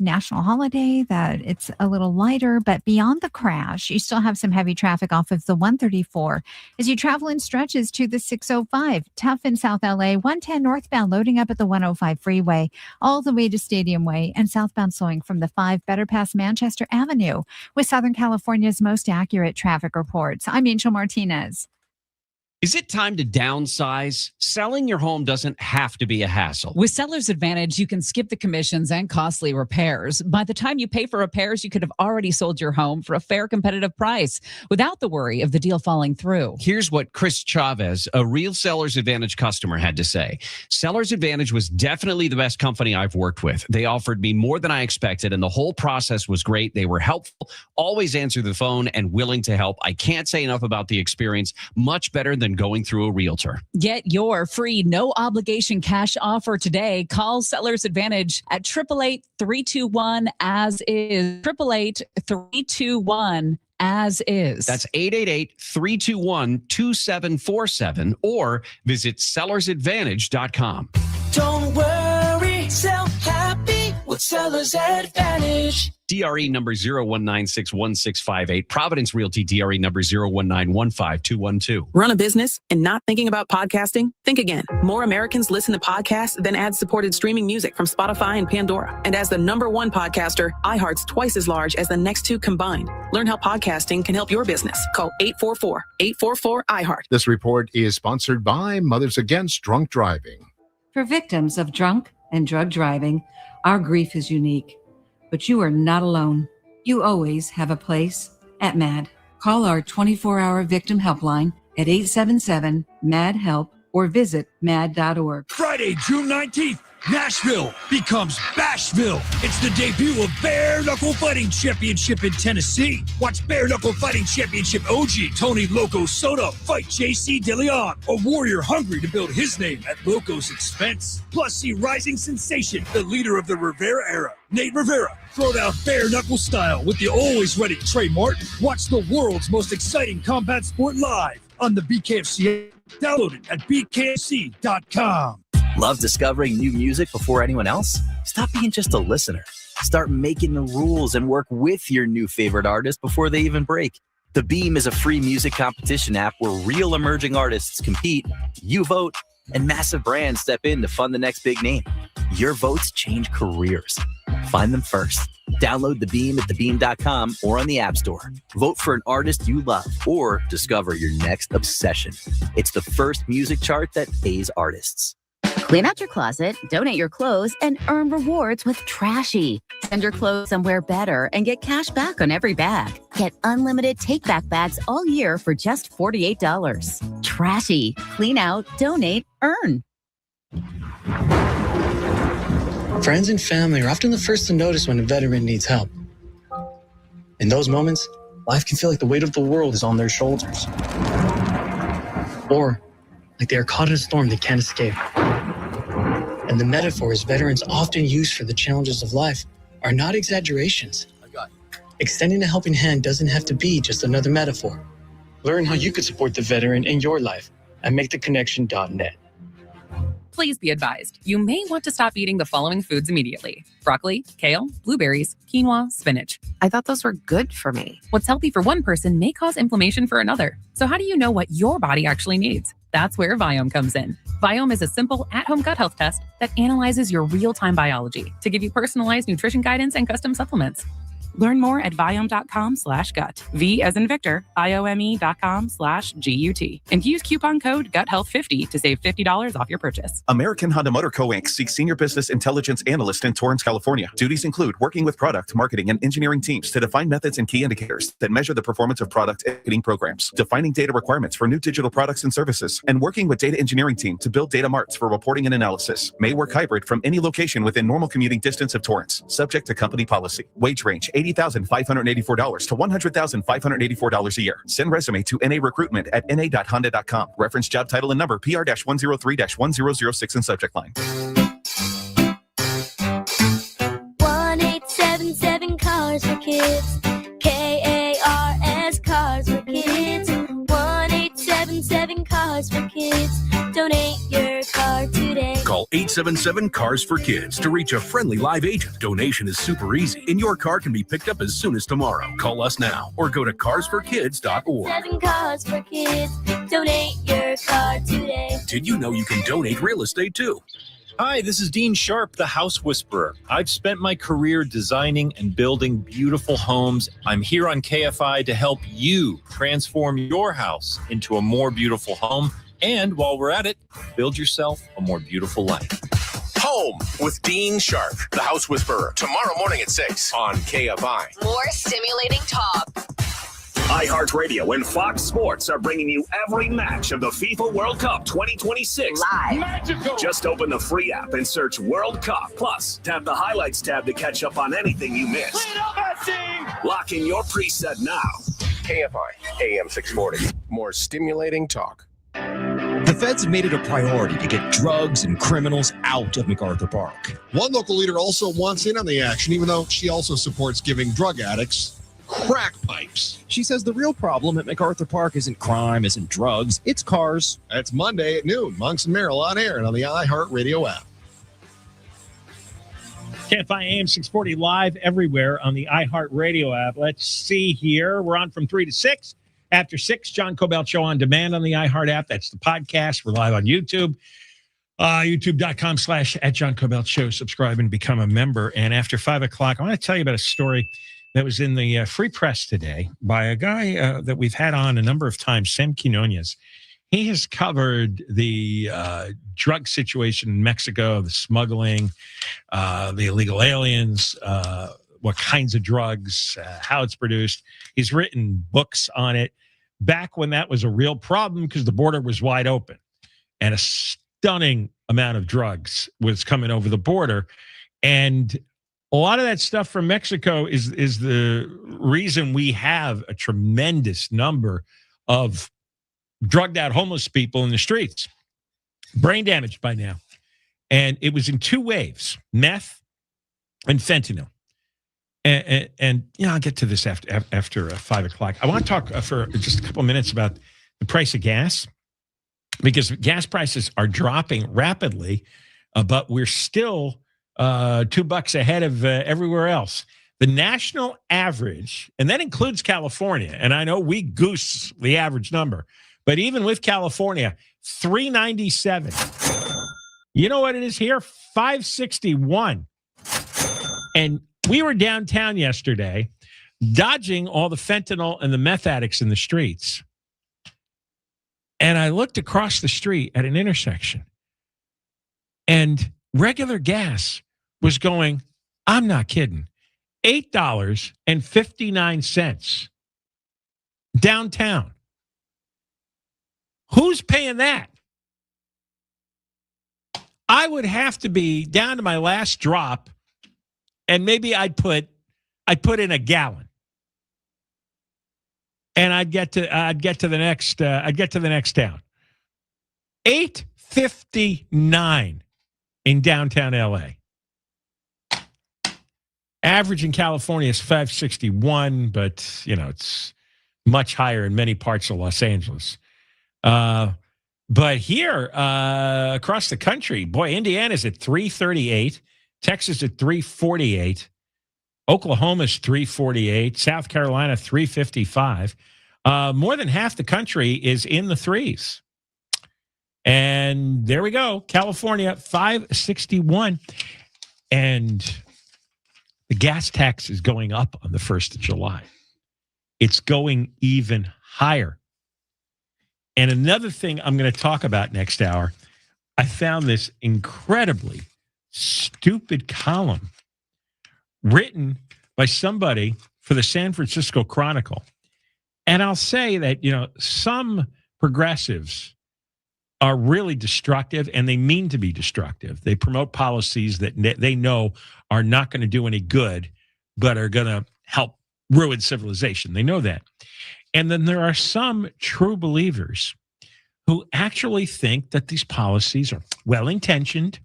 national holiday that it's a little lighter, but beyond the crash, you still have some heavy traffic off of the 134 as you travel in stretches to the 605. Tough in South LA, 110 northbound loading up at the 105 freeway all the way to Stadium Way, and southbound slowing from the 5 better past Manchester Avenue with Southern California's most accurate traffic reports. I'm Angel Martinez. Is it time to downsize? Selling your home doesn't have to be a hassle. With Seller's Advantage, you can skip the commissions and costly repairs. By the time you pay for repairs, you could have already sold your home for a fair, competitive price without the worry of the deal falling through. Here's what Chris Chavez, a real Seller's Advantage customer, had to say. Seller's Advantage was definitely the best company I've worked with. They offered me more than I expected, and the whole process was great. They were helpful, always answered the phone, and willing to help. I can't say enough about the experience. Much better than going through a realtor. Get your free no obligation cash offer today. Call Seller's Advantage at 888-321-AS-IS. 888-321-AS-IS. That's 888-321-2747 or visit sellersadvantage.com. Don't worry, sell happy with Seller's Advantage. DRE number 01961658. Providence Realty DRE number 019152212. Run a business and not thinking about podcasting? Think again. More Americans listen to podcasts than ad-supported streaming music from Spotify and Pandora. And as the #1 podcaster, iHeart's twice as large as the next 2 combined. Learn how podcasting can help your business. Call 844-844-iHeart. This report is sponsored by Mothers Against Drunk Driving. For victims of drunk and drug driving, our grief is unique. But you are not alone. You always have a place at MAD. Call our 24-hour victim helpline at 877-MAD-HELP or visit mad.org. Friday, June 19th, Nashville becomes Bashville. It's the debut of Bare Knuckle Fighting Championship in Tennessee. Watch Bare Knuckle Fighting Championship OG Tony Loco Soto fight JC DeLeon, a warrior hungry to build his name at Loco's expense. Plus, see rising sensation, the leader of the Rivera era, Nate Rivera, throw down bare knuckle style with the always ready Trey Martin. Watch the world's most exciting combat sport live on the BKFC. Download it at bkfc.com. Love discovering new music before anyone else? Stop being just a listener. Start making the rules and work with your new favorite artist before they even break. The Beam is a free music competition app where real emerging artists compete, you vote, and massive brands step in to fund the next big name. Your votes change careers. Find them first. Download The Beam at thebeam.com or on the App Store. Vote for an artist you love or discover your next obsession. It's the first music chart that pays artists. Clean out your closet, donate your clothes, and earn rewards with Trashy. Send your clothes somewhere better and get cash back on every bag. Get unlimited take-back bags all year for just $48. Trashy. Clean out, donate, earn. Friends and family are often the first to notice when a veteran needs help. In those moments, life can feel like the weight of the world is on their shoulders. Or like they are caught in a storm they can't escape. And the metaphors veterans often use for the challenges of life are not exaggerations. Extending a helping hand doesn't have to be just another metaphor. Learn how you could support the veteran in your life at maketheconnection.net. Please be advised, you may want to stop eating the following foods immediately: broccoli, kale, blueberries, quinoa, spinach. I thought those were good for me. What's healthy for one person may cause inflammation for another. So how do you know what your body actually needs? That's where Viome comes in. Viome is a simple at-home gut health test that analyzes your real-time biology to give you personalized nutrition guidance and custom supplements. Learn more at Viome.com/gut. V as in Victor, IOME.com/GUT. And use coupon code GUTHEALTH50 to save $50 off your purchase. American Honda Motor Co. Inc. seeks senior business intelligence analyst in Torrance, California. Duties include working with product, marketing, and engineering teams to define methods and key indicators that measure the performance of product and marketing programs, defining data requirements for new digital products and services, and working with data engineering team to build data marts for reporting and analysis. May work hybrid from any location within normal commuting distance of Torrance, subject to company policy. Wage range $80,584 to $100,584 a year. Send resume to NA Recruitment at na.honda.com. Reference job title and number PR-103-1006 in subject line. 1877 Cars for Kids. KARS Cars for Kids. 1877 Cars for Kids. Donate your car today. Call 877 Cars for Kids to reach a friendly live agent. Donation is super easy, and your car can be picked up as soon as tomorrow. Call us now or go to carsforkids.org. 7 Cars for Kids. Donate your car today. Did you know you can donate real estate too? Hi, this is Dean Sharp, the House Whisperer. I've spent my career designing and building beautiful homes. I'm here on KFI to help you transform your house into a more beautiful home. And while we're at it, build yourself a more beautiful life. Home with Dean Sharp, the House Whisperer. Tomorrow morning at 6 on KFI. More stimulating talk. iHeartRadio and Fox Sports are bringing you every match of the FIFA World Cup 2026 live. Magical. Just open the free app and search World Cup. Plus, tap the highlights tab to catch up on anything you missed. Lock in your preset now. KFI, AM 640. More stimulating talk. The feds have made it a priority to get drugs and criminals out of MacArthur Park. One local leader also wants in on the action, even though she also supports giving drug addicts crack pipes. She says the real problem at MacArthur Park isn't crime, isn't drugs, it's cars. That's Monday at noon. Monks and Merrill on air and on the iHeartRadio app. KFI AM 640 live everywhere on the iHeartRadio app. Let's see here. We're on from 3 to 6. After 6, John Kobylt Show on demand on the iHeart app. That's the podcast. We're live on YouTube. YouTube.com/@John Kobylt Show. Subscribe and become a member. And after 5 o'clock, I want to tell you about a story that was in the Free Press today by a guy that we've had on a number of times, Sam Quinones. He has covered the drug situation in Mexico, the smuggling, the illegal aliens, what kinds of drugs, how it's produced. He's written books on it back when that was a real problem because the border was wide open. and a stunning amount of drugs was coming over the border. And a lot of that stuff from Mexico is the reason we have a tremendous number of drugged out homeless people in the streets, brain damaged by now. And it was in 2 waves, meth and fentanyl. And I'll get to this after 5 o'clock. I want to talk for just a couple of minutes about the price of gas, because gas prices are dropping rapidly, but we're still $2 ahead of everywhere else. The national average, and that includes California, and I know we goose the average number, but even with California, $3.97. You know what it is here? $5.61. And we were downtown yesterday dodging all the fentanyl and the meth addicts in the streets. And I looked across the street at an intersection, and regular gas was going, I'm not kidding, $8.59 downtown. Who's paying that? I would have to be down to my last drop, and maybe I'd put in a gallon, and I'd get to the next town. $8.59 in downtown LA. Average in California is $5.61, but it's much higher in many parts of Los Angeles. But here across the country, boy, Indiana's at $3.38, Texas at $3.48, Oklahoma's $3.48, South Carolina $3.55. More than half the country is in the threes. And there we go. California, $5.61. And the gas tax is going up on the 1st of July. It's going even higher. And another thing I'm going to talk about next hour, I found this incredibly stupid column written by somebody for the San Francisco Chronicle. And I'll say that, some progressives are really destructive, and they mean to be destructive. They promote policies that they know are not going to do any good, but are going to help ruin civilization. They know that. And then there are some true believers who actually think that these policies are well-intentioned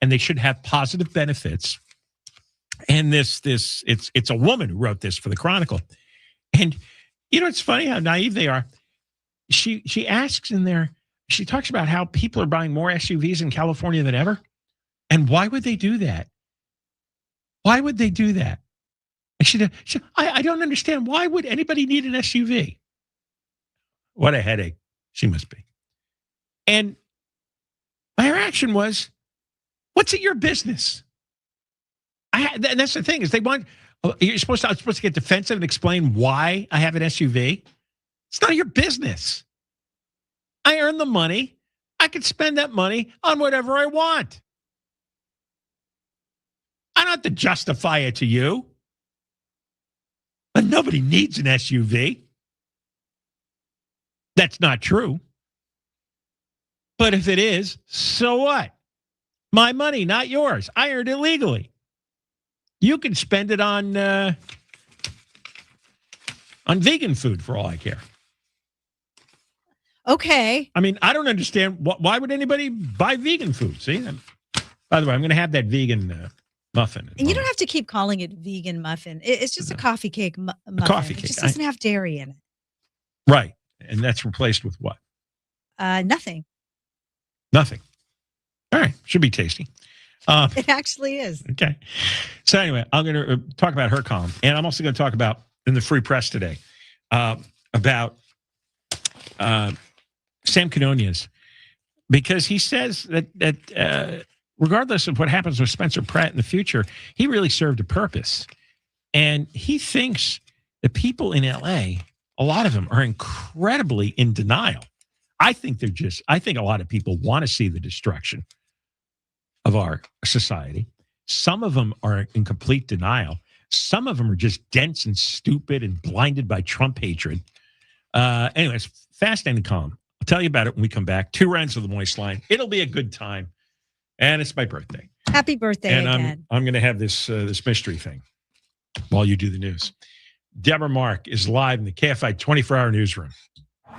and they should have positive benefits. And it's a woman who wrote this for the Chronicle. And it's funny how naive they are. She asks in there, she talks about how people are buying more SUVs in California than ever. And why would they do that? Why would they do that? And I don't understand. Why would anybody need an SUV? What a headache she must be. And my reaction was, what's it your business? And that's the thing, is I'm supposed to get defensive and explain why I have an SUV. It's none of your business. I earn the money. I can spend that money on whatever I want. I don't have to justify it to you. But nobody needs an SUV. That's not true. But if it is, so what? My money, not yours. I earned it legally. You can spend it on vegan food for all I care. Okay. I mean, I don't understand. Why would anybody buy vegan food? See? By the way, I'm going to have that vegan muffin. And you don't have to keep calling it vegan muffin. It's just a coffee cake muffin. Coffee cake. It just doesn't have dairy in it. Right. And that's replaced with what? Nothing. Nothing. All right. Should be tasty. It actually is. Okay. So anyway, I'm going to talk about her column. And I'm also going to talk about, in the Free Press today, about Sam Quinonia's, because he says that regardless of what happens with Spencer Pratt in the future, he really served a purpose. And he thinks that people in LA, a lot of them are incredibly in denial. I think a lot of people want to see the destruction of our society. Some of them are in complete denial. Some of them are just dense and stupid and blinded by Trump hatred. Anyways, fascinating column I'll tell you about it when we come back. 2 rounds of the Moist Line. It'll be a good time. And it's my birthday. Happy birthday and again. I'm going to have this mystery thing while you do the news. Deborah Mark is live in the KFI 24-hour newsroom.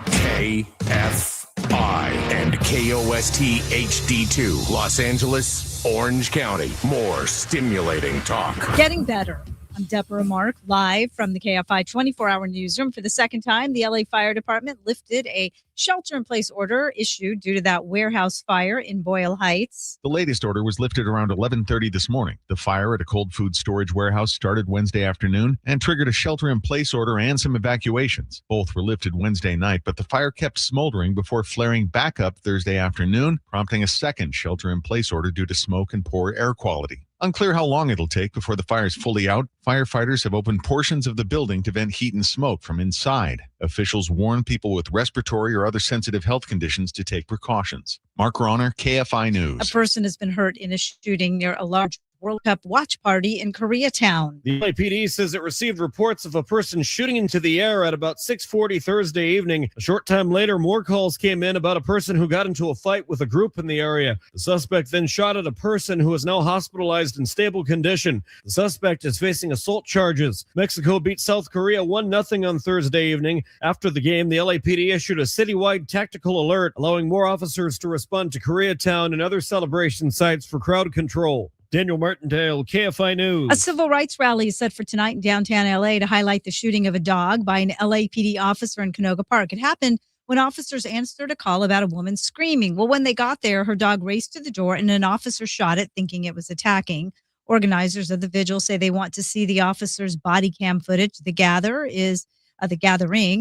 KFI and KOST HD2, Los Angeles, Orange County. More stimulating talk. Getting better. I'm Deborah Mark, live from the KFI 24-hour newsroom. For the second time, the LA Fire Department lifted a shelter-in-place order issued due to that warehouse fire in Boyle Heights. The latest order was lifted around 11:30 this morning. The fire at a cold food storage warehouse started Wednesday afternoon and triggered a shelter-in-place order and some evacuations. Both were lifted Wednesday night, but the fire kept smoldering before flaring back up Thursday afternoon, prompting a second shelter-in-place order due to smoke and poor air quality. Unclear how long it'll take before the fire is fully out. Firefighters have opened portions of the building to vent heat and smoke from inside. Officials warn people with respiratory or other sensitive health conditions to take precautions. Mark Ronner, KFI News. A person has been hurt in a shooting near a large World Cup watch party in Koreatown. The LAPD says it received reports of a person shooting into the air at about 6:40 Thursday evening. A short time later, more calls came in about a person who got into a fight with a group in the area. The suspect then shot at a person who is now hospitalized in stable condition. The suspect is facing assault charges. Mexico beat South Korea 1-0 on Thursday evening. After the game, the LAPD issued a citywide tactical alert, allowing more officers to respond to Koreatown and other celebration sites for crowd control. Daniel Martindale, KFI News. A civil rights rally is set for tonight in downtown LA to highlight the shooting of a dog by an LAPD officer in Canoga Park. It happened when officers answered a call about a woman screaming. Well, when they got there, her dog raced to the door and an officer shot it, thinking it was attacking. Organizers of the vigil say they want to see the officer's body cam footage. The gathering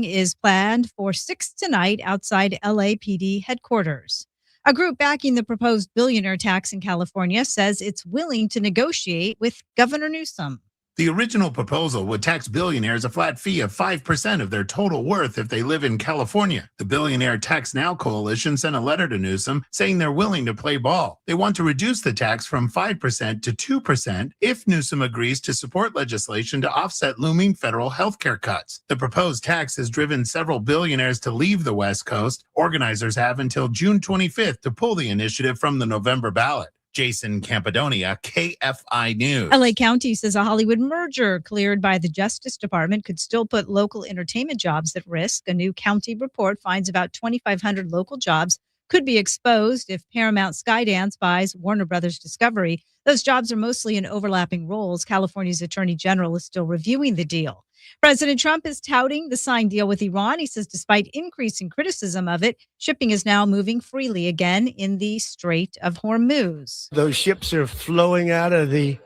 is planned for 6 tonight outside LAPD headquarters. A group backing the proposed billionaire tax in California says it's willing to negotiate with Governor Newsom. The original proposal would tax billionaires a flat fee of 5% of their total worth if they live in California. The Billionaire Tax Now Coalition sent a letter to Newsom saying they're willing to play ball. They want to reduce the tax from 5% to 2% if Newsom agrees to support legislation to offset looming federal health care cuts. The proposed tax has driven several billionaires to leave the West Coast. Organizers have until June 25th to pull the initiative from the November ballot. Jason Campidonia, KFI News. LA County says a Hollywood merger cleared by the Justice Department could still put local entertainment jobs at risk. A new county report finds about 2,500 local jobs could be exposed if Paramount Skydance buys Warner Brothers Discovery. Those jobs are mostly in overlapping roles. California's Attorney General is still reviewing the deal. President Trump is touting the signed deal with Iran. He says despite increasing criticism of it, shipping is now moving freely again in the Strait of Hormuz. Those ships are flowing out of the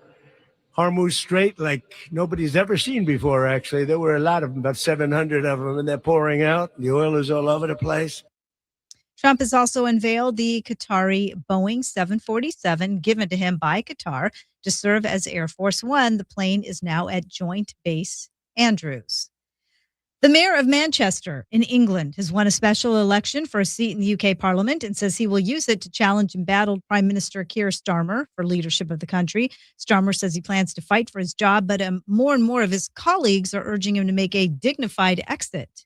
Hormuz Strait like nobody's ever seen before, actually. There were a lot of them, about 700 of them, and they're pouring out. The oil is all over the place. Trump has also unveiled the Qatari Boeing 747 given to him by Qatar to serve as Air Force One. The plane is now at Joint Base Andrews. The mayor of Manchester in England has won a special election for a seat in the UK Parliament and says he will use it to challenge embattled Prime Minister Keir Starmer for leadership of the country. Starmer says he plans to fight for his job, but more and more of his colleagues are urging him to make a dignified exit.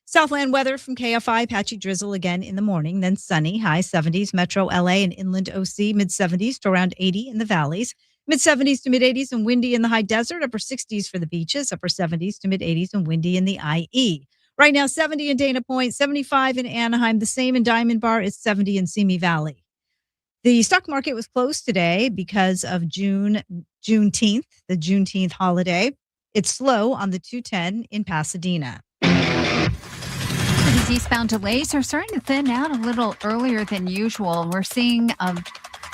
Southland weather from KFI, patchy drizzle again in the morning, then sunny, high 70s, Metro LA and Inland OC, mid-70s to around 80 in the valleys. Mid-70s to mid-80s and windy in the high desert, upper 60s for the beaches, upper 70s to mid-80s and windy in the IE. Right now, 70 in Dana Point, 75 in Anaheim, the same in Diamond Bar, it's 70 in Simi Valley. The stock market was closed today because of Juneteenth, the Juneteenth holiday. It's slow on the 210 in Pasadena. These eastbound delays are starting to thin out a little earlier than usual. We're seeing a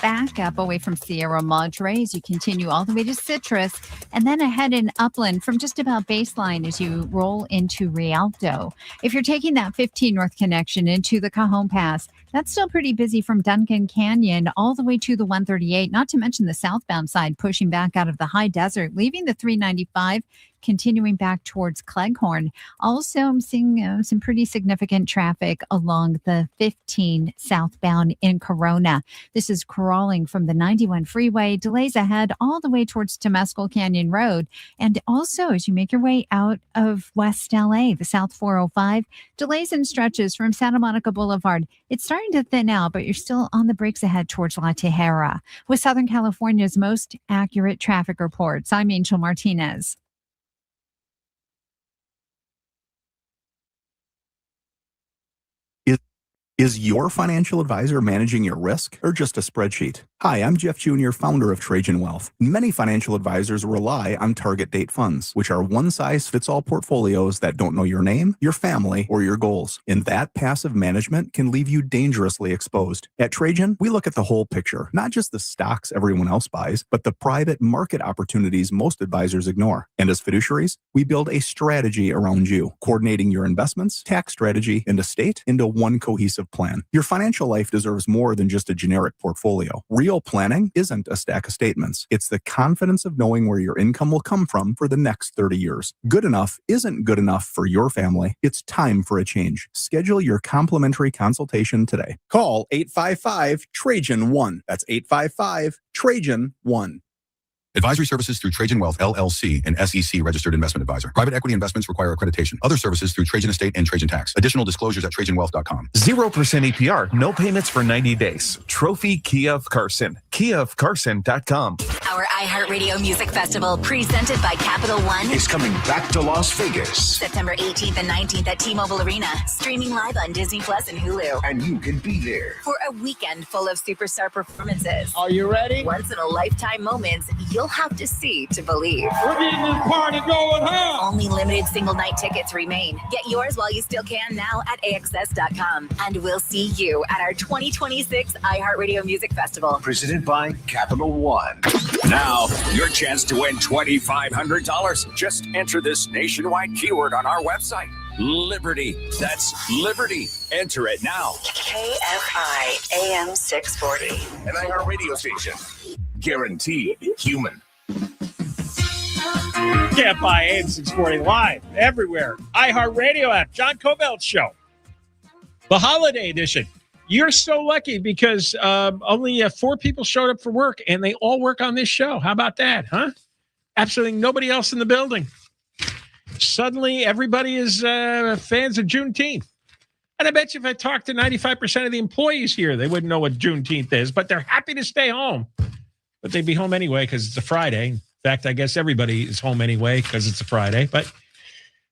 backup away from Sierra Madre as you continue all the way to Citrus, and then ahead in Upland from just about Baseline as you roll into Rialto. If you're taking that 15 North connection into the Cajon Pass, that's still pretty busy from Duncan Canyon all the way to the 138, not to mention the southbound side pushing back out of the high desert, leaving the 395 continuing back towards Cleghorn. Also, I'm seeing some pretty significant traffic along the 15 southbound in Corona. This is crawling from the 91 freeway. Delays ahead all the way towards Temescal Canyon Road. And also, as you make your way out of West LA, the South 405, delays and stretches from Santa Monica Boulevard. It's starting to thin out, but you're still on the brakes ahead towards La Tejera. With Southern California's most accurate traffic reports, I'm Angel Martinez. Is your financial advisor managing your risk or just a spreadsheet? Hi, I'm Jeff Jr., founder of Trajan Wealth. Many financial advisors rely on target date funds, which are one-size-fits-all portfolios that don't know your name, your family, or your goals. And that passive management can leave you dangerously exposed. At Trajan, we look at the whole picture, not just the stocks everyone else buys, but the private market opportunities most advisors ignore. And as fiduciaries, we build a strategy around you, coordinating your investments, tax strategy, and estate into one cohesive plan. Your financial life deserves more than just a generic portfolio. Real planning isn't a stack of statements. It's the confidence of knowing where your income will come from for the next 30 years. Good enough isn't good enough for your family. It's time for a change. Schedule your complimentary consultation today. Call 855-TRAJAN-1. That's 855-TRAJAN-1. Advisory services through Trajan Wealth, LLC, an SEC registered investment advisor. Private equity investments require accreditation. Other services through Trajan Estate and Trajan Tax. Additional disclosures at TrajanWealth.com. 0% APR, no payments for 90 days. Trophy Kia of Carson. KiaofCarson.com. Our iHeartRadio Music Festival, presented by Capital One, is coming back to Las Vegas. September 18th and 19th at T-Mobile Arena. Streaming live on Disney Plus and Hulu. And you can be there for a weekend full of superstar performances. Are you ready? Once-in-a-lifetime moments you'll have to see to believe. We're getting this party going, huh? Only limited single-night tickets remain. Get yours while you still can now at AXS.com. And we'll see you at our 2026 iHeartRadio Music Festival. Presented by Capital One. Now, your chance to win $2,500. Just enter this nationwide keyword on our website. Liberty. That's Liberty. Enter it now. KFI AM 640. And our radio station. Guaranteed human. KFI AM 640 live everywhere. iHeartRadio app. John Kobylt Show. The holiday edition. You're so lucky because only 4 people showed up for work, and they all work on this show. How about that, huh? Absolutely nobody else in the building. Suddenly, everybody is fans of Juneteenth. And I bet you if I talked to 95% of the employees here, they wouldn't know what Juneteenth is, but they're happy to stay home. But they'd be home anyway because it's a Friday. In fact, I guess everybody is home anyway because it's a Friday. But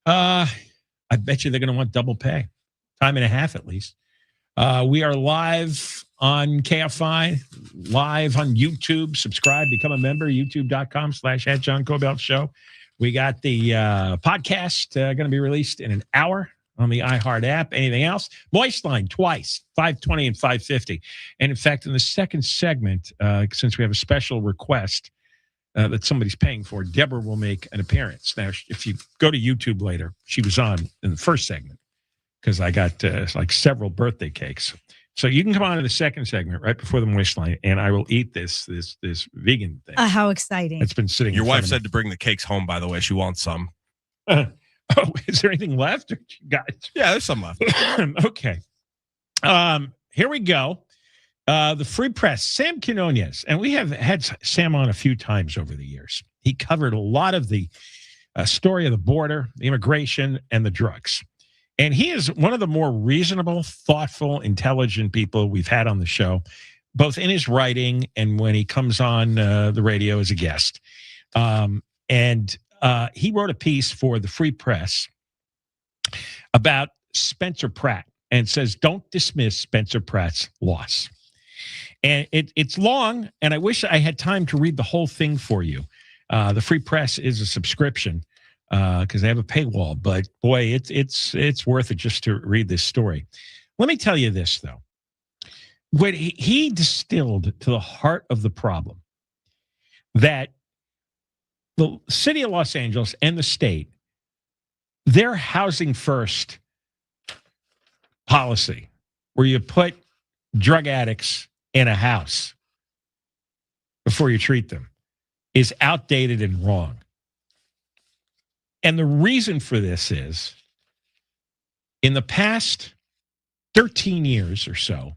I bet you they're going to want double pay. Time and a half at least. We are live on KFI, live on YouTube. Subscribe, become a member, youtube.com/@JohnKobylt Show. We got the podcast going to be released in an hour on the iHeart app. Anything else? Moist Line twice, 5:20 and 5:50. And in fact, in the second segment, since we have a special request that somebody's paying for, Deborah will make an appearance. Now, if you go to YouTube later, she was on in the first segment because I got like several birthday cakes. So you can come on in the second segment right before the Moist Line, and I will eat this vegan thing. How exciting. It's been sitting. Your wife said to bring the cakes home, by the way. She wants some. Oh, is there anything left? Yeah, there's some left. Okay. Here we go. The Free Press, Sam Quinones. And we have had Sam on a few times over the years. He covered a lot of the story of the border, the immigration, and the drugs. And he is one of the more reasonable, thoughtful, intelligent people we've had on the show, both in his writing and when he comes on the radio as a guest. He wrote a piece for the Free Press about Spencer Pratt and says, don't dismiss Spencer Pratt's loss. And it's long, and I wish I had time to read the whole thing for you. The Free Press is a subscription because they have a paywall, but boy, it's worth it just to read this story. Let me tell you this, though. What he distilled to the heart of the problem that the city of Los Angeles and the state, their housing first policy, where you put drug addicts in a house before you treat them, is outdated and wrong. And the reason for this is in the past 13 years or so,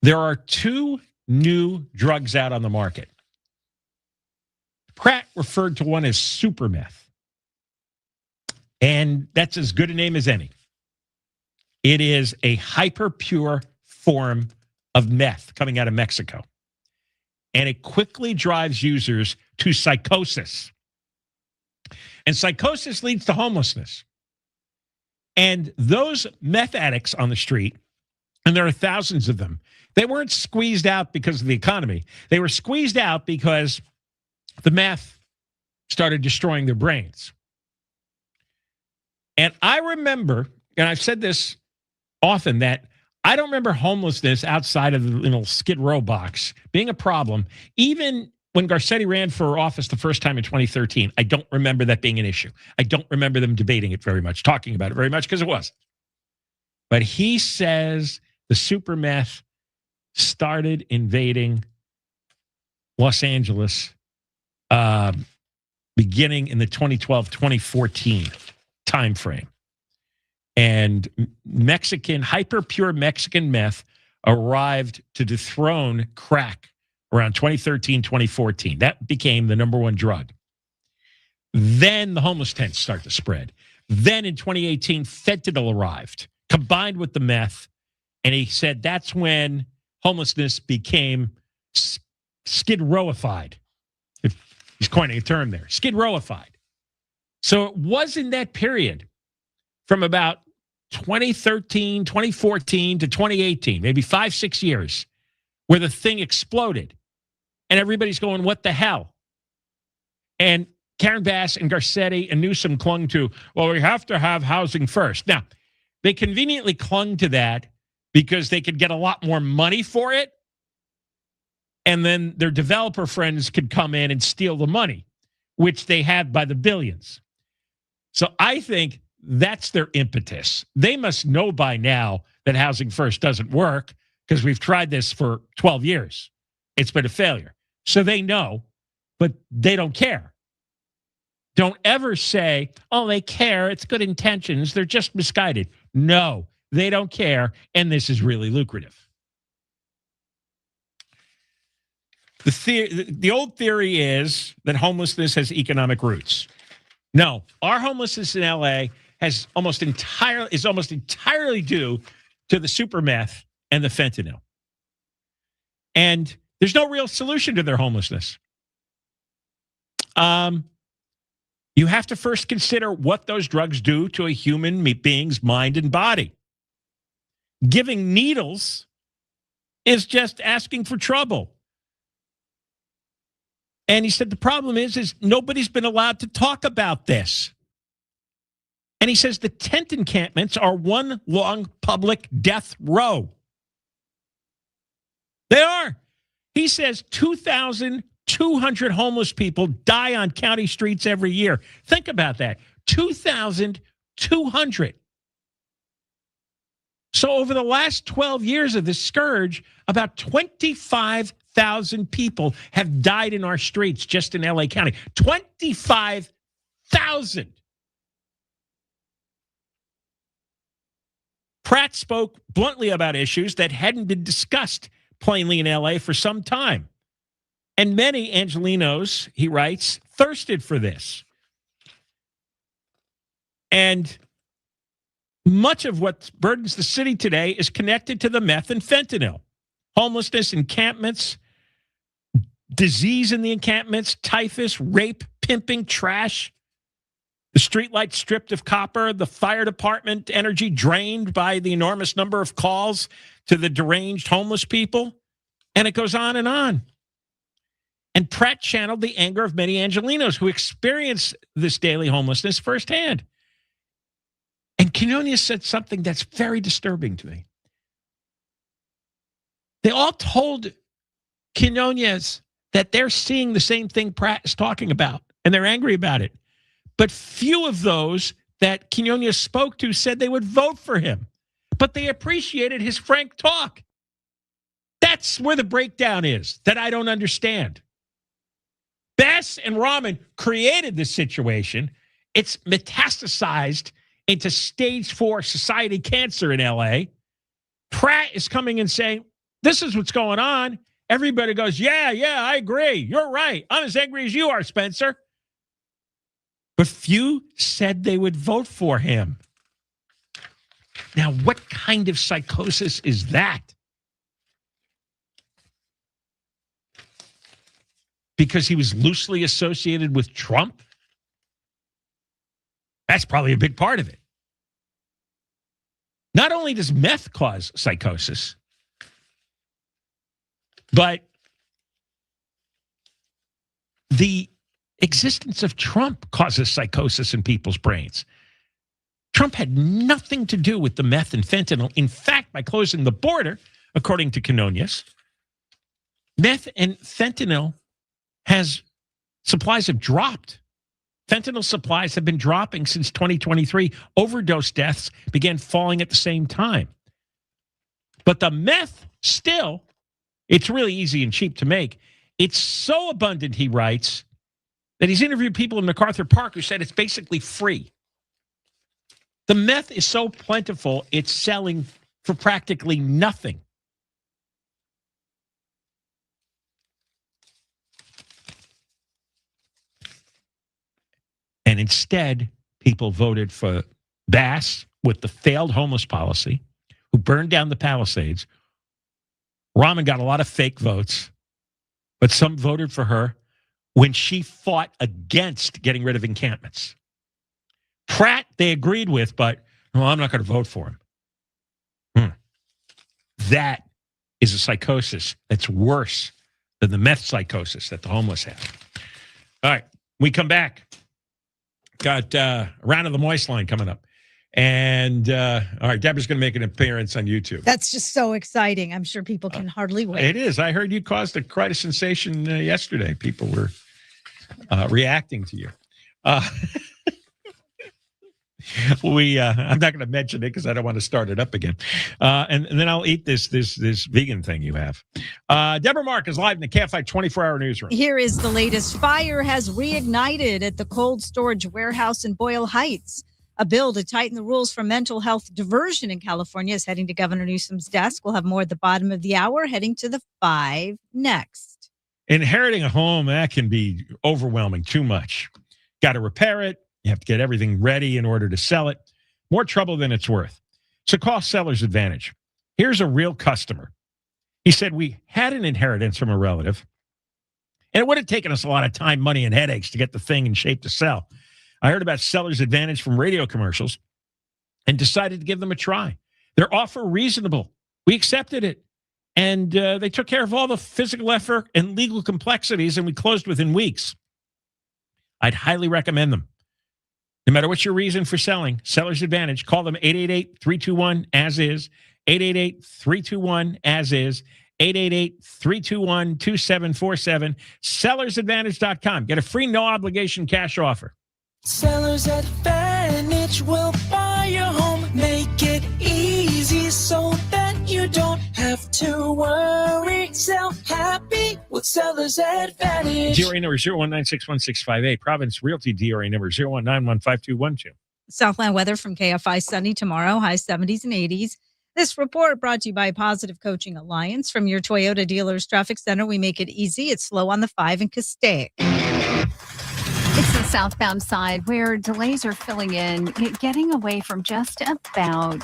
there are 2 new drugs out on the market. Pratt referred to one as super meth. And that's as good a name as any. It is a hyper pure form of meth coming out of Mexico. And it quickly drives users to psychosis. And psychosis leads to homelessness. And those meth addicts on the street, and there are thousands of them, they weren't squeezed out because of the economy. They were squeezed out because the meth started destroying their brains. And I remember, and I've said this often, that I don't remember homelessness outside of the little Skid Row box being a problem. Even when Garcetti ran for office the first time in 2013, I don't remember that being an issue. I don't remember them debating it very much, talking about it very much, because it wasn't. But he says the super meth started invading Los Angeles beginning in the 2012-2014 timeframe. And hyper pure Mexican meth arrived to dethrone crack around 2013, 2014. That became the number 1 drug. Then the homeless tents start to spread. Then in 2018, fentanyl arrived, combined with the meth. And he said that's when homelessness became skid rowified. If he's coining a term there, skid rowified. So it was in that period from about 2013, 2014 to 2018, maybe 5-6 years, where the thing exploded. And everybody's going, what the hell? And Karen Bass and Garcetti and Newsom clung to, well, we have to have housing first. Now, they conveniently clung to that because they could get a lot more money for it. And then their developer friends could come in and steal the money, which they had by the billions. So I think that's their impetus. They must know by now that housing first doesn't work because we've tried this for 12 years. It's been a failure. So they know, but they don't care. Don't ever say, oh, they care. It's good intentions. They're just misguided. No, they don't care. And this is really lucrative. The old theory is that homelessness has economic roots. No, our homelessness in LA is almost entirely due to the super meth and the fentanyl. And there's no real solution to their homelessness. You have to first consider what those drugs do to a human being's mind and body. Giving needles is just asking for trouble. And he said the problem is nobody's been allowed to talk about this. And he says the tent encampments are one long public death row. They are. He says 2,200 homeless people die on county streets every year. Think about that. 2,200. So over the last 12 years of this scourge, about 25,000 people have died in our streets just in LA County. 25,000. Pratt spoke bluntly about issues that hadn't been discussed plainly in LA for some time. And many Angelenos, he writes, thirsted for this. And much of what burdens the city today is connected to the meth and fentanyl. Homelessness, encampments, disease in the encampments, typhus, rape, pimping, trash, the streetlights stripped of copper, the fire department energy drained by the enormous number of calls to the deranged homeless people. And it goes on and on. And Pratt channeled the anger of many Angelenos who experience this daily homelessness firsthand. And Quinones said something that's very disturbing to me. They all told Quinones that they're seeing the same thing Pratt is talking about, and they're angry about it. But few of those that Quinones spoke to said they would vote for him. But they appreciated his frank talk. That's where the breakdown is that I don't understand. Bass and Rahman created this situation It's metastasized into stage 4 society cancer in LA. Pratt is coming and saying, this is what's going on. Everybody goes, yeah, I agree. You're right. I'm as angry as you are, Spencer. But few said they would vote for him. Now, what kind of psychosis is that? Because he was loosely associated with Trump? That's probably a big part of it. Not only does meth cause psychosis, but the existence of Trump causes psychosis in people's brains. Trump had nothing to do with the meth and fentanyl. In fact, by closing the border, according to Canonius, meth and fentanyl supplies have dropped. Fentanyl supplies have been dropping since 2023. Overdose deaths began falling at the same time. But the meth still, it's really easy and cheap to make. It's so abundant, he writes, that he's interviewed people in MacArthur Park who said it's basically free. The meth is so plentiful, it's selling for practically nothing. And instead, people voted for Bass with the failed homeless policy, who burned down the Palisades. Rahman got a lot of fake votes, but some voted for her when she fought against getting rid of encampments. Pratt, they agreed with, but no, I'm not going to vote for him. That is a psychosis that's worse than the meth psychosis that the homeless have. All right, we come back. Got a round of the Moist Line coming up. And, all right, Deborah's going to make an appearance on YouTube. That's just so exciting. I'm sure people can hardly wait. It is. I heard you caused quite a sensation yesterday. People were reacting to you. I'm not going to mention it because I don't want to start it up again. And then I'll eat this vegan thing you have. Deborah Mark is live in the KFI 24-hour newsroom. Here is the latest. Fire has reignited at the cold storage warehouse in Boyle Heights. A bill to tighten the rules for mental health diversion in California is heading to Governor Newsom's desk. We'll have more at the bottom of the hour, heading to the 5 next. Inheriting a home, that can be overwhelming, too much. Got to repair it. You have to get everything ready in order to sell it. More trouble than it's worth. So call Seller's Advantage. Here's a real customer. He said, we had an inheritance from a relative, and it would have taken us a lot of time, money, and headaches to get the thing in shape to sell. I heard about Seller's Advantage from radio commercials and decided to give them a try. Their offer reasonable. We accepted it. And they took care of all the physical effort and legal complexities, and we closed within weeks. I'd highly recommend them. No matter what's your reason for selling, Seller's Advantage, call them 888-321-AS-IS, 888-321-AS-IS, 888-321-2747, sellersadvantage.com. Get a free no-obligation cash offer. Seller's Advantage will buy your home, make it easy so that you don't have to worry. Sell happy with Seller's Advantage. DRA number 0196168, Province Realty DRA number 019155212. Southland weather from KFI. Sunny tomorrow, high 70s and 80s. This report brought to you by Positive Coaching Alliance. From your Toyota Dealers Traffic Center, we make it easy. It's slow on the 5 in Castaic. It's the southbound side where delays are filling in, getting away from just about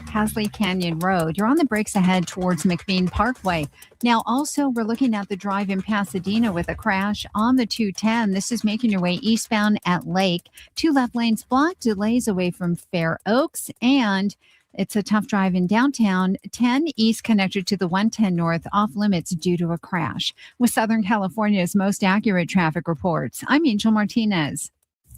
Hasley Canyon Road. You're on the brakes ahead towards McBean Parkway. Now, also, we're looking at the drive in Pasadena with a crash on the 210. This is making your way eastbound at Lake. 2 left lanes blocked, delays away from Fair Oaks, and it's a tough drive in downtown. 10 east connected to the 110 north off limits due to a crash. With Southern California's most accurate traffic reports, I'm Angel Martinez.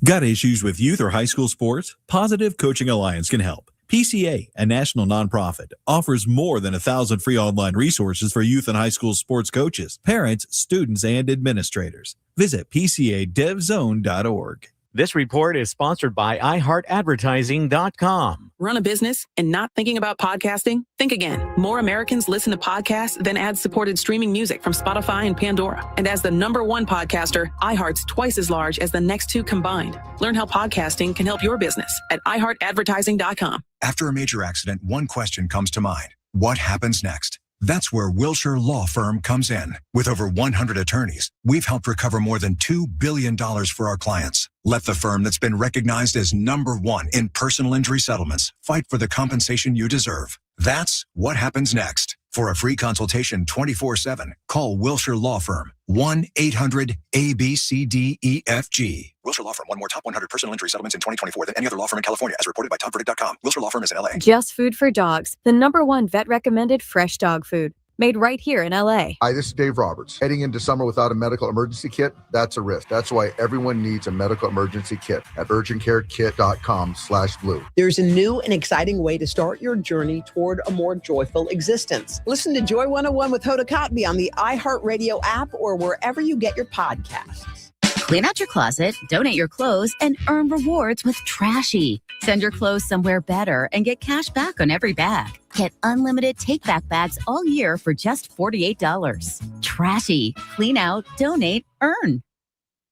Got issues with youth or high school sports? Positive Coaching Alliance can help. PCA, a national nonprofit, offers more than 1,000 free online resources for youth and high school sports coaches, parents, students, and administrators. Visit PCADevZone.org. This report is sponsored by iHeartAdvertising.com. Run a business and not thinking about podcasting? Think again. More Americans listen to podcasts than ad-supported streaming music from Spotify and Pandora. And as the #1 podcaster, iHeart's twice as large as the next two combined. Learn how podcasting can help your business at iHeartAdvertising.com. After a major accident, one question comes to mind. What happens next? That's where Wilshire Law Firm comes in. With over 100 attorneys, we've helped recover more than $2 billion for our clients. Let the firm that's been recognized as #1 in personal injury settlements fight for the compensation you deserve. That's what happens next. For a free consultation 24/7, call Wilshire Law Firm, 1-800-ABCDEFG. Wilshire Law Firm won more top 100 personal injury settlements in 2024 than any other law firm in California, as reported by TopVerdict.com. Wilshire Law Firm is in LA. Just Food for Dogs, the #1 vet-recommended fresh dog food. Made right here in LA. Hi, this is Dave Roberts. Heading into summer without a medical emergency kit, that's a risk. That's why everyone needs a medical emergency kit at urgentcarekit.com/blue. There's a new and exciting way to start your journey toward a more joyful existence. Listen to Joy 101 with Hoda Kotb on the iHeartRadio app or wherever you get your podcasts. Clean out your closet, donate your clothes, and earn rewards with Trashy. Send your clothes somewhere better and get cash back on every bag. Get unlimited take-back bags all year for just $48. Trashy. Clean out, donate, earn.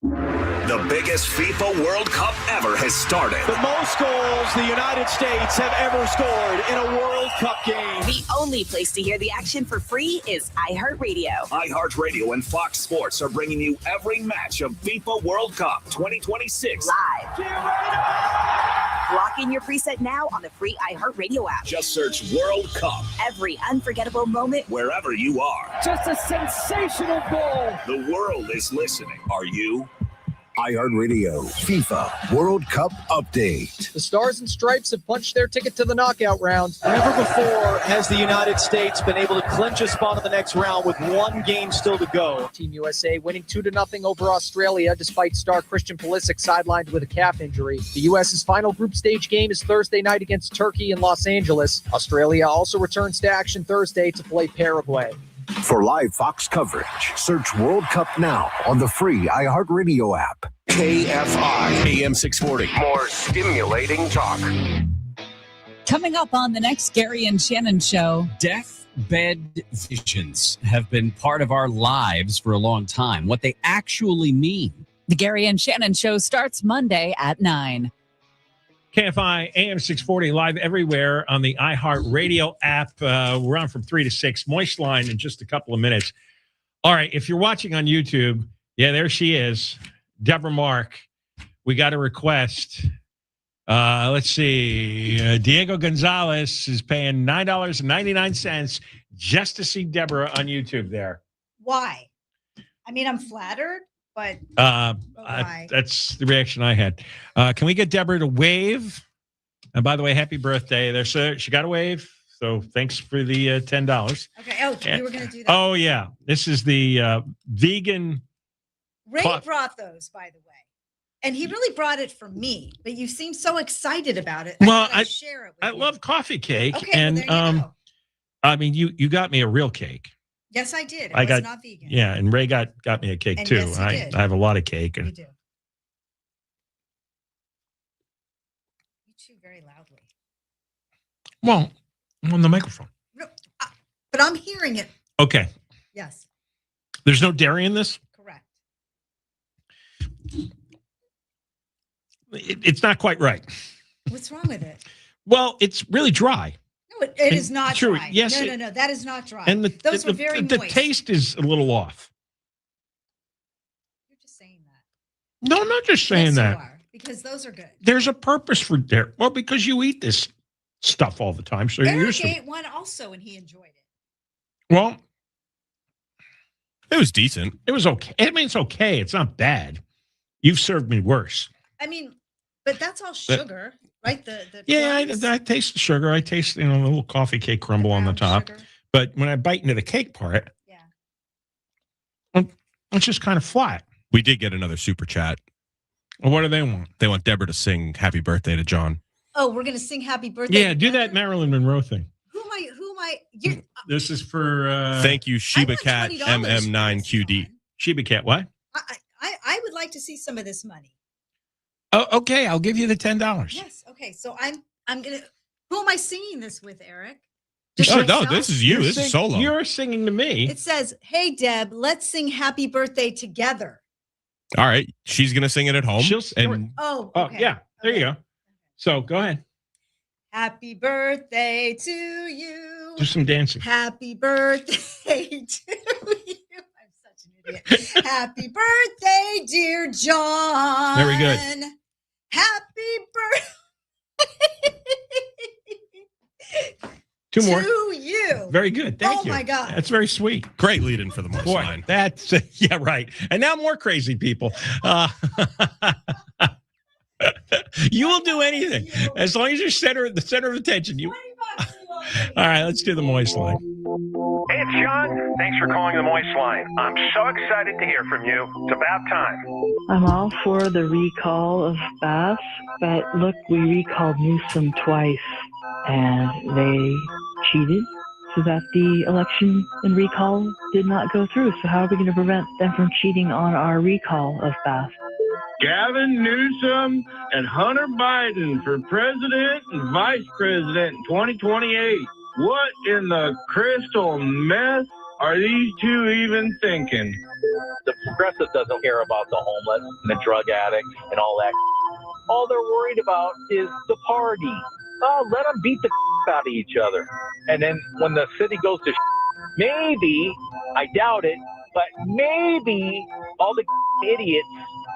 The biggest FIFA World Cup ever has started. The most goals the United States have ever scored in a World Cup game. The only place to hear the action for free is iHeartRadio. iHeartRadio and Fox Sports are bringing you every match of FIFA World Cup 2026 live. Lock in your preset now on the free iHeartRadio app. Just search World Cup. Every unforgettable moment, wherever you are. Just a sensational goal. The world is listening. Are you? iHeartRadio FIFA World Cup Update. The Stars and Stripes have punched their ticket to the knockout round. Never before has the United States been able to clinch a spot in the next round with one game still to go. Team USA winning 2-0 over Australia despite star Christian Pulisic sidelined with a calf injury. The U.S.'s final group stage game is Thursday night against Turkey in Los Angeles. Australia also returns to action Thursday to play Paraguay. For live Fox coverage, search World Cup now on the free iHeartRadio app. KFI AM 640. More stimulating talk. Coming up on the next Gary and Shannon show, deathbed visions have been part of our lives for a long time. What they actually mean. The Gary and Shannon show starts Monday at 9. KFI AM 640 live everywhere on the iHeartRadio app. We're on from 3 to 6. Moist line in just a couple of minutes. All right, if you're watching on YouTube, yeah, there she is, Deborah Mark. We got a request. Let's see. Diego Gonzalez is paying $9.99 just to see Deborah on YouTube there. Why? I mean, I'm flattered. But that's the reaction I had. Can we get Deborah to wave? And by the way, happy birthday. She got a wave. So thanks for the $10. Okay. Oh, you were going to do that. Oh, yeah. This is the vegan. Ray brought those, by the way. And he really brought it for me. But you seem so excited about it. Well, I love coffee cake. Okay, and well, there you go. I mean, you got me a real cake. Yes, I did. I was not vegan. Yeah, and Ray got me a cake, and too. Yes, I have a lot of cake. You do. You chew very loudly. Well, I'm on the microphone. No, but I'm hearing it. Okay. Yes. There's no dairy in this? Correct. It's not quite right. What's wrong with it? Well, it's really dry. No, it is not true. dry. Yes, No, that is not dry. And those were very the moist. taste is a little off. You're just saying that. No, I'm not just saying Yes, that. you are, because those are good. There's a purpose for dairy. Well, because you eat this stuff all the time, so you're Eric used to it. ate one also, and he enjoyed it. Well, it was decent. It was okay. I mean, it's okay. It's not bad. You've served me worse. I mean, but that's all sugar, right? Yeah, I taste the sugar. I taste a little coffee cake crumble on the top. Sugar. But when I bite into the cake part, it's just kind of flat. We did get another super chat. Well, what do they want? They want Deborah to sing "Happy Birthday" to John. Oh, we're gonna sing "Happy Birthday." Yeah, do that Marilyn Monroe thing. Who am I? This is for. Thank you, Sheba Cat MM9QD. Sheba Cat, what? I would like to see some of this money. Oh, okay. I'll give you the $10. Yes. Okay. So I'm gonna. Who am I singing this with, Eric? Oh, no, this is you. This is solo. You're singing to me. It says, "Hey Deb, let's sing Happy Birthday together." All right. She's going to sing it at home. Oh, okay. Yeah. There you go. So go ahead. Happy birthday to you. Do some dancing. Happy birthday to you. I'm such an idiot. Happy birthday, dear John. Very good. Happy birthday. Two more. To you. Very good. Thank you. Oh, my God. That's very sweet. Great lead-in for the moist Boy, line. that's, yeah, right. And now more crazy people. You will do anything as long as you're the center of attention. You. All right, let's do the moist line. Hey, it's John. Thanks for calling the moist line. I'm so excited to hear from you. It's about time. I'm all for the recall of Bass, but look, we recalled Newsom twice, and they cheated so that the election and recall did not go through. So how are we going to prevent them from cheating on our recall of Bass? Gavin Newsom and Hunter Biden for president and vice president in 2028. What in the crystal meth are these two even thinking? The progressive doesn't care about the homeless and the drug addicts and all that. All they're worried about is the party. Oh, let them beat the out of each other. And then when the city goes to maybe, I doubt it, but maybe all the idiots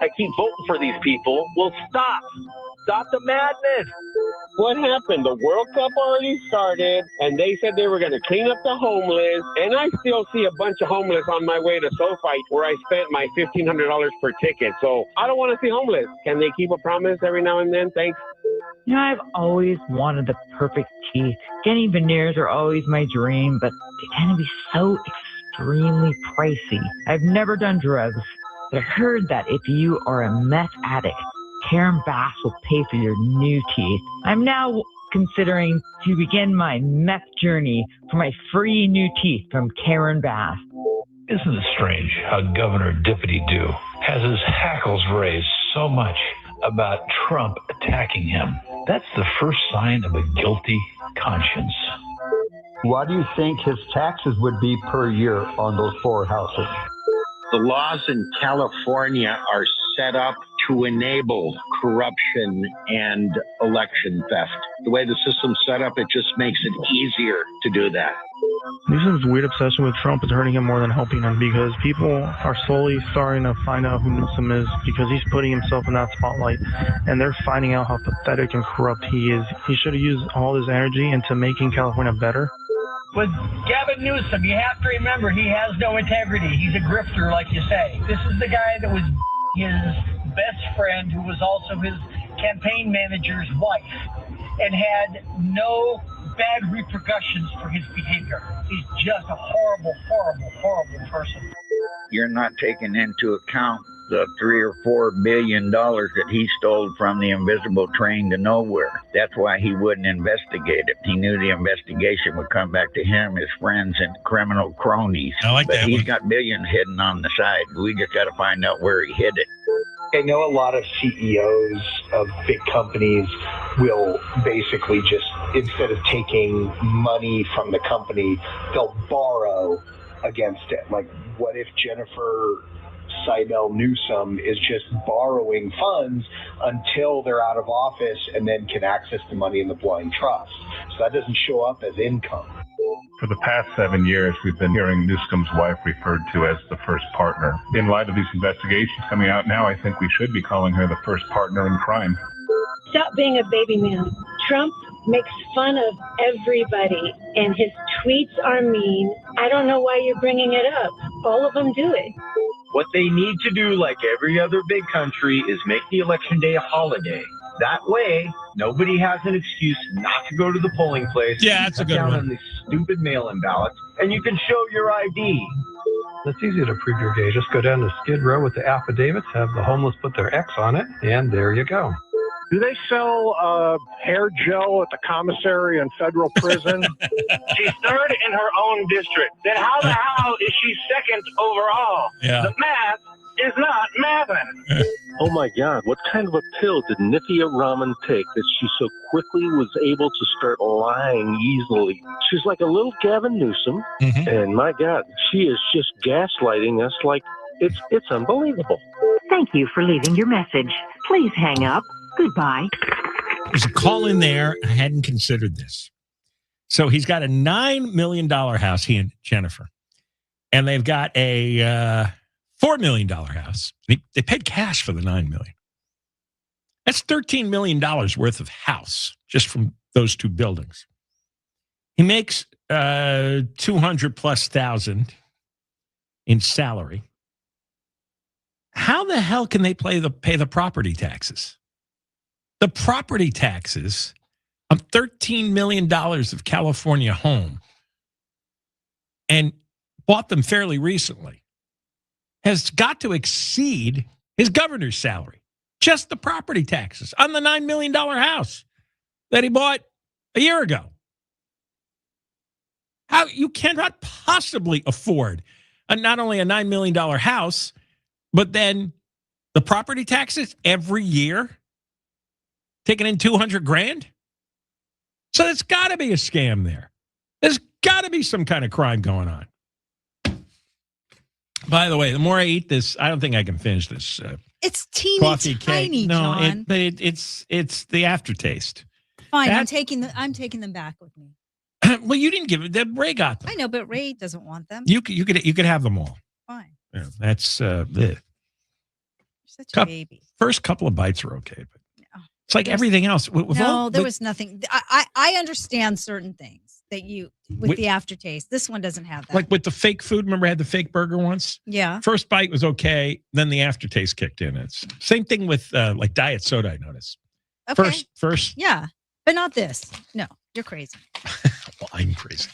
that keep voting for these people will stop the madness. What happened? The World Cup already started, and they said they were going to clean up the homeless, and I still see a bunch of homeless on my way to SoFi where I spent my $1,500 per ticket. So I don't want to see homeless. Can they keep a promise every now and then? Thanks. You know, I've always wanted the perfect teeth. Getting veneers are always my dream, but they tend to be so extremely pricey. I've never done drugs, but I heard that if you are a meth addict, Karen Bass will pay for your new teeth. I'm now considering to begin my meth journey for my free new teeth from Karen Bass. Isn't it strange how Governor Dippity-Doo has his hackles raised so much about Trump attacking him? That's the first sign of a guilty conscience. What do you think his taxes would be per year on those 4 houses? The laws in California are set up to enable corruption and election theft. The way the system's set up, it just makes it easier to do that. Newsom's weird obsession with Trump is hurting him more than helping him, because people are slowly starting to find out who Newsom is because he's putting himself in that spotlight, and they're finding out how pathetic and corrupt he is. He should have used all his energy into making California better. With Gavin Newsom, you have to remember he has no integrity. He's a grifter, like you say. This is the guy that was his best friend, who was also his campaign manager's wife, and had no bad repercussions for his behavior. He's just a horrible, horrible, horrible person. You're not taking into account the $3 or $4 billion that he stole from the invisible train to nowhere. That's why he wouldn't investigate it. He knew the investigation would come back to him, his friends, and criminal cronies. I like but that he's one. got billions hidden on the side. We just got to find out where he hid it. I know a lot of CEOs of big companies will basically just, instead of taking money from the company, they'll borrow against it. Like, what if Jennifer Seibel Newsom is just borrowing funds until they're out of office and then can access the money in the blind trust? So that doesn't show up as income. For the past 7 years, we've been hearing Newsom's wife referred to as the first partner. In light of these investigations coming out now, I think we should be calling her the first partner in crime. Stop being a baby man. Trump makes fun of everybody, and his tweets are mean. I don't know why you're bringing it up. All of them do it. What they need to do, like every other big country, is make the election day a holiday. That way, nobody has an excuse not to go to the polling place. Yeah, that's a good down one. on these stupid mail-in ballots, and you can show your ID. It's easy to prove you're gay. Just go down to Skid Row with the affidavits, have the homeless put their X on it, and there you go. Do they sell hair gel at the commissary and federal prison? She's third in her own district. Then how the hell is she second overall? Yeah. The math is not mathing. Oh my God, what kind of a pill did Nithya Raman take that she so quickly was able to start lying easily? She's like a little Gavin Newsom, and my God, she is just gaslighting us like it's unbelievable. Thank you for leaving your message. Please hang up. Goodbye. There's a call in there. I hadn't considered this. So he's got a $9 million house, he and Jennifer, and they've got a $4 million house. They paid cash for the $9 million. That's $13 million worth of house just from those two buildings. He makes $200,000+ in salary. How the hell can they pay the property taxes? The property taxes on $13 million of California home, and bought them fairly recently, has got to exceed his governor's salary. Just the property taxes on the $9 million house that he bought a year ago. How you cannot possibly afford not only a $9 million house, but then the property taxes every year, taking in $200,000. So there's got to be a scam there. There's got to be some kind of crime going on. By the way, the more I eat this, I don't think I can finish this. It's teeny coffee tiny, cake. No, John. it's the aftertaste. Fine, I'm taking them back with me. Well, you didn't give it. Ray got them. I know, but Ray doesn't want them. You could have them all. Fine. Yeah, that's the You're such a baby. First couple of bites are okay, but it's like everything else. There was nothing. I understand certain things that with the aftertaste. This one doesn't have that. Like with the fake food. Remember I had the fake burger once? Yeah. First bite was okay. Then the aftertaste kicked in. It's same thing with like diet soda, I noticed. Okay. First. Yeah, but not this. No, you're crazy. Well, I'm crazy.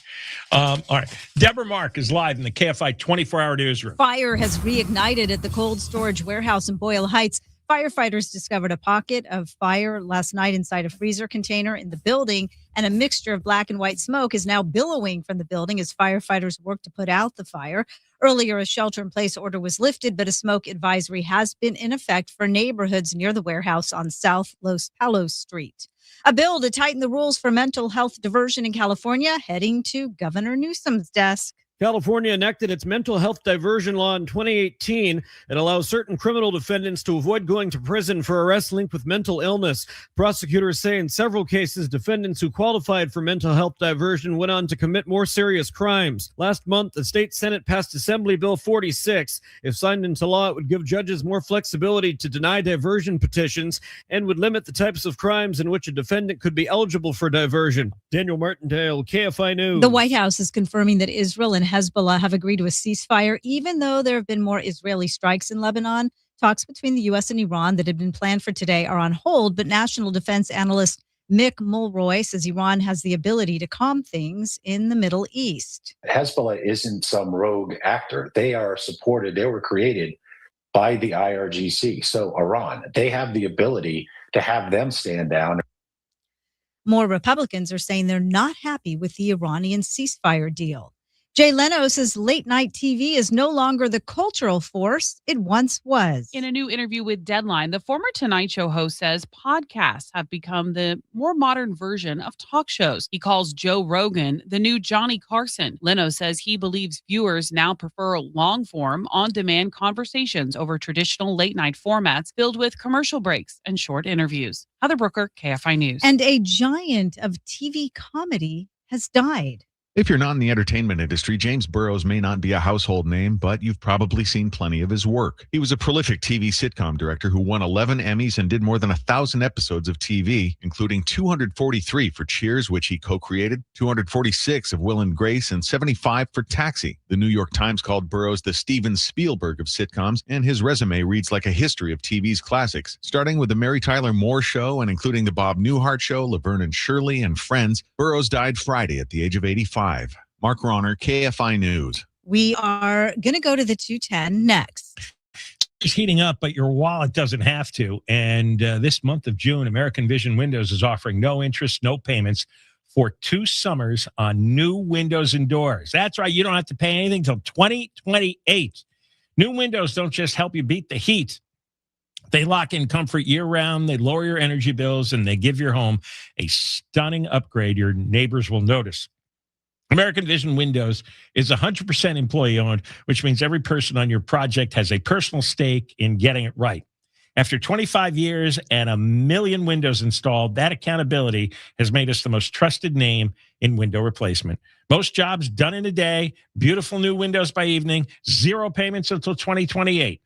All right. Deborah Mark is live in the KFI 24-hour newsroom. Fire has reignited at the cold storage warehouse in Boyle Heights. Firefighters discovered a pocket of fire last night inside a freezer container in the building, and a mixture of black and white smoke is now billowing from the building as firefighters work to put out the fire. Earlier, a shelter-in-place order was lifted, but a smoke advisory has been in effect for neighborhoods near the warehouse on South Los Palos Street. A bill to tighten the rules for mental health diversion in California heading to Governor Newsom's desk. California enacted its mental health diversion law in 2018. It allows certain criminal defendants to avoid going to prison for arrests linked with mental illness. Prosecutors say in several cases, defendants who qualified for mental health diversion went on to commit more serious crimes. Last month, the state Senate passed Assembly Bill 46. If signed into law, it would give judges more flexibility to deny diversion petitions and would limit the types of crimes in which a defendant could be eligible for diversion. Daniel Martindale, KFI News. The White House is confirming that Israel and Hezbollah have agreed to a ceasefire, even though there have been more Israeli strikes in Lebanon. Talks between the U.S. and Iran that had been planned for today are on hold, but national defense analyst Mick Mulroy says Iran has the ability to calm things in the Middle East. Hezbollah isn't some rogue actor. They are supported. They were created by the IRGC. So Iran, they have the ability to have them stand down. More Republicans are saying they're not happy with the Iranian ceasefire deal. Jay Leno says late-night TV is no longer the cultural force it once was. In a new interview with Deadline, the former Tonight Show host says podcasts have become the more modern version of talk shows. He calls Joe Rogan the new Johnny Carson. Leno says he believes viewers now prefer long-form, on-demand conversations over traditional late-night formats filled with commercial breaks and short interviews. Heather Brooker, KFI News. And a giant of TV comedy has died. If you're not in the entertainment industry, James Burrows may not be a household name, but you've probably seen plenty of his work. He was a prolific TV sitcom director who won 11 Emmys and did more than 1,000 episodes of TV, including 243 for Cheers, which he co-created, 246 of Will and Grace, and 75 for Taxi. The New York Times called Burrows the Steven Spielberg of sitcoms, and his resume reads like a history of TV's classics. Starting with the Mary Tyler Moore Show and including the Bob Newhart Show, Laverne and Shirley, and Friends, Burrows died Friday at the age of 85. Mark Ronner, KFI News. We are going to go to the 210 next. It's heating up, but your wallet doesn't have to. And this month of June, American Vision Windows is offering no interest, no payments for 2 summers on new windows and doors. That's right. You don't have to pay anything until 2028. New windows don't just help you beat the heat. They lock in comfort year-round. They lower your energy bills, and they give your home a stunning upgrade your neighbors will notice. American Vision Windows is 100% employee-owned, which means every person on your project has a personal stake in getting it right. After 25 years and 1 million windows installed, that accountability has made us the most trusted name in window replacement. Most jobs done in a day, beautiful new windows by evening, 0 payments until 2028.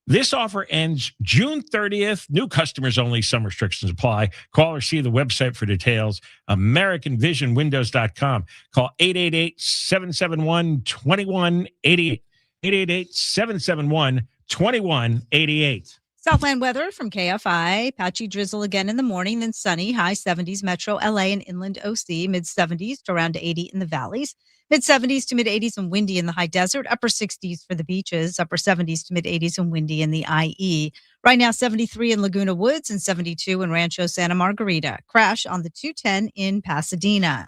This offer ends June 30th. New customers only. Some restrictions apply. Call or see the website for details. AmericanVisionWindows.com. Call 888-771-2188. 888-771-2188. Southland weather from KFI. Patchy drizzle again in the morning, then sunny. High 70s, Metro LA and Inland OC. Mid 70s to around 80 in the valleys. Mid 70s to mid 80s and windy in the high desert. Upper 60s for the beaches. Upper 70s to mid 80s and windy in the IE. Right now, 73 in Laguna Woods and 72 in Rancho Santa Margarita. Crash on the 210 in Pasadena.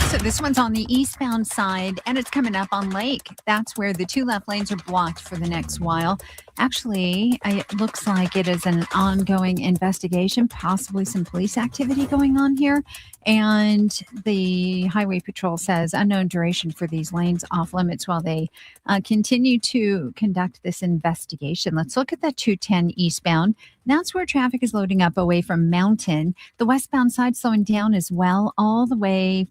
So this one's on the eastbound side, and it's coming up on Lake. That's where the 2 left lanes are blocked for the next while. Actually, it looks like it is an ongoing investigation, possibly some police activity going on here. And the Highway Patrol says unknown duration for these lanes off limits while they continue to conduct this investigation. Let's look at that 210 eastbound. That's where traffic is loading up away from Mountain. The westbound side slowing down as well, all the way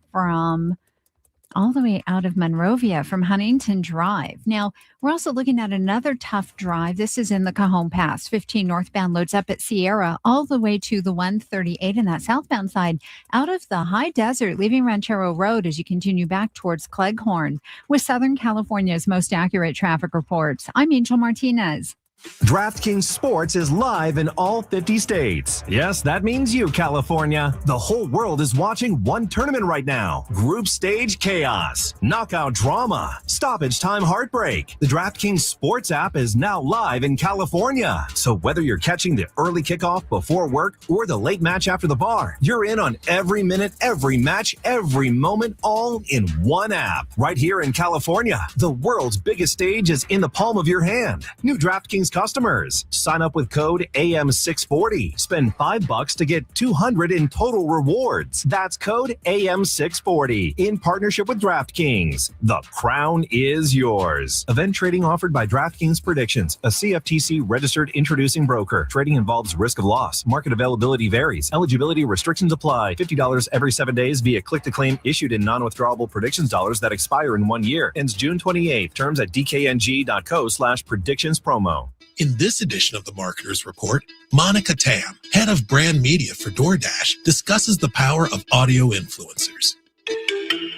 out of Monrovia from Huntington Drive. Now, we're also looking at another tough drive. This is in the Cajon Pass. 15 northbound loads up at Sierra all the way to the 138 in that southbound side out of the high desert, leaving Ranchero Road as you continue back towards Cleghorn. With Southern California's most accurate traffic reports, I'm Angel Martinez. DraftKings Sports is live in all 50 states. Yes, that means you, California. The whole world is watching one tournament right now. Group stage chaos, knockout drama, stoppage time heartbreak. The DraftKings Sports app is now live in California. So whether you're catching the early kickoff before work or the late match after the bar, you're in on every minute, every match, every moment, all in one app. Right here in California, the world's biggest stage is in the palm of your hand. New DraftKings customers, sign up with code AM640. Spend $5 to get $200 in total rewards. That's code AM640 in partnership with DraftKings. The crown is yours. Event trading offered by DraftKings Predictions, a CFTC registered introducing broker. Trading involves risk of loss. Market availability varies. Eligibility restrictions apply. $50 every 7 days via click-to-claim issued in non-withdrawable predictions dollars that expire in 1 year. Ends June 28th. Terms at dkng.co/predictions promo. In this edition of the Marketers Report, Monica Tam, head of brand media for DoorDash, discusses the power of audio influencers.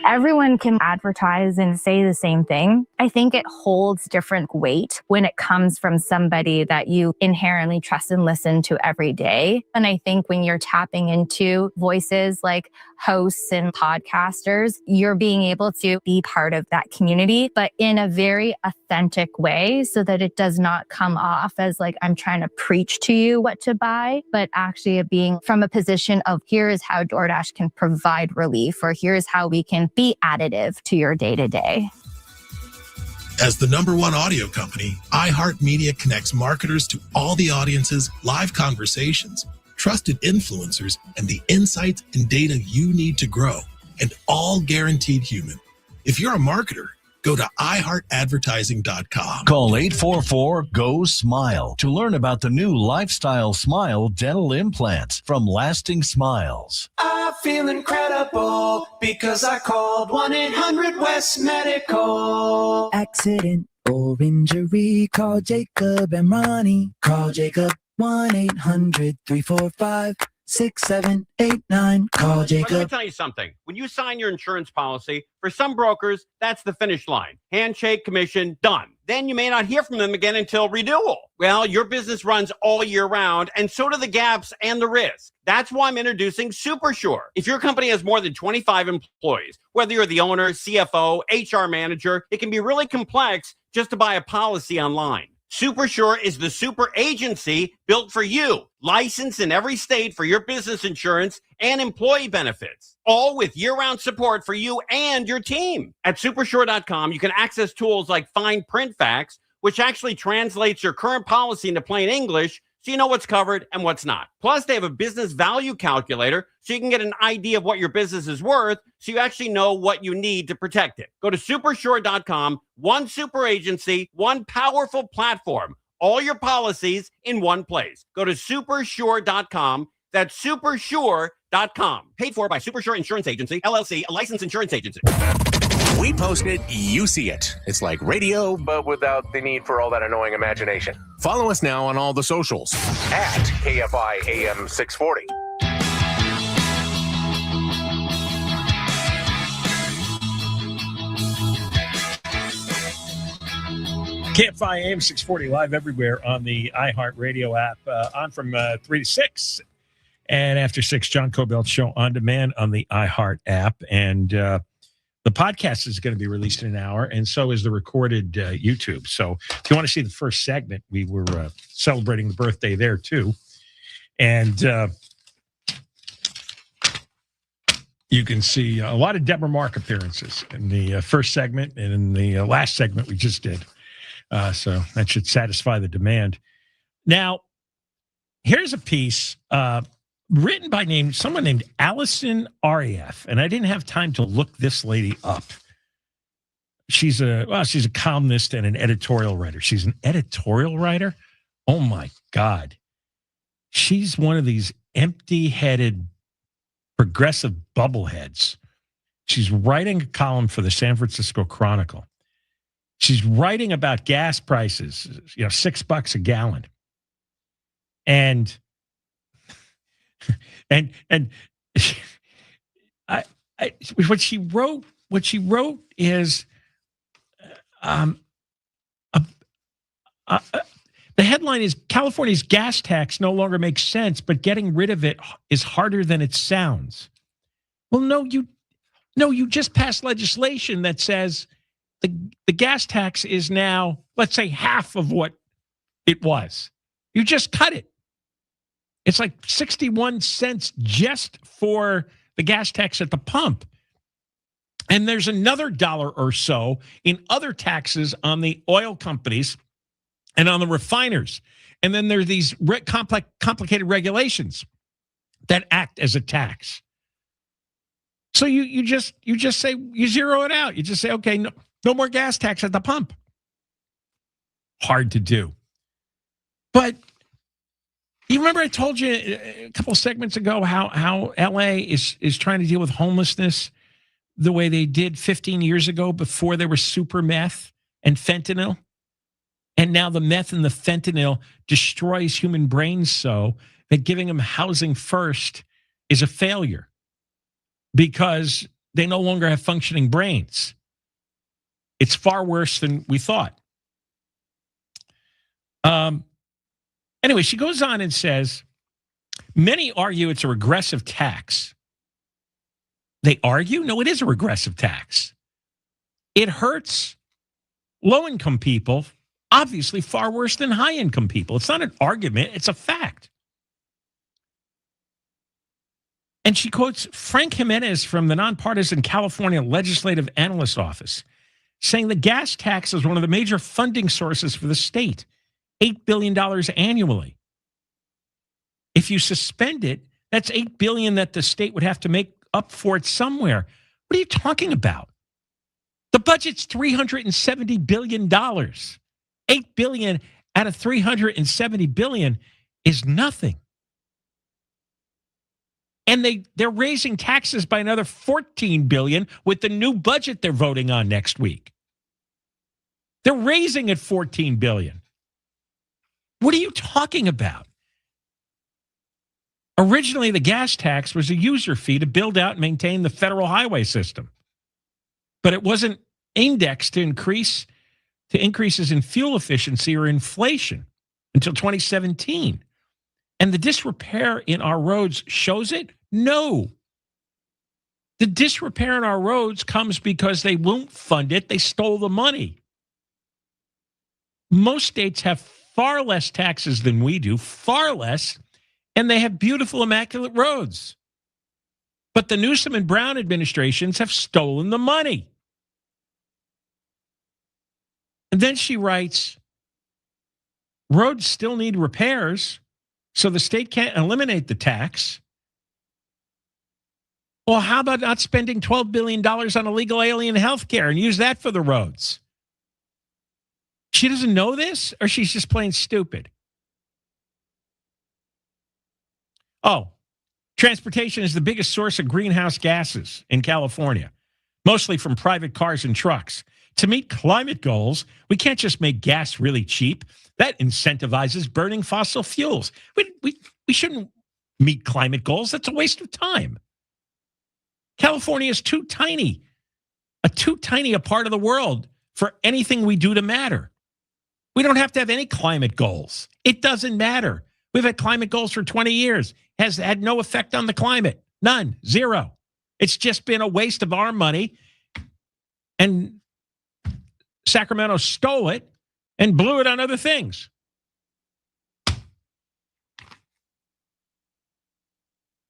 Everyone can advertise and say the same thing. I think it holds different weight when it comes from somebody that you inherently trust and listen to every day. And I think when you're tapping into voices like hosts and podcasters, you're being able to be part of that community, but in a very authentic way so that it does not come off as like I'm trying to preach to you what to buy, but actually being from a position of here is how DoorDash can provide relief, or here's how we can be additive to your day-to-day. As the #1 audio company, iHeartMedia connects marketers to all the audiences, live conversations, trusted influencers, and the insights and data you need to grow, and all guaranteed human. If you're a marketer, go to iHeartAdvertising.com. Call 844-GO-SMILE to learn about the new Lifestyle Smile dental implants from Lasting Smiles. I feel incredible because I called 1-800-WEST Medical. Accident or injury, call Jacob and Ronnie. Call Jacob 1-800-345-6789. Call Jacob. Let me tell you something. When you sign your insurance policy, for some brokers, that's the finish line. Handshake, commission, done. Then you may not hear from them again until renewal. Well, your business runs all year round, and so do the gaps and the risk. That's why I'm introducing SuperSure. If your company has more than 25 employees, whether you're the owner, CFO, HR manager, it can be really complex just to buy a policy online. SuperSure is the super agency built for you, licensed in every state for your business insurance and employee benefits, all with year-round support for you and your team. At supersure.com, you can access tools like Fine Print Facts, which actually translates your current policy into plain English so you know what's covered and what's not. Plus, they have a business value calculator so you can get an idea of what your business is worth so you actually know what you need to protect it. Go to supersure.com, one super agency, one powerful platform, all your policies in one place. Go to supersure.com. That's supersure.com. Paid for by Supersure Insurance Agency, LLC, a licensed insurance agency. We post it, you see it. It's like radio, but without the need for all that annoying imagination. Follow us now on all the socials at KFI AM 640. KFI AM 640 live everywhere on the iHeartRadio app, on from 3 to 6. And after 6, John Kobylt Show on demand on the iHeart app. And the podcast is going to be released in an hour, and so is the recorded YouTube. So if you want to see the first segment, we were celebrating the birthday there, too. And you can see a lot of Deborah Mark appearances in the first segment and in the last segment we just did. So that should satisfy the demand. Now, here's a piece written by someone named Allison Arieff, and I didn't have time to look this lady up. She's a columnist and an editorial writer. She's an editorial writer? Oh, my God. She's one of these empty-headed progressive bubbleheads. She's writing a column for the San Francisco Chronicle. She's writing about gas prices, $6 a gallon. And what she wrote is the headline is California's gas tax no longer makes sense, but getting rid of it is harder than it sounds. Well, no, you just passed legislation that says the gas tax is now, let's say, half of what it was. You just cut it. It's like 61 cents just for the gas tax at the pump. And there's another $1 or so in other taxes on the oil companies and on the refiners. And then there are these complicated regulations that act as a tax. So you just say, you zero it out. You just say, okay, no more gas tax at the pump. Hard to do. But you remember I told you a couple of segments ago how LA is trying to deal with homelessness the way they did 15 years ago before there was super meth and fentanyl? And now the meth and the fentanyl destroys human brains so that giving them housing first is a failure because they no longer have functioning brains. It's far worse than we thought. Anyway, she goes on and says, many argue it's a regressive tax. They argue? No, it is a regressive tax. It hurts low-income people, obviously far worse than high-income people. It's not an argument, it's a fact. And she quotes Frank Jimenez from the nonpartisan California Legislative Analyst Office, saying the gas tax is one of the major funding sources for the state. $8 billion annually. If you suspend it, that's $8 billion that the state would have to make up for it somewhere. What are you talking about? The budget's $370 billion. $8 billion out of $370 billion is nothing. And they're raising taxes by another $14 billion with the new budget they're voting on next week. They're raising it $14 billion. What are you talking about? Originally, the gas tax was a user fee to build out and maintain the federal highway system. But it wasn't indexed to increases in fuel efficiency or inflation until 2017. And the disrepair in our roads shows it? No. The disrepair in our roads comes because they won't fund it. They stole the money. Most states have far less taxes than we do, far less, and they have beautiful, immaculate roads. But the Newsom and Brown administrations have stolen the money. And then she writes, roads still need repairs, so the state can't eliminate the tax. Well, how about not spending $12 billion on illegal alien health care and use that for the roads? She doesn't know this, or she's just plain stupid? Oh, transportation is the biggest source of greenhouse gases in California, mostly from private cars and trucks. To meet climate goals, we can't just make gas really cheap. That incentivizes burning fossil fuels. We shouldn't meet climate goals. That's a waste of time. California is too tiny a part of the world for anything we do to matter. We don't have to have any climate goals. It doesn't matter. We've had climate goals for 20 years. Has had no effect on the climate. None. Zero. It's just been a waste of our money. And Sacramento stole it and blew it on other things.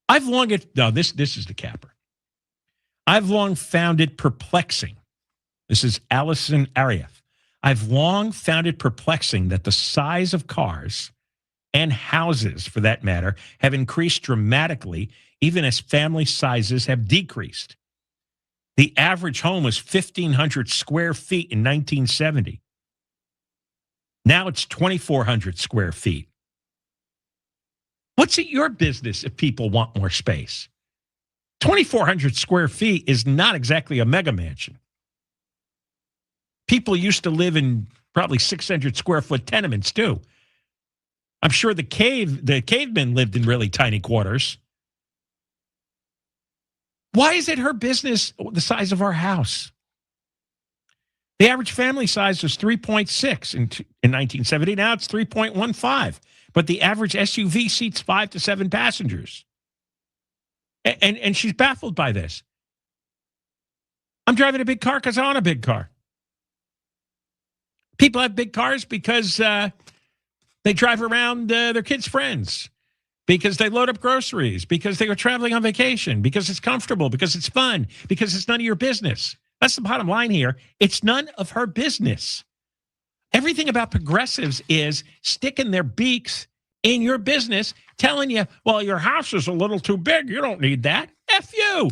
This is the capper. I've long found it perplexing. This is Allison Arieff. I've long found it perplexing that the size of cars and houses, for that matter, have increased dramatically, even as family sizes have decreased. The average home was 1,500 square feet in 1970. Now it's 2,400 square feet. What's it your business if people want more space? 2,400 square feet is not exactly a mega mansion. People used to live in probably 600 square foot tenements too. I'm sure the cavemen lived in really tiny quarters. Why is it her business the size of our house? The average family size was 3.6 in 1970. Now it's 3.15. But the average SUV seats 5 to 7 passengers. And she's baffled by this. I'm driving a big car because I own a big car. People have big cars because they drive around their kids' friends, because they load up groceries, because they go traveling on vacation, because it's comfortable, because it's fun, because it's none of your business. That's the bottom line here. It's none of her business. Everything about progressives is sticking their beaks in your business, telling you, well, your house is a little too big. You don't need that. F you.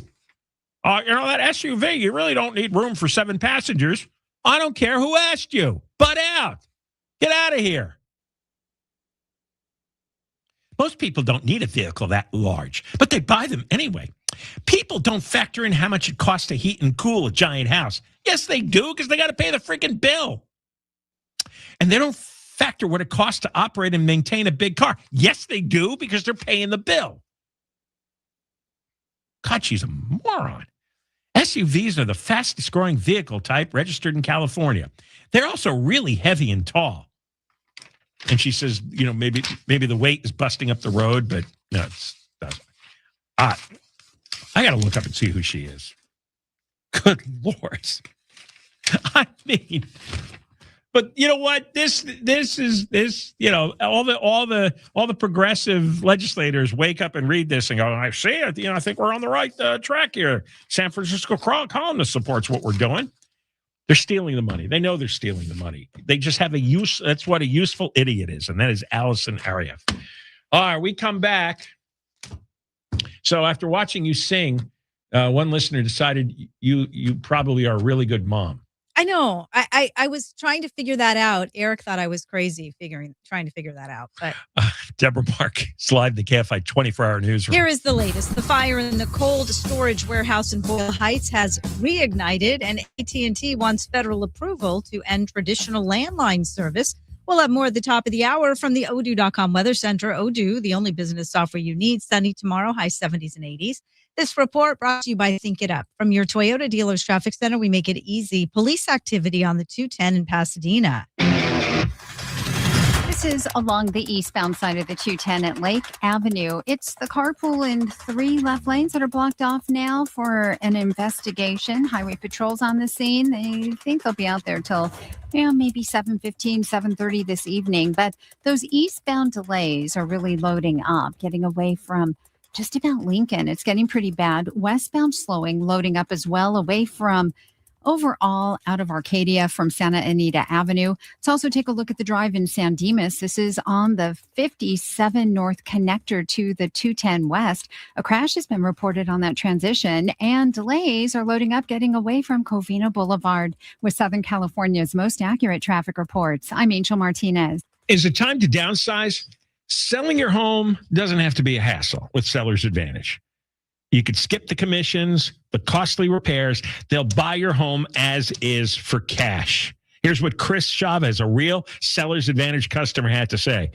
That SUV, you really don't need room for 7 passengers. I don't care who asked you. Butt out. Get out of here. Most people don't need a vehicle that large, but they buy them anyway. People don't factor in how much it costs to heat and cool a giant house. Yes, they do, because they got to pay the freaking bill. And they don't factor what it costs to operate and maintain a big car. Yes, they do, because they're paying the bill. God, she's a moron. SUVs are the fastest growing vehicle type registered in California. They're also really heavy and tall. And she says, maybe the weight is busting up the road, but no, it's doesn't. I got to look up and see who she is. Good Lord. I mean, but you know what? This is all the progressive legislators wake up and read this and go, I see it. I think we're on the right track here. San Francisco columnist supports what we're doing. They're stealing the money. They know they're stealing the money. They just have a use. That's what a useful idiot is, and that is Allison Arieff. All right, we come back. So after watching you sing, one listener decided you probably are a really good mom. I know. I was trying to figure that out. Eric thought I was crazy trying to figure that out. But Deborah Mark is live the KFI 24-hour newsroom. Here is the latest. The fire in the cold storage warehouse in Boyle Heights has reignited, and AT&T wants federal approval to end traditional landline service. We'll have more at the top of the hour from the Odoo.com Weather Center. Odoo, the only business software you need. Sunny tomorrow, high 70s and 80s. This report brought to you by Think It Up. From your Toyota dealer's traffic center, we make it easy. Police activity on the 210 in Pasadena. This This is along the eastbound side of the 210 at Lake Avenue. It's the carpool in 3 left lanes that are blocked off now for an investigation. Highway patrol's on the scene. They think they'll be out there till maybe 7:15, 7:30 this evening. But those eastbound delays are really loading up, getting away from just about Lincoln. It's getting pretty bad. Westbound slowing, loading up as well, away from overall out of Arcadia from Santa Anita Avenue. Let's also take a look at the drive in San Dimas. This is on the 57 North connector to the 210 West. A crash has been reported on that transition, and delays are loading up, getting away from Covina Boulevard with Southern California's most accurate traffic reports. I'm Angel Martinez. Is it time to downsize? Selling your home doesn't have to be a hassle with Seller's Advantage. You could skip the commissions, the costly repairs. They'll buy your home as is for cash. Here's what Chris Chavez, a real Seller's Advantage customer, had to say.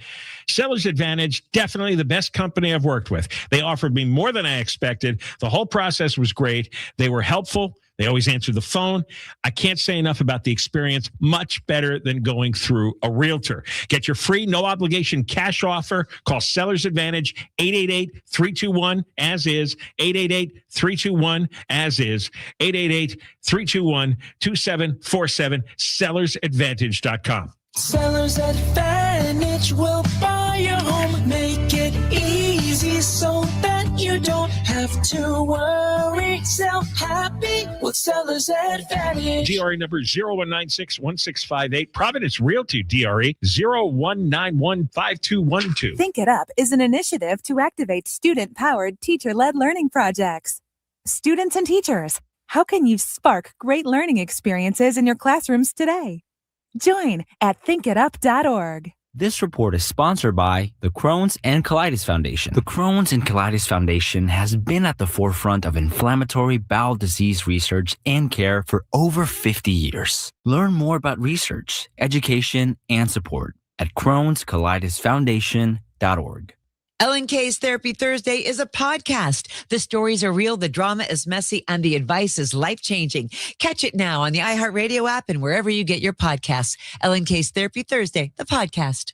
Seller's Advantage, definitely the best company I've worked with. They offered me more than I expected. The whole process was great. They were helpful. They always answer the phone. I can't say enough about the experience. Much better than going through a realtor. Get your free, no obligation cash offer. Call Seller's Advantage, 888-321-AS-IS, 888-321-AS-IS, 888-321-2747, sellersadvantage.com. Seller's Advantage will buy your home, make it easy so that you don't have to worry. Sell happy with Seller's Advantage. DRE number 0196-1658. Providence Realty DRE 01915212. Think It Up is an initiative to activate student-powered, teacher-led learning projects. Students and teachers, how can you spark great learning experiences in your classrooms today? Join at thinkitup.org. This report is sponsored by the Crohn's and Colitis Foundation. The Crohn's and Colitis Foundation has been at the forefront of inflammatory bowel disease research and care for over 50 years. Learn more about research, education, and support at Crohn'sColitisFoundation.org. L&K's Therapy Thursday is a podcast. The stories are real, the drama is messy, and the advice is life-changing. Catch it now on the iHeartRadio app and wherever you get your podcasts. L&K's Therapy Thursday, the podcast.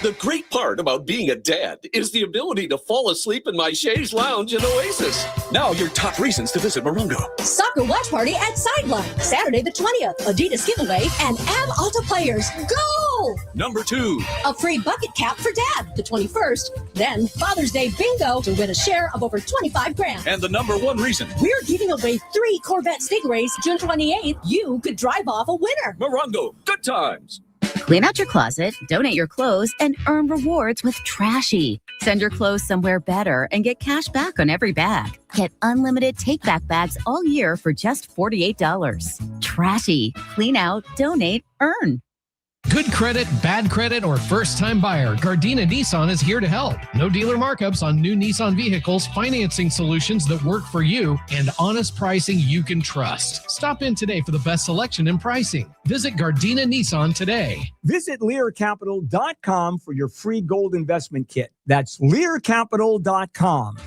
The great part about being a dad is the ability to fall asleep in my chaise lounge in Oasis. Now your top reasons to visit Morongo. Soccer watch party at Sideline. Saturday the 20th. Adidas giveaway and Av Alta players. Go! Number 2. A free bucket cap for dad the 21st. Then Father's Day bingo to win a share of over 25 grand. And the number 1 reason. We're giving away 3 Corvette Stingrays June 28th. You could drive off a winner. Morongo. Good times. Clean out your closet, donate your clothes, and earn rewards with Trashy. Send your clothes somewhere better and get cash back on every bag. Get unlimited take-back bags all year for just $48. Trashy. Clean out, donate, earn. Good credit, bad credit, or first-time buyer, Gardena Nissan is here to help. No dealer markups on new Nissan vehicles, financing solutions that work for you, and honest pricing you can trust. Stop in today for the best selection and pricing. Visit Gardena Nissan today. Visit LearCapital.com for your free gold investment kit. That's LearCapital.com.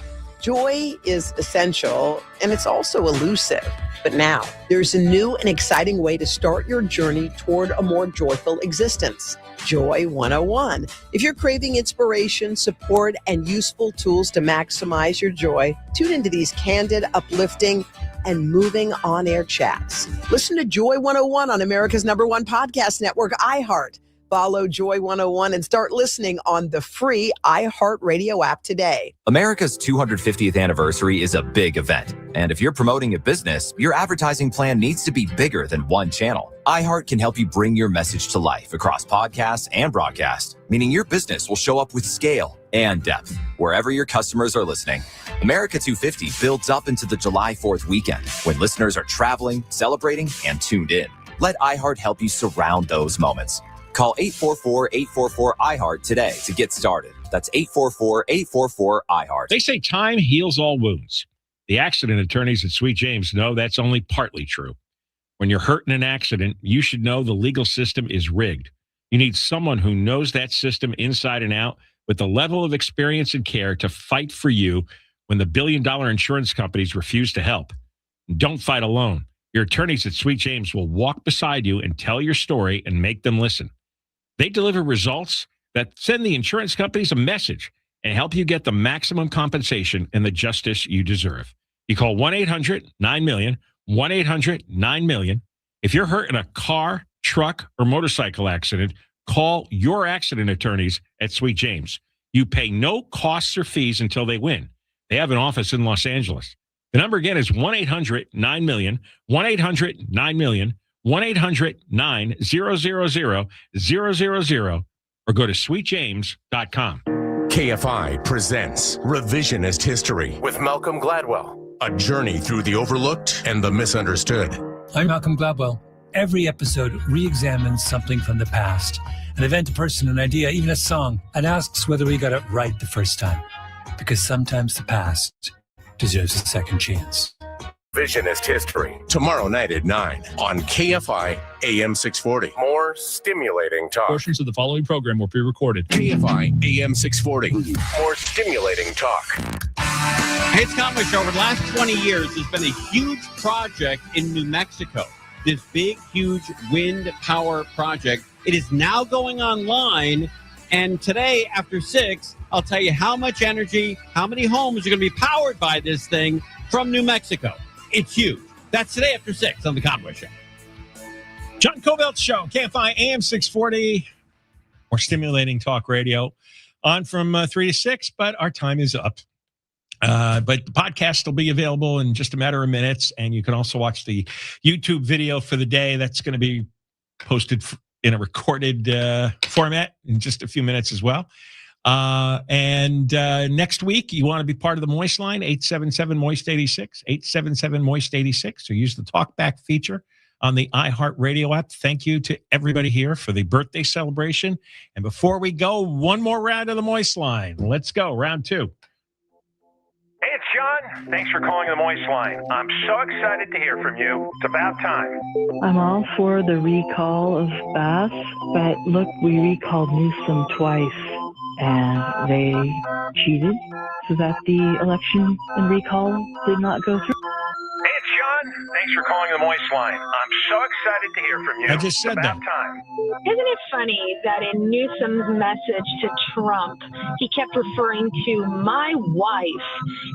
Joy is essential, and it's also elusive. But now, there's a new and exciting way to start your journey toward a more joyful existence. Joy 101. If you're craving inspiration, support, and useful tools to maximize your joy, tune into these candid, uplifting, and moving on-air chats. Listen to Joy 101 on America's #1 podcast network, iHeart. Follow Joy 101 and start listening on the free iHeartRadio app today. America's 250th anniversary is a big event. And if you're promoting a business, your advertising plan needs to be bigger than one channel. iHeart can help you bring your message to life across podcasts and broadcast, meaning your business will show up with scale and depth wherever your customers are listening. America 250 builds up into the July 4th weekend when listeners are traveling, celebrating, and tuned in. Let iHeart help you surround those moments. Call 844-844-iHeart today to get started. That's 844-844-iHeart. They say time heals all wounds. The accident attorneys at Sweet James know that's only partly true. When you're hurt in an accident, you should know the legal system is rigged. You need someone who knows that system inside and out with the level of experience and care to fight for you when the billion-dollar insurance companies refuse to help. Don't fight alone. Your attorneys at Sweet James will walk beside you and tell your story and make them listen. They deliver results that send the insurance companies a message and help you get the maximum compensation and the justice you deserve. You call 1-800-9-MILLION, 1-800-9-MILLION. If you're hurt in a car, truck, or motorcycle accident, call your accident attorneys at Sweet James. You pay no costs or fees until they win. They have an office in Los Angeles. The number again is 1-800-9-MILLION, 1-800-9-MILLION, 1-800-9-000-000, or go to sweetjames.com. KFI presents Revisionist History with Malcolm Gladwell, a journey through the overlooked and the misunderstood. I'm Malcolm Gladwell. Every episode re-examines something from the past, an event, a person, an idea, even a song, and asks whether we got it right the first time. Because sometimes the past deserves a second chance. Revisionist History, tomorrow night at 9 on KFI AM 640. More stimulating talk. Portions of the following program will be recorded. KFI AM 640. More stimulating talk. Hey, it's Conway Show. Over the last 20 years, there's been a huge project in New Mexico. This big, huge wind power project. It is now going online. And today, after 6, I'll tell you how much energy, how many homes are going to be powered by this thing from New Mexico. It's huge. That's today after 6 on The Conway Show. John Kobylt Show, KFI AM 640. More stimulating talk radio on from 3 to 6, but our time is up. But the podcast will be available in just a matter of minutes, and you can also watch the YouTube video for the day. That's going to be posted in a recorded format in just a few minutes as well. And next week, you want to be part of the Moist line, 877-MOIST-86, 877-MOIST-86, or use the talkback feature on the iHeartRadio app. Thank you to everybody here for the birthday celebration. And before we go, one more round of the Moist line. Let's go, round 2. Hey, it's John. Thanks for calling the Moist line. I'm so excited to hear from you. It's about time. I'm all for the recall of Bass, but look, we recalled Newsom twice, and they cheated so that the election and recall did not go through. Hey, it's John. Thanks for calling the Moist line. I'm so excited to hear from you. I just said it's about that. time. Isn't it funny that in Newsom's message to Trump, he kept referring to my wife,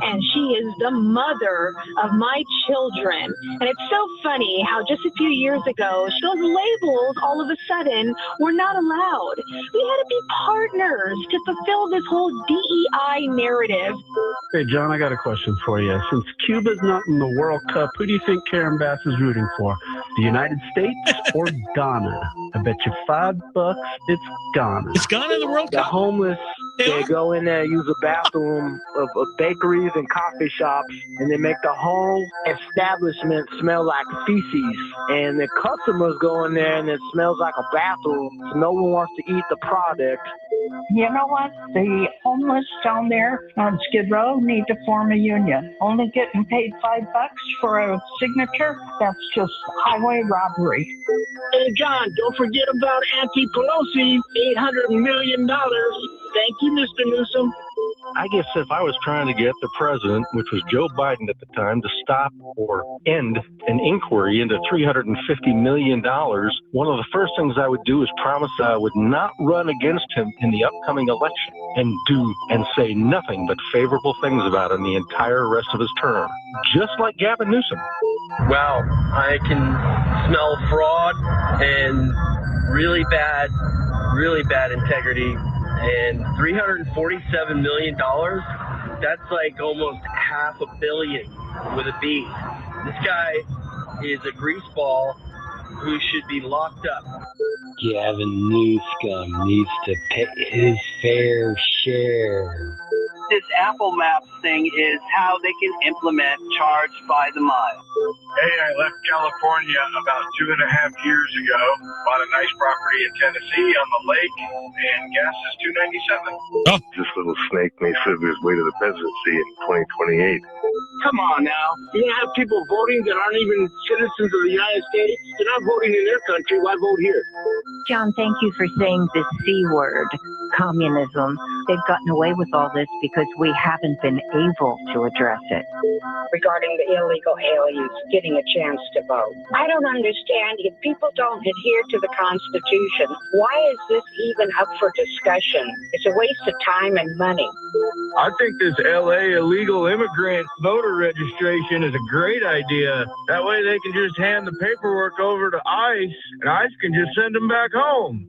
and she is the mother of my children. And it's so funny how just a few years ago, those labels all of a sudden were not allowed. We had to be partners to fulfill this whole DEI narrative. Hey, John, I got a question for you. Since Cuba's not in the World Cup, who do you think Karen Bass is rooting for? The United States or Ghana? I bet you $5 it's Ghana. It's Ghana in the World The Cup. homeless, they go in there, use a bathroom of bakeries and coffee shops, and they make the whole establishment smell like feces. And the customers go in there, and it smells like a bathroom. So no one wants to eat the product. You know what? The homeless down there on Skid Row need to form a union. Only getting paid $5 for a signature? That's just highway robbery. Hey, John, don't forget about Auntie Pelosi, $800 million. Thank you, Mr. Newsom. I guess if I was trying to get the president, which was Joe Biden at the time, to stop or end an inquiry into $350 million, one of the first things I would do is promise that I would not run against him in the upcoming election and do and say nothing but favorable things about him the entire rest of his term, just like Gavin Newsom. Wow, I can smell fraud and really bad integrity. And $347 million, that's like almost $500 million with a B. This guy is a greaseball who should be locked up. Gavin Newsom needs to pay his fair share. This Apple Maps thing is how they can implement charge by the mile. Hey, I left California about 2.5 years ago. Bought a nice property in Tennessee on the lake, and gas is $2.97. Oh. This little snake may slip his way to the presidency in 2028. Come on now. You're going to have people voting that aren't even citizens of the United States? They're not voting in their country. Why vote here? John, thank you for saying the C word. communism. They've gotten away with all this because we haven't been able to address it. Regarding the illegal aliens getting a chance to vote. I don't understand. If people don't adhere to the Constitution, why is this even up for discussion? It's a waste of time and money. I think this LA illegal immigrant voter registration is a great idea. That way they can just hand the paperwork over to ICE, and ICE can just send them back home.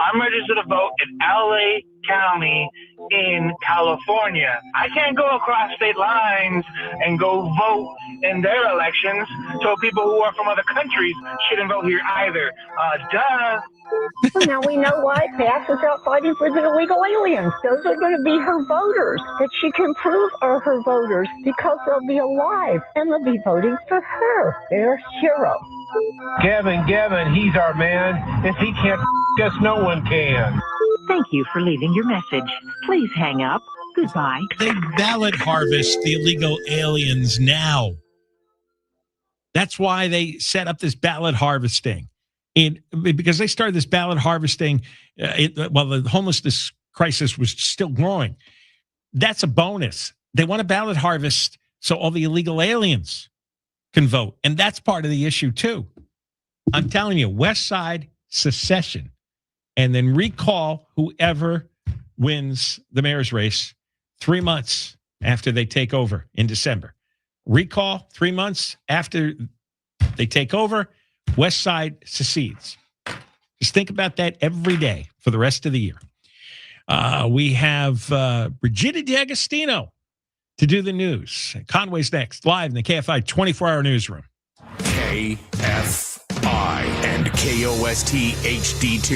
I'm registered to vote in LA County in California. I can't go across state lines and go vote in their elections, so people who are from other countries shouldn't vote here either. Duh. Well, now we know why Pat is out fighting for the illegal aliens. Those are going to be her voters that she can prove are her voters because they'll be alive and they'll be voting for her, their hero. Gavin, he's our man. If he can't us, no one can. Thank you for leaving your message. Please hang up. Goodbye. They ballot harvest the illegal aliens now. That's why they set up this ballot harvesting. Because they started this ballot harvesting while the homelessness crisis was still growing. That's a bonus. They want to ballot harvest so all the illegal aliens can vote. And that's part of the issue, too. I'm telling you, West Side secession, and then recall whoever wins the mayor's race 3 months after they take over in December. Recall 3 months after they take over, West Side secedes. Just think about that every day for the rest of the year. We have Brigida D'Agostino to do the news. Conway's next, live in the KFI 24-hour newsroom. KFI and KOST HD2.